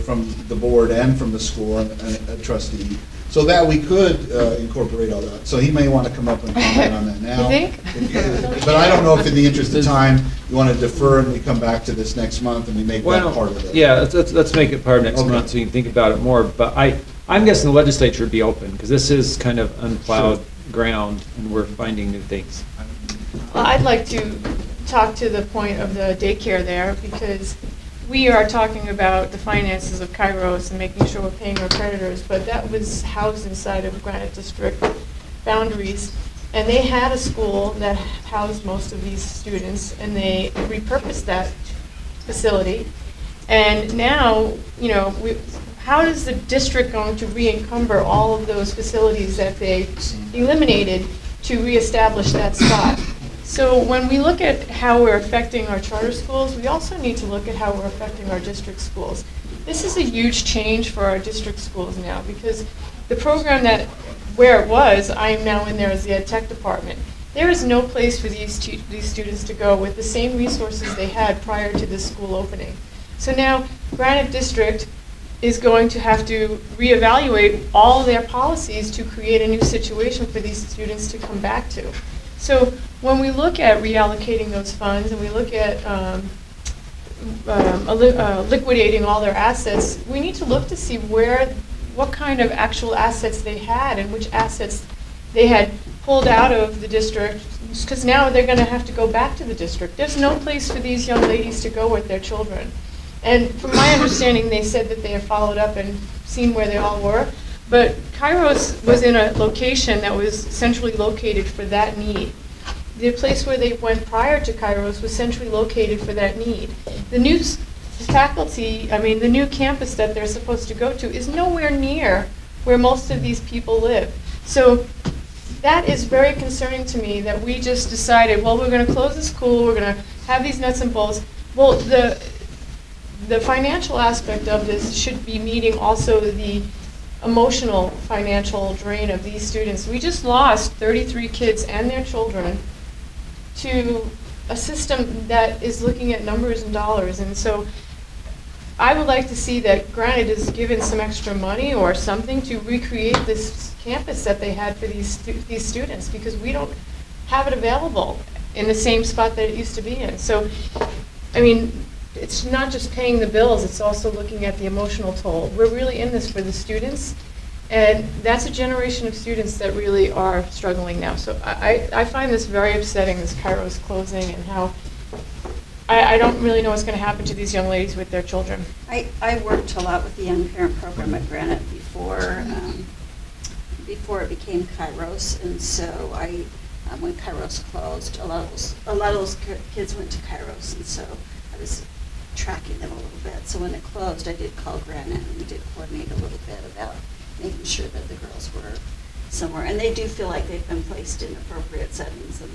from the board and from the school, and a trustee, so that we could incorporate all that. So he may want to come up and comment on that now. You think? But I don't know if in the interest of time, you want to defer and we come back to this next month and we make that part of it. Yeah, let's make it part of next month so you can think about it more. But I'm guessing the legislature would be open, because this is kind of unplowed ground and we're finding new things. Well, I'd like to talk to the point of the daycare there, because we are talking about the finances of Kairos and making sure we're paying our creditors, but that was housed inside of Granite District boundaries. And they had a school that housed most of these students, and they repurposed that facility. And now, how is the district going to re-encumber all of those facilities that they eliminated to reestablish that spot? So when we look at how we're affecting our charter schools, we also need to look at how we're affecting our district schools. This is a huge change for our district schools now, because the program that, where it was, I am now in there as the ed tech department. There is no place for these students to go with the same resources they had prior to this school opening. So now Granite District is going to have to reevaluate all their policies to create a new situation for these students to come back to. So when we look at reallocating those funds and we look at liquidating all their assets, we need to look to see what kind of actual assets they had and which assets they had pulled out of the district, because now they're going to have to go back to the district. There's no place for these young ladies to go with their children. And from my understanding, they said that they have followed up and seen where they all were. But Kairos was in a location that was centrally located for that need. The place where they went prior to Kairos was centrally located for that need. The new faculty, the new campus that they're supposed to go to is nowhere near where most of these people live. So that is very concerning to me, that we just decided, well, we're going to close the school, we're going to have these nuts and bolts. Well, the financial aspect of this should be meeting also the emotional financial drain of these students. We just lost 33 kids and their children to a system that is looking at numbers and dollars. And so I would like to see that Granite is given some extra money or something to recreate this campus that they had for these students, because we don't have it available in the same spot that it used to be in. So, it's not just paying the bills, it's also looking at the emotional toll. We're really in this for the students, and that's a generation of students that really are struggling now. So I find this very upsetting, this Kairos closing, and how I don't really know what's going to happen to these young ladies with their children. I worked a lot with the Young Parent Program at Granite before it became Kairos, and so when Kairos closed, a lot of those kids went to Kairos, and so I was tracking them a little bit. So when it closed, I did call Granite, and we did coordinate a little bit about making sure that the girls were somewhere, and they do feel like they've been placed in appropriate settings, and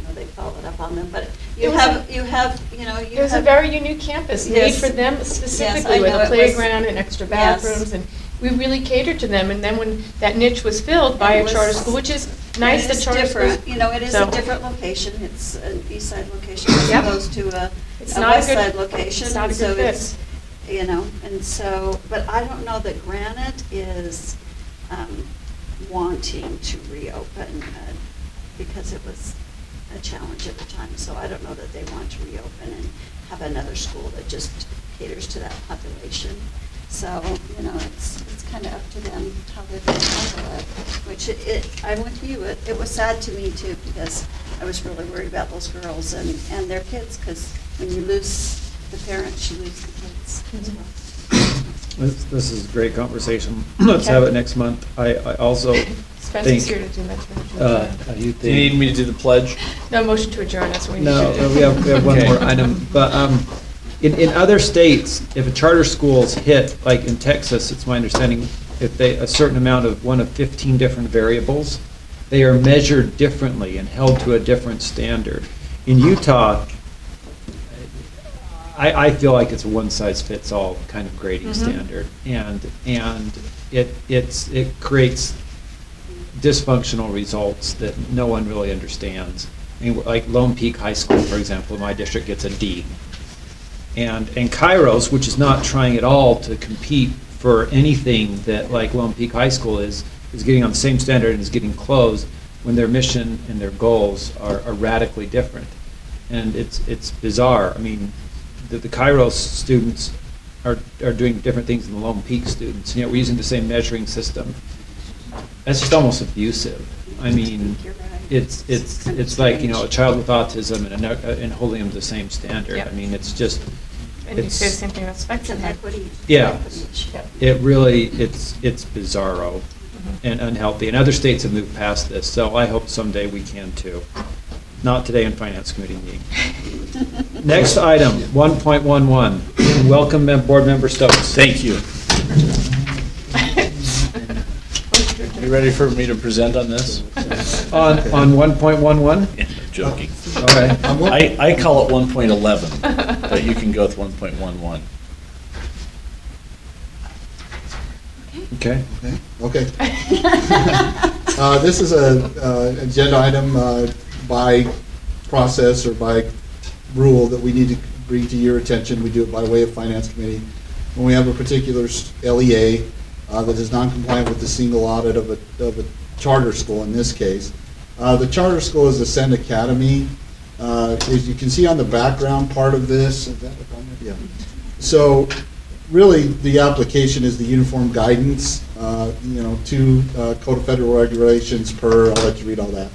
that they followed up on them. But it was a very unique campus made for them specifically, with a playground and extra bathrooms, and we really catered to them. And then when that niche was filled by a charter school, which is nice, that charter schools, it is a different location. It's an east side location as opposed to a west side location. It's not a good fit. And so, but I don't know that Granite is wanting to reopen because it was a challenge at the time. So I don't know that they want to reopen and have another school that just caters to that population. So, it's kind of up to them how they're going to handle it, which I'm with you. It was sad to me too, because I was really worried about those girls and their kids, because when you lose the parents, you lose the kids as well. This is a great conversation. Let's have it next month. I also Spencer's here to do that. Do you need me to do the pledge? No, motion to adjourn, that's what we need No, to do. we have one more item. But in other states, if a charter school's hit, like in Texas, it's my understanding, if they a certain amount of one of 15 different variables, they are measured differently and held to a different standard. In Utah, I feel like it's a one-size-fits-all kind of grading standard, and it creates dysfunctional results that no one really understands. Like Lone Peak High School, for example, in my district gets a D, and Kairos, which is not trying at all to compete for anything that like Lone Peak High School is getting on the same standard and is getting closed when their mission and their goals are radically different, and it's bizarre. The Kairos students are doing different things than the Lone Peak students, and yet we're using the same measuring system. That's just almost abusive. It's like a child with autism and holding them to the same standard. Yep. It's just. And you say the same thing about spectrum. Yeah, it really it's bizarro and unhealthy. And other states have moved past this, so I hope someday we can too. Not today in Finance Committee meeting. Next item, 1.11. Welcome, Board Member Stokes. Thank you. You ready for me to present on this? On 1.11? Joking. All right. I call it 1.11, but you can go with 1.11. Okay. Okay. This is a agenda item by process or by rule that we need to bring to your attention. We do it by way of Finance Committee. When we have a particular LEA that is non-compliant with the single audit of a charter school in this case. The charter school is Ascend Academy. As you can see on the background part of this, is that up on there? Yeah. So really the application is the uniform guidance, to Code of Federal Regulations per, I'll let you read all that.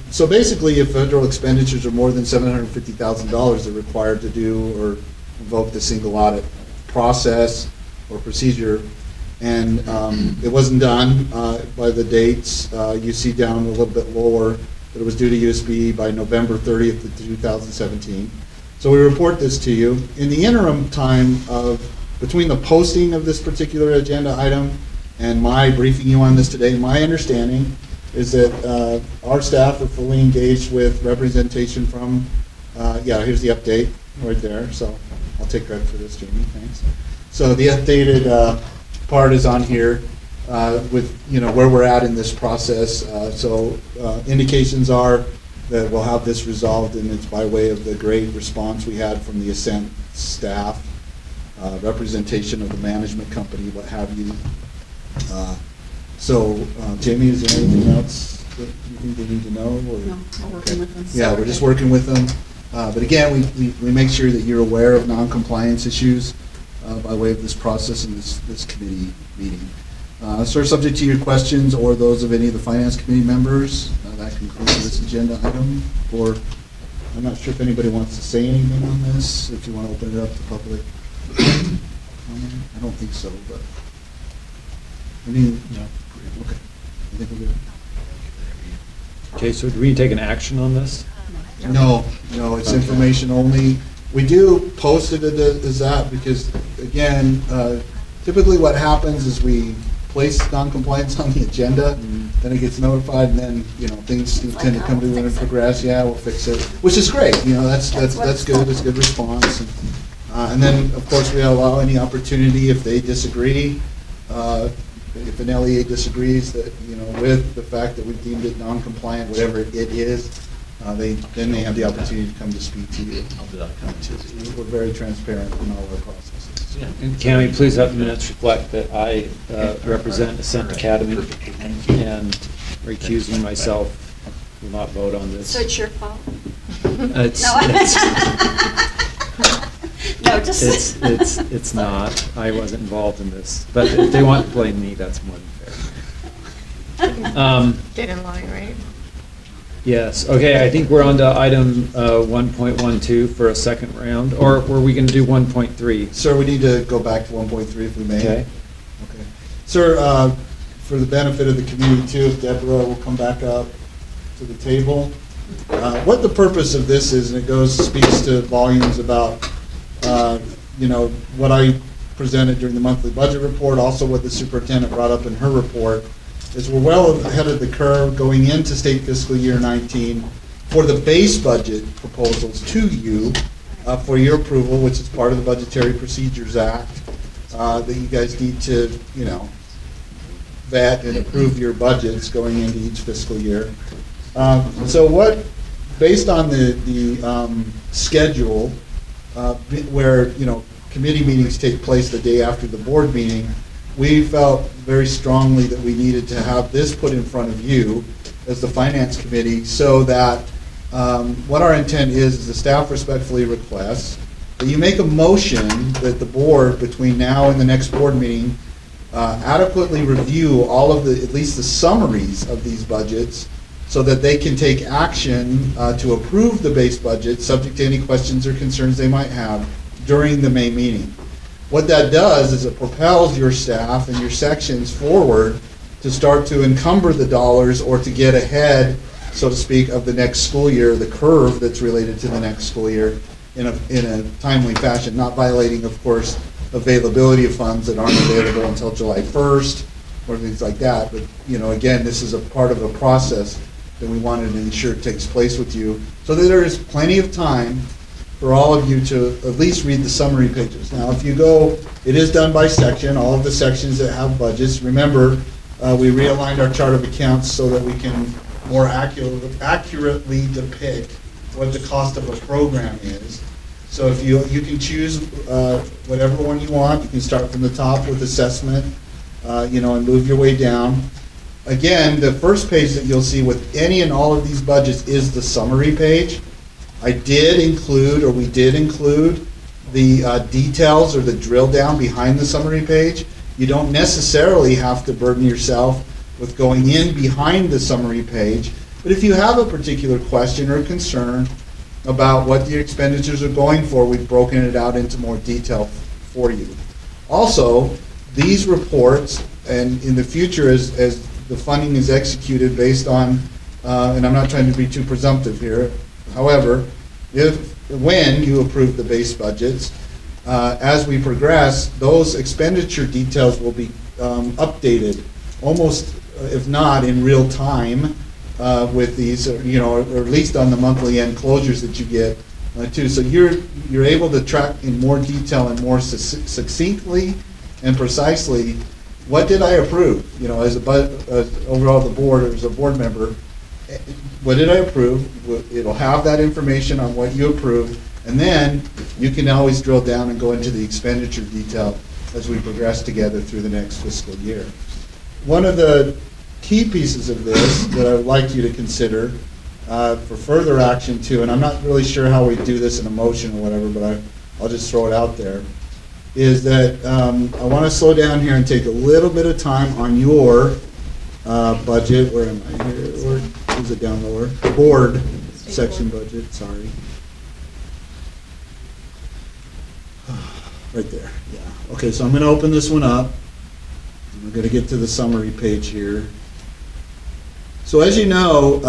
So basically, if federal expenditures are more than $750,000, they're required to do or invoke the single audit process or procedure. And it wasn't done by the dates. You see down a little bit lower that it was due to USB by November 30th of 2017. So we report this to you. In the interim time of between the posting of this particular agenda item and my briefing you on this today, my understanding is that our staff are fully engaged with representation from, here's the update right there. So I'll take credit for this, Jamie, thanks. So the updated part is on here with, where we're at in this process. Indications are that we'll have this resolved, and it's by way of the great response we had from the Ascent staff, representation of the management company, what have you. Jamie, is there anything else that you think they need to know? Or? No, we're working with them. Yeah, we're just working with them. But again, we make sure that you're aware of non-compliance issues by way of this process and this committee meeting. Subject to your questions or those of any of the Finance Committee members, that concludes this agenda item. Or I'm not sure if anybody wants to say anything on this, if you want to open it up to public. I don't think so, but. No. Okay. I think we're good. Okay, so do we take an action on this? No, it's information only. We do post it as that because, again, typically what happens is we place non-compliance on the agenda, then it gets notified, and then things tend to come to and progress. Yeah, we'll fix it, which is great. That's good. It's a good response. And then, of course, we allow any opportunity if they disagree. If an LEA disagrees that with the fact that we deemed it non-compliant, whatever it is, then they have the opportunity to come to speak to you. We're very transparent in all our processes. And can we please have the minutes reflect that I represent Ascent Academy and recusing myself, will not vote on this. So it's your fault? It's not. I wasn't involved in this. But if they want to blame me, that's more than fair. Get in line, right? Yes. Okay, I think we're on to item 1.12 for a second round. Or were we going to do 1.3? Sir, we need to go back to 1.3 if we may. Okay. Sir, for the benefit of the community too, if Deborah will come back up to the table. What the purpose of this is, and it speaks to volumes about what I presented during the monthly budget report, also what the superintendent brought up in her report, is we're well ahead of the curve going into state fiscal year 19 for the base budget proposals to you for your approval, which is part of the Budgetary Procedures Act that you guys need to, vet and approve your budgets going into each fiscal year. Based on the schedule, where committee meetings take place the day after the board meeting, we felt very strongly that we needed to have this put in front of you as the Finance Committee, so that what our intent is the staff respectfully requests that you make a motion that the board between now and the next board meeting adequately review all of at least the summaries of these budgets, so that they can take action to approve the base budget, subject to any questions or concerns they might have during the May meeting. What that does is it propels your staff and your sections forward to start to encumber the dollars or to get ahead, so to speak, of the next school year, the curve that's related to the next school year in a timely fashion, not violating, of course, availability of funds that aren't available until July 1st, or things like that. But, you know, again, this is a part of a process that we wanted to ensure takes place with you, so that there is plenty of time for all of you to at least read the summary pages. Now, if you go, it is done by section, all of the sections that have budgets. Remember, we realigned our chart of accounts so that we can more accurately depict what the cost of a program is. So if you can choose whatever one you want. You can start from the top with assessment, you know, and move your way down. Again, the first page that you'll see with any and all of these budgets is the summary page. I did include, or we did include, the details or the drill down behind the summary page. You don't necessarily have to burden yourself with going in behind the summary page, but if you have a particular question or concern about what the expenditures are going for, we've broken it out into more detail for you. Also, these reports, and in the future as the funding is executed based on, and I'm not trying to be too presumptive here, however, when you approve the base budgets, as we progress, those expenditure details will be updated almost, if not in real time, with these, you know, or at least on the monthly end closures that you get too. So you're able to track in more detail and more succinctly and precisely what did I approve, you know, as overall the board, or as a board member, what did I approve? It'll have that information on what you approved, and then you can always drill down and go into the expenditure detail as we progress together through the next fiscal year. One of the key pieces of this that I would like you to consider for further action too, and I'm not really sure how we do this in a motion or whatever, but I'll just throw it out there, is that I want to slow down here and take a little bit of time on your budget. Where am I here? Where is it down lower? Board section budget, sorry. Right there, yeah. Okay, so I'm going to open this one up. We're going to get to the summary page here. So as you know,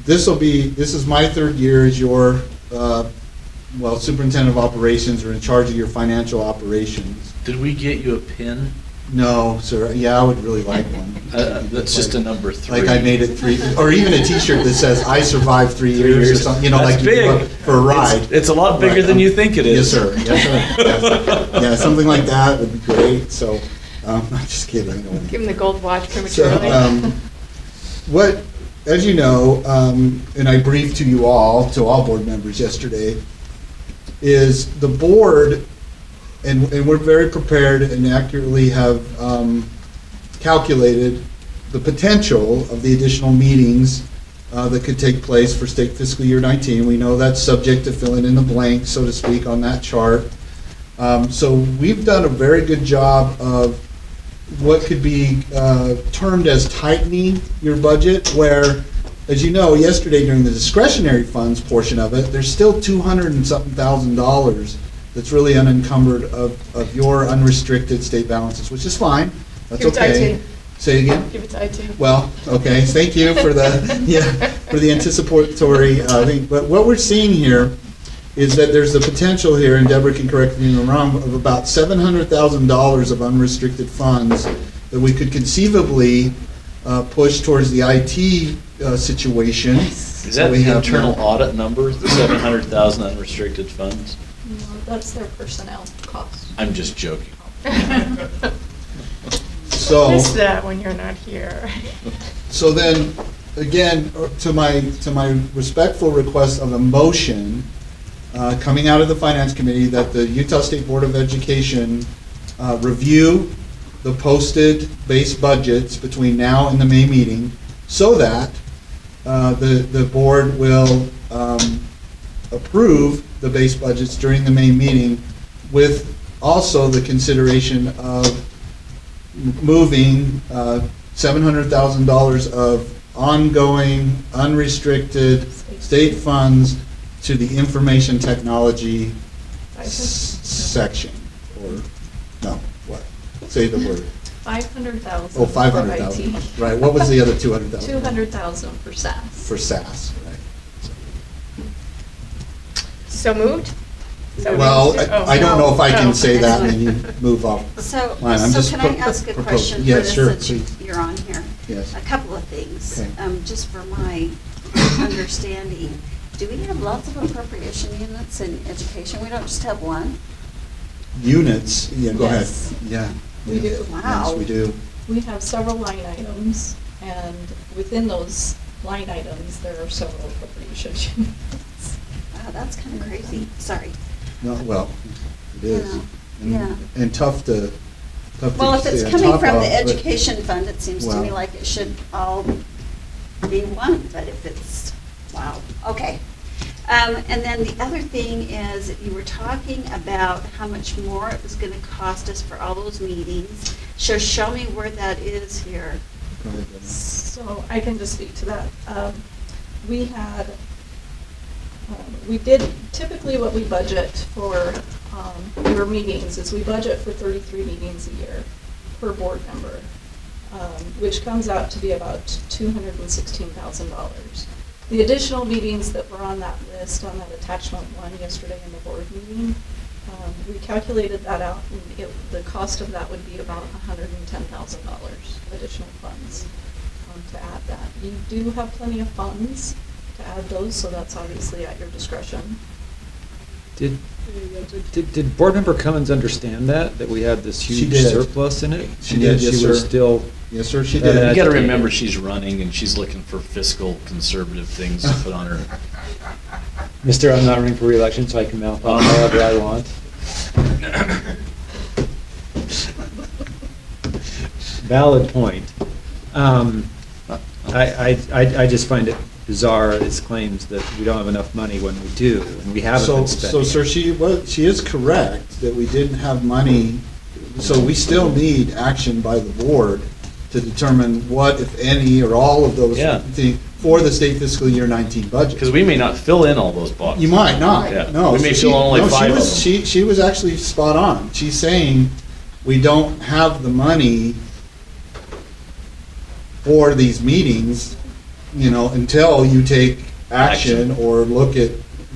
this is my third year as your well, superintendent of operations, or in charge of your financial operations. Did we get you a pin? No, sir. Yeah, I would really like one. That's just a number 3. Like I made it 3, or even a T-shirt that says "I survived 3 years" or something. You know, that's like big. For a ride. It's a lot bigger than you think it is. Yes, sir. Yes, sir. Yes. Yeah, something like that would be great. So, I'm just kidding. Give him the gold watch prematurely. So, as you know, and I briefed to all board members yesterday, is the board, and we're very prepared and accurately have calculated the potential of the additional meetings that could take place for state fiscal year 19. We know that's subject to filling in the blank, so to speak, on that chart. So we've done a very good job of what could be termed as tightening your budget, where, as you know, yesterday during the discretionary funds portion of it, there's still $200 and something thousand that's really unencumbered of your unrestricted state balances, which is fine. That's Give it to okay. IT. Say it again? Give it to IT. Well, okay, thank you for the for the anticipatory thing. But what we're seeing here is that there's the potential here, and Deborah can correct me if I'm wrong, of about $700,000 of unrestricted funds that we could conceivably push towards the IT situation. Is that the internal audit number, the 700,000 unrestricted funds? No, that's their personnel cost. I'm just joking. So miss that when you're not here. So then, again, to my respectful request of a motion coming out of the Finance Committee, that the Utah State Board of Education review the posted base budgets between now and the May meeting, so that the board will approve the base budgets during the May meeting, with also the consideration of moving $700,000 of ongoing, unrestricted state funds to the information technology section, or, no, what? Say the word. 500,000. Oh, 500,000. Right, what was the other 200,000? 200,000 for SAS. For SAS, right. So moved? Is that what Well, you said? Oh. I don't know if I Oh. can say that and then you move off. So, Mine. I'm just can I pro- ask a propos- question for Yes, this sure, since please. you're on here? Yes. A couple of things, Okay. just for my understanding. Do we have lots of appropriation units in education? We don't just have one? Units, yeah, go ahead. Yes. Yeah. We do. Yes, we do. We have several line items, and within those line items, there are several appropriation units. Wow, that's kind of crazy. Sorry. No, well, it is. Yeah, And- yeah. And tough to Well, if it's stay on coming top from of, the but- education fund, it seems to me Well- like it should all be one, but if it's, wow, okay. And then the other thing is, you were talking about how much more it was gonna cost us for all those meetings. So show me where that is here. Go ahead, Debbie. So I can just speak to that. We had, we did, typically what we budget for your meetings is we budget for 33 meetings a year per board member, which comes out to be about $216,000. The additional meetings that were on that list, on that attachment one yesterday in the board meeting, we calculated that out, and the cost of that would be about $110,000 additional funds to add that. You do have plenty of funds to add those, so that's obviously at your discretion. Did Board Member Cummins understand that we had this She huge did. surplus in it? She And did, yet yes, she was sir. still. Yes, sir, she that did. You gotta agitated. remember, she's running and she's looking for fiscal conservative things to put on her. Mister, I'm not running for reelection, so I can mouth off however I want. Valid point. I just find it bizarre, his claims that we don't have enough money when we do, and we haven't been spending. So, sir, she is correct that we didn't have money, so we still need action by the board to determine what, if any, or all of those Yeah. things for the state fiscal year 19 budget. Because we may not fill in all those boxes. You might not, Yeah. no. We may So fill only no, 5 of them. She was actually spot on. She's saying we don't have the money for these meetings, until you take action or look at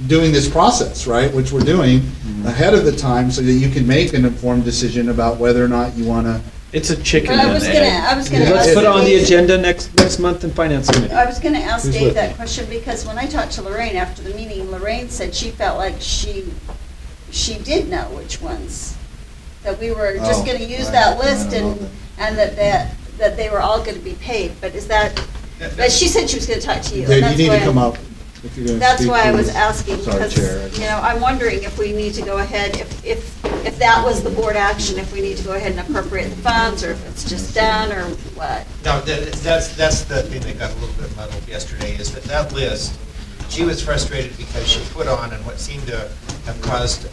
doing this process, right, which we're doing ahead of the time so that you can make an informed decision about whether or not you want to. It's a chicken Well, I and was an gonna- egg. I was gonna Let's ask put it on the Dave- agenda next month in Finance Committee. I was gonna ask Who's Dave with that me? question because when I talked to Lorraine after the meeting, Lorraine said she felt like she did know which ones. That we were just Oh, gonna use I that don't list know and that they were all gonna be paid, but is that, but she said she was gonna talk to you. and Dave, that's you need why to come I'm- up if you're going to That's speak. why I was please. asking, Sorry, because, Chair. I'm wondering if we need to go ahead, if that was the board action, if we need to go ahead and appropriate the funds, or if it's just done, or what. No, that's the thing that got a little bit muddled yesterday, is that list, she was frustrated because she put on, and what seemed to have caused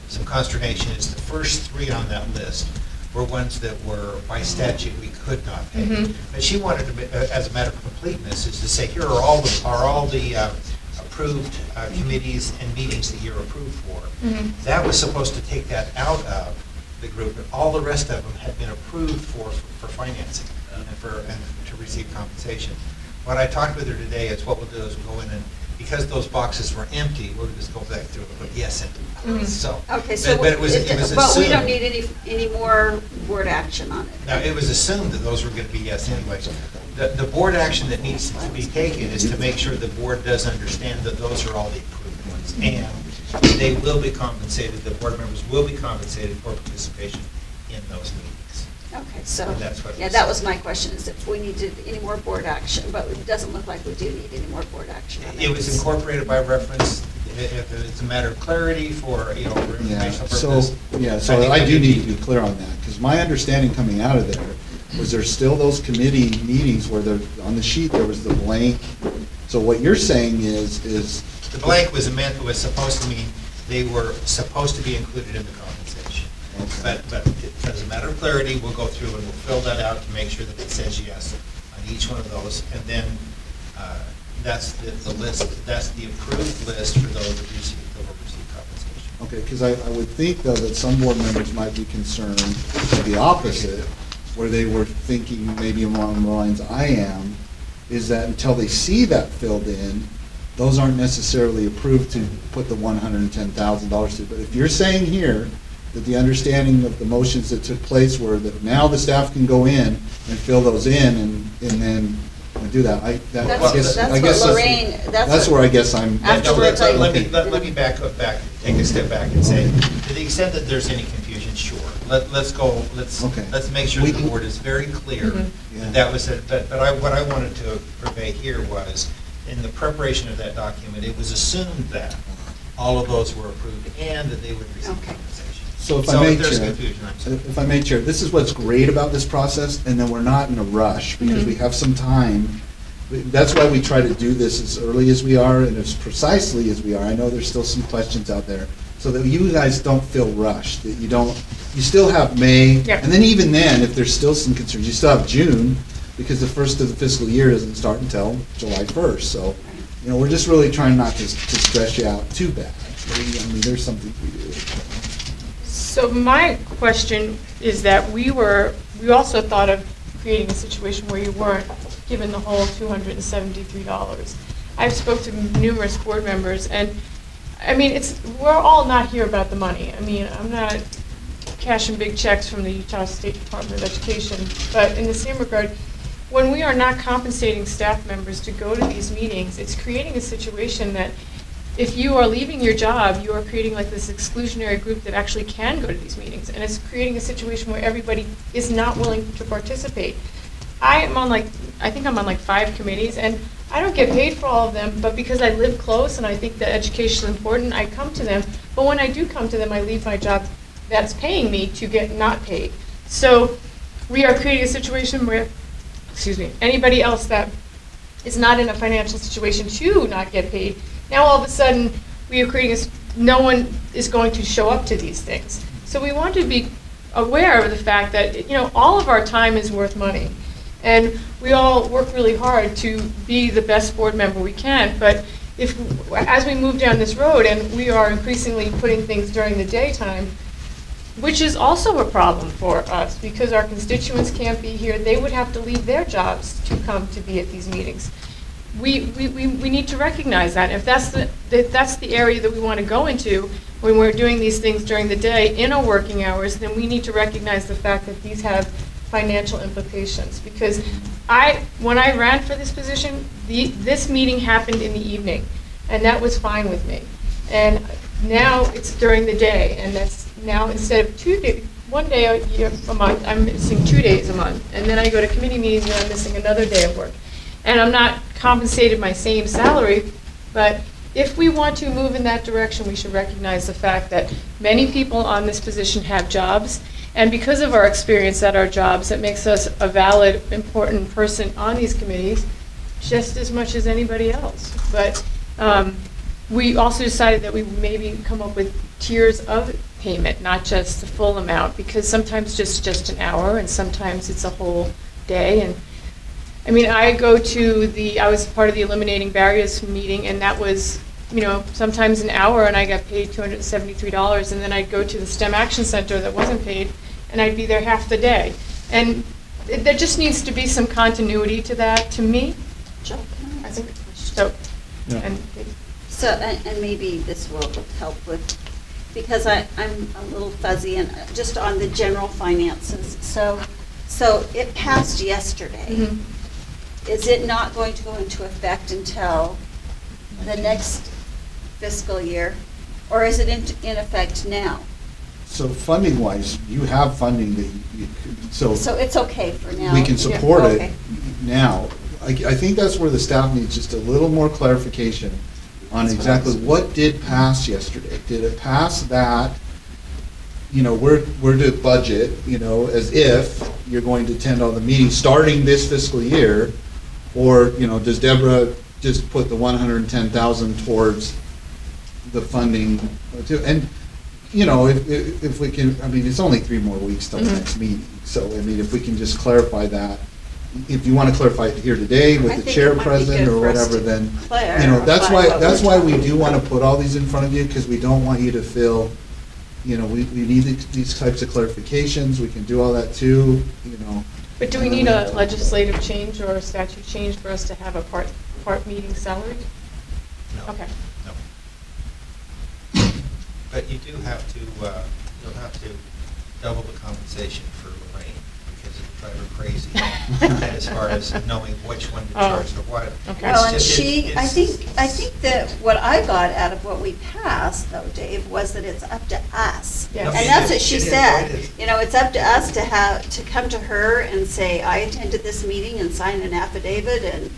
some consternation is the first 3 on that list were ones that were, by statute, we could not pay. Mhm. But she wanted to, as a matter of completeness, is to say, here are all the approved committees and meetings that you're approved for. Mhm. That was supposed to take that out of the group, but all the rest of them had been approved for financing and to receive compensation. What I talked with her today is what we'll do is we'll go in and, because those boxes were empty, we'll just go back through and put yes in them. Mhm. So, Okay, so, but it was but we assumed. don't need any more board action on it. Now, it was assumed that those were going to be yes anyway. The board action that needs to be taken is to make sure the board does understand that those are all the approved ones. And they will be compensated, the board members will be compensated for participation in those meetings. Okay, so, And that's what it yeah, was. that was my question, is if we needed any more board action, but it doesn't look like we do need any more board action on It was incorporated by reference, if it's a matter of clarity for, for Yeah, informational so, purposes. so I do need to be clear on that, because my understanding coming out of there was there's still those committee meetings where there, on the sheet, there was the blank. So what you're saying is. The blank was supposed to mean they were supposed to be included in the compensation. But as a matter of clarity, we'll go through and we'll fill that out to make sure that it says yes on each one of those. And then that's the list, that's the approved list for those that will receive compensation. Okay, because I would think, though, that some board members might be concerned of the opposite, where they were thinking maybe along the lines I am, is that until they see that filled in, those aren't necessarily approved to put the $110,000 to. But if you're saying here that the understanding of the motions that took place were that now the staff can go in and fill those in and then do that, I guess that's where I guess I'm. Afterwards, let me back take a step back and say, to the extent that there's any confusion, sure. Let's make sure the board is very clear that was it. But what I wanted to convey here was, in the preparation of that document, it was assumed that all of those were approved and that they would receive compensation. So if I may, Chair, this is what's great about this process, and then we're not in a rush because we have some time. That's why we try to do this as early as we are and as precisely as we are. I know there's still some questions out there, so that you guys don't feel rushed, that you still have May, and then even then, if there's still some concerns, you still have June, because the first of the fiscal year doesn't start until July 1st. So, we're just really trying not to stress you out too bad. I mean, there's something we do. So my question is that we also thought of creating a situation where you weren't given the whole $273. I've spoke to numerous board members, and I mean, we're all not here about the money. I mean, I'm not cashing big checks from the Utah State Department of Education, but in the same regard, when we are not compensating staff members to go to these meetings, it's creating a situation that if you are leaving your job, you are creating like this exclusionary group that actually can go to these meetings, and it's creating a situation where everybody is not willing to participate. I think I'm on like 5 committees, and I don't get paid for all of them, but because I live close and I think that education is important, I come to them. But when I do come to them, I leave my job that's paying me to get not paid. So we are creating a situation where, anybody else that is not in a financial situation to not get paid, now all of a sudden we are creating no one is going to show up to these things. So we want to be aware of the fact that all of our time is worth money. And we all work really hard to be the best board member we can, but as we move down this road and we are increasingly putting things during the daytime, which is also a problem for us because our constituents can't be here, they would have to leave their jobs to come to be at these meetings. We need to recognize that. If that's the area that we want to go into when we're doing these things during the day in our working hours, then we need to recognize the fact that these have financial implications. Because when I ran for this position, this meeting happened in the evening, and that was fine with me. And now it's during the day, and that's now instead of 2 days, 1 day a month, I'm missing 2 days a month, and then I go to committee meetings and I'm missing another day of work. And I'm not compensated my same salary, but if we want to move in that direction, we should recognize the fact that many people on this position have jobs, and because of our experience at our jobs, it makes us a valid, important person on these committees just as much as anybody else. But we also decided that we maybe come up with tiers of payment, not just the full amount, because sometimes just an hour, and sometimes it's a whole day. And I mean, I was part of the Eliminating Barriers meeting, and that was, sometimes an hour, and I got paid $273, and then I'd go to the STEM Action Center that wasn't paid, and I'd be there half the day. And there just needs to be some continuity to that, to me. Joe, can I ask a question? So, and maybe this will help with, because I'm a little fuzzy and just on the general finances. So it passed yesterday. Mm-hmm. Is it not going to go into effect until the next fiscal year, or is it in effect now? So funding-wise, you have funding that so it's okay for now. We can support it now. I think that's where the staff needs just a little more clarification on exactly what did pass yesterday. Did it pass that, we're to budget, as if you're going to attend all the meetings starting this fiscal year, or, does Deborah just put the $110,000 towards the funding too? And, if we can, it's only 3 more weeks till the next meeting. So, if we can just clarify that. If you want to clarify it here today with the chair present or whatever, then, that's why we do want to put all these in front of you, because we don't want you to feel, we need these types of clarifications. We can do all that too, But do we need a legislative change or a statute change for us to have a part meeting salary? No. Okay. No. But you do have to, you'll have to double the compensation for Lorraine, because it'll drive her crazy as far as knowing which one to charge for what. Well, and It's just- she, I it's- think that what I got out of what we passed, though, Dave, was that it's up to us. Yes. And It that's is. what she It is. said. It is. You know, it's up to us to come to her and say, I attended this meeting and sign an affidavit, and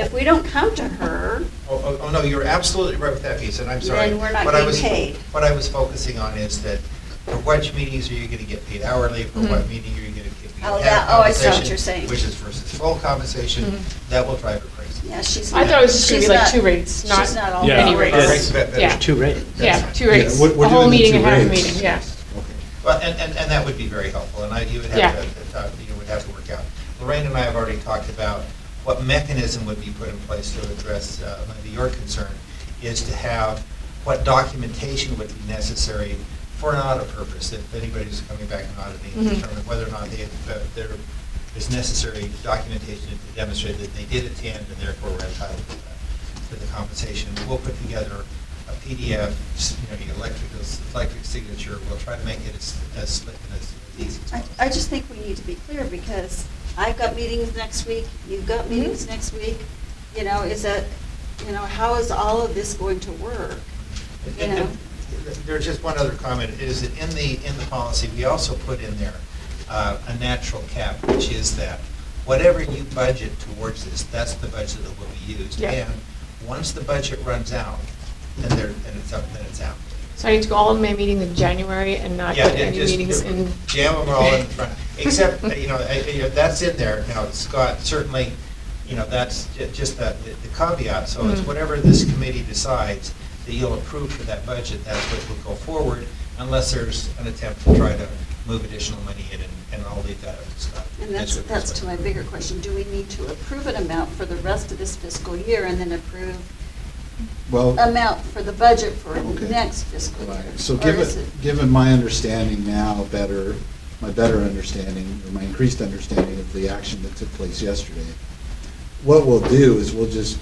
if we don't come to her, Oh, no, you're absolutely right with that piece, and I'm sorry. Then we're not What I getting was- paid. What I was focusing on is that for which meetings are you going to get paid hourly, for Mhm. what meeting are you going to get paid Oh, half yeah. Oh, I see what compensation, you're saying. which is versus full compensation, Mhm. that will drive her crazy. yeah, she's I not. thought it was just gonna be she's like not- 2 rates, not She's not all any about rates. rates. Yeah. There's 2 rates. Yeah, 2 rates. Yeah, we're A whole doing the meeting 2 and half a rates. meeting, yeah. Well, and that would be very helpful, and you would Yeah. have you would have to work out. Lorraine and I have already talked about what mechanism would be put in place to address maybe your concern, is to have what documentation would be necessary for an audit purpose, if anybody's coming back and auditing, Mhm. determine whether or not there is necessary documentation to demonstrate that they did attend and therefore were entitled to the compensation. We'll put together a PDF, the electric signature. We'll try to make it as slick and as easy as possible. I just think we need to be clear, because I've got meetings next week, you've got meetings next week. You know, how is all of this going to work? You know? There's just one other comment, is that in the policy, we also put in there a natural cap, which is that whatever you budget towards this, that's the budget that will be used. Yeah. And once the budget runs out, then it's out. So I need to go all of my meetings in January and not Yeah, go to any just meetings in. Jam them all in front, except, that's in there. Now, Scott, certainly, that's just the caveat. So it's Mhm. whatever this committee decides that you'll approve for that budget, that's what will go forward, unless there's an attempt to try to move additional money in, and I'll leave that up to Scott. And that's to my bigger question. Do we need to approve an amount for the rest of this fiscal year and then approve amount for the budget for next fiscal year? So Or is it- given my understanding now my better understanding, or my increased understanding of the action that took place yesterday, what we'll do is we'll just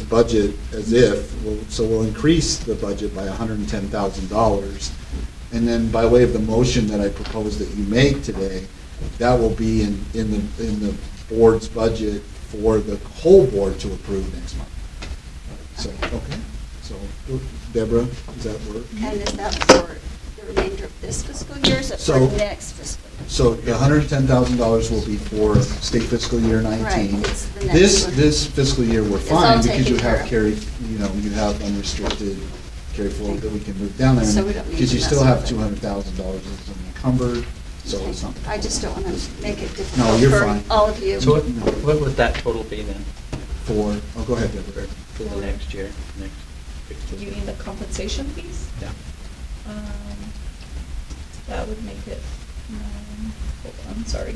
budget as if, we'll increase the budget by $110,000. And then by way of the motion that I propose that you make today, that will be in the board's budget for the whole board to approve next month. So, okay, so Deborah, does that work? And is that for the remainder of this fiscal year, or is it So- for next fiscal year? So the $110,000 will be for state fiscal year 19. Right, it's the next one. This fiscal year, we're It's all fine because you taken care have of. you have unrestricted carry forward that we can move down there. So we don't need Because to you mess still have with it. $200,000 unencumbered, so it's not. I just don't want to make it No, difficult you're for fine. all of you. So what would that total be then? Go ahead, Deborah. For the next year, next fiscal You year? mean the compensation piece? Yeah. That would make it, hold on, sorry.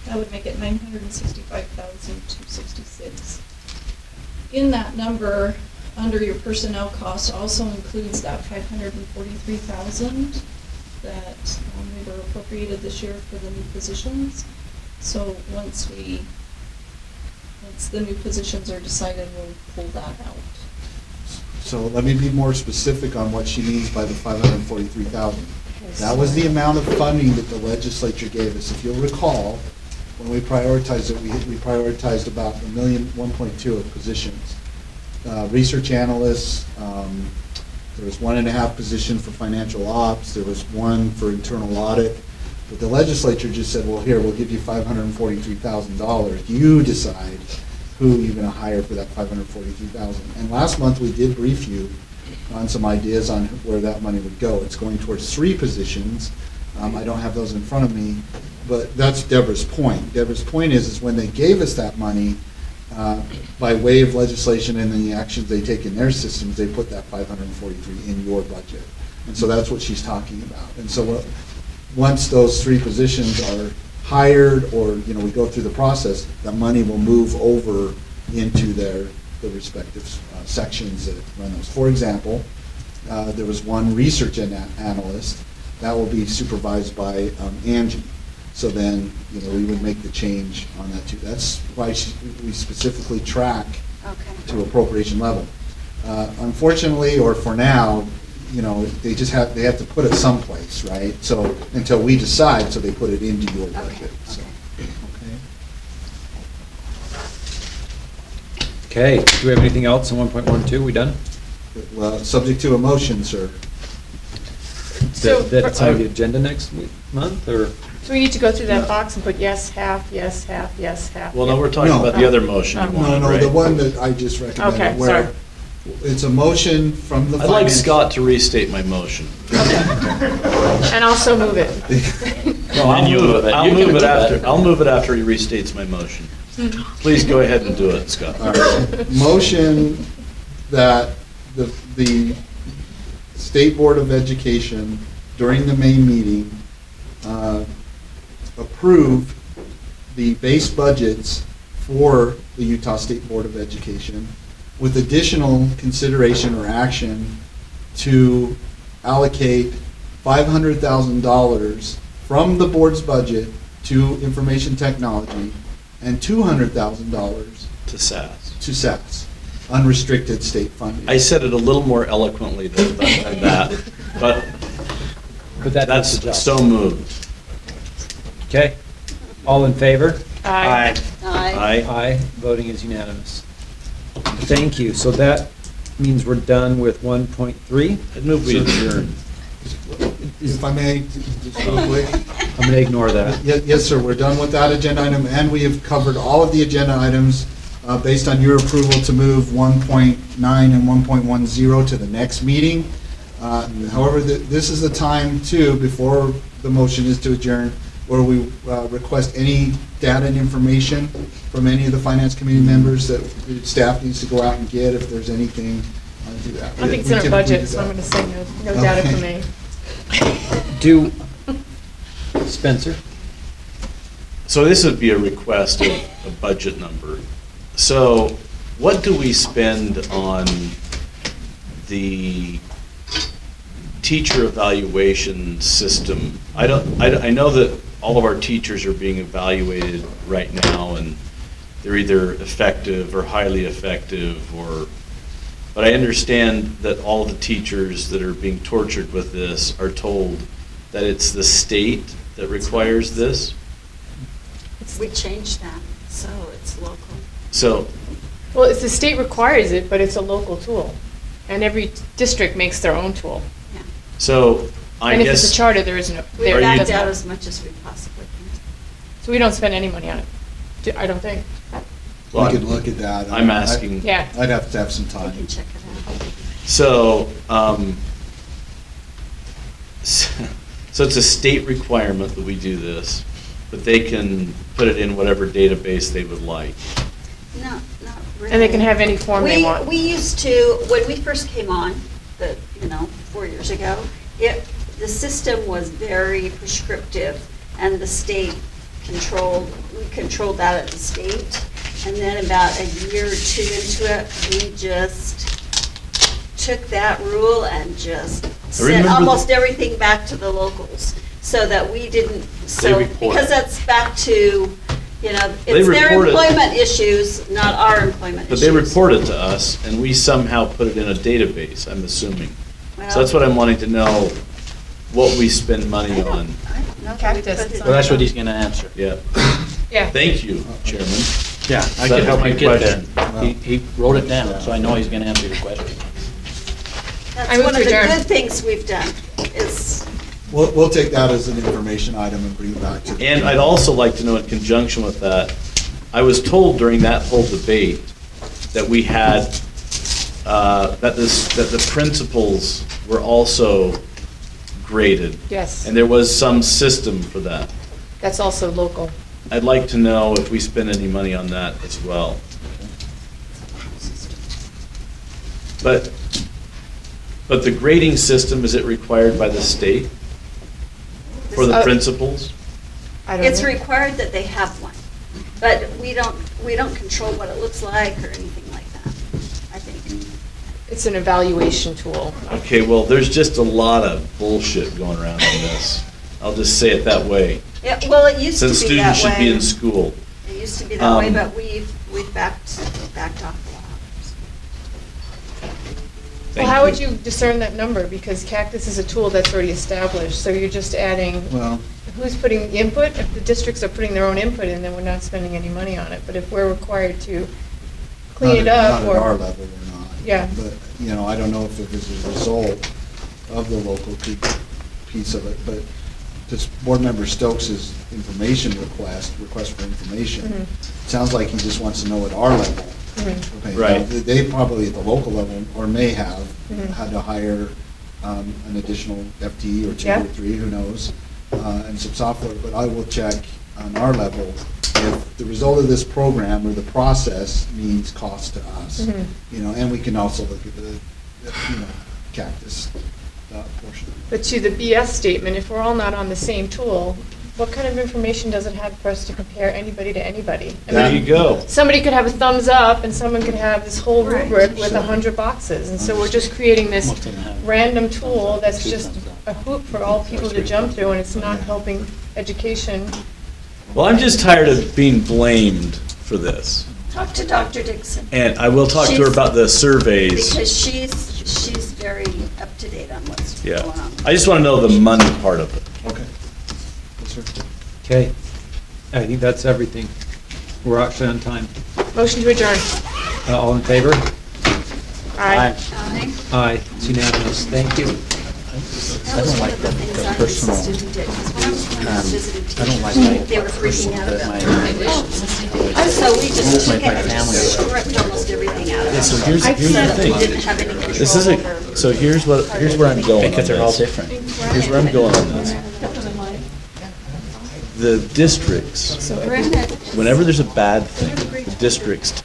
That would make it $965,266. In that number, under your personnel costs, also includes that $543,000 that we were appropriated this year for the new positions. So once the new positions are decided, we'll pull that out. So let me be more specific on what she means by the $543,000. That was the amount of funding that the legislature gave us. If you'll recall, when we prioritized it, we prioritized about 1.2 of positions. Research analysts, there was 1.5 position for financial ops, there was 1 for internal audit. But the legislature just said, well, here, we'll give you $543,000. You decide who you're going to hire for that $543,000. And last month, we did brief you on some ideas on where that money would go. It's going towards 3 positions. I don't have those in front of me, but that's Deborah's point. Deborah's point is when they gave us that money, by way of legislation and the actions they take in their systems, they put that 543 in your budget. And so that's what she's talking about. And so once those 3 positions are hired, or we go through the process, the money will move over into the respective sections that run those. For example, there was 1 research analyst that will be supervised by Angie. So then, we would make the change on that too. That's why we specifically track to appropriation level. Unfortunately, or for now, you know, they have to put it someplace, right? So until we decide, so they put it into your budget. So, Okay, do we have anything else on 1.12? We done? well, subject to a motion, sir. So That's on the agenda next month, or? So we need to go through that box and put yes, half, yes, half, yes, half. Well, no, we're talking about the other motion you wanted, No, right? the one that I just recommended. Okay, where sorry. It's a motion from the I'd like finance. Scott to restate my motion. And also move it. No, I'll you- move it. you can do that. I'll move it after he restates my motion. Please go ahead and do it, Scott. All right. Motion that the State Board of Education, during the May meeting, approve the base budgets for the Utah State Board of Education with additional consideration or action to allocate $500,000 from the board's budget to information technology and $200,000 To SAS. to SAS, unrestricted state funding. I said it a little more eloquently than that, but that's so moved. Okay, all in favor? Aye. Aye. Aye, voting is unanimous. Thank you, so that means we're done with 1.3. I'd move we adjourn. If I may, just real quick. I'm going to ignore that. Yes, sir, we're done with that agenda item, and we have covered all of the agenda items based on your approval to move 1.9 and 1.10 to the next meeting. However, this is the time, too, before the motion is to adjourn, where we request any data and information from any of the Finance Committee members that the staff needs to go out and get if there's anything. Do that. I think it's in our budget, so I'm going to say no data for me. Do, Spencer? So this would be a request of a budget number. So what do we spend on the teacher evaluation system? I know that all of our teachers are being evaluated right now, and they're either effective or highly effective, but I understand that all the teachers that are being tortured with this are told that it's the state that requires this. We changed that, so it's local. So, Well, it's the state requires it, but it's a local tool. And every district makes their own tool. so I And if it's a guess, charter, there isn't. We backed out as much as we possibly can. So we don't spend any money on it, I don't think. Well, We could look at that. I'm asking. Yeah. I'd have to have some time. We can check it out. So, so it's a state requirement that we do this, but they can put it in whatever database they would like. No, not really. And they can have any form they want. We used to, when we first came on, 4 years ago, the system was very prescriptive, and the state we controlled that at the state. And then about a year or two into it, we just took that rule and just sent remember almost everything back to the locals, so that we didn't, report because it. that's back to, They it's their report it. employment issues, not our employment But issues. they report it to us, and we somehow put it in a database, I'm assuming. Well- So that's what I'm wanting to know, what we spend money on. No, Cactus. Well, that's what he's going to answer. Yeah. Yeah. Thank you, Chairman. Yeah, Does that help my question? He wrote it down, so I know he's going to answer your question. I That's move one to of the adjourn. good things we've done, is We'll take that as an information item and bring it back to. And I'd also like to know, in conjunction with that, I was told during that whole debate that we had, that the principals were also graded. Yes. And there was some system for that. That's also local. I'd like to know if we spend any money on that as well. But the grading system, is it required by the state for the principals? I don't it's know. required that they have one. But we don't control what it looks like or anything like that, I think. It's an evaluation tool. Okay, well, there's just a lot of bullshit going around on this. I'll just say it that way. Yeah, well, it used to be Since that way. students should be in school. It used to be that way, Um, but we've backed off a lot. Well, how would you discern that number? Because Cactus is a tool that's already established, so you're just adding, Well, who's putting the input? If the districts are putting their own input in, then we're not spending any money on it. But if we're required to clean it up Not or. at our level, we're not. Yeah. But, you know, I don't know if it was a result of the local piece of it, but just Board Member Stokes' information request for information, Mhm. sounds like he just wants to know at our level. Mhm. Okay, Right. now, they probably at the local level, or may have, Mhm. had to hire an additional FTE or two Yeah. or three, who knows, and some software, but I will check on our level if the result of this program or the process means cost to us. Mhm. You know, and we can also look at the Cactus portion. But to the BS statement, if we're all not on the same tool, what kind of information does it have for us to compare anybody to anybody? I There mean, you go. somebody could have a thumbs up and someone could have this whole Right. rubric with 100 boxes. And so we're just creating this Most of them have random tool that's two just thumbs a hoop for all people to jump through, and it's not helping education. Well, I'm just tired of being blamed for this. Talk to Dr. Dixon. And I will talk to her She's- about the surveys. Because she's very up to date on what's Yeah. going on. I just want to know the money part of it. Okay. Yes, sir. Okay, I think that's everything. We're actually on time. Motion to adjourn. All in favor? Aye. Aye, it's unanimous. Thank you. That was one of the things our assistant did, because when I was when I visited teachers, they were freaking out about their evaluations. So we just took it and just stripped almost everything out of it. Yeah, so here's I the said thing. we didn't have any control This over. isn't, so here's where I'm going Because on they're all this. different. Here's where I'm going on this. The districts, So Brenda, whenever there's a bad thing, the districts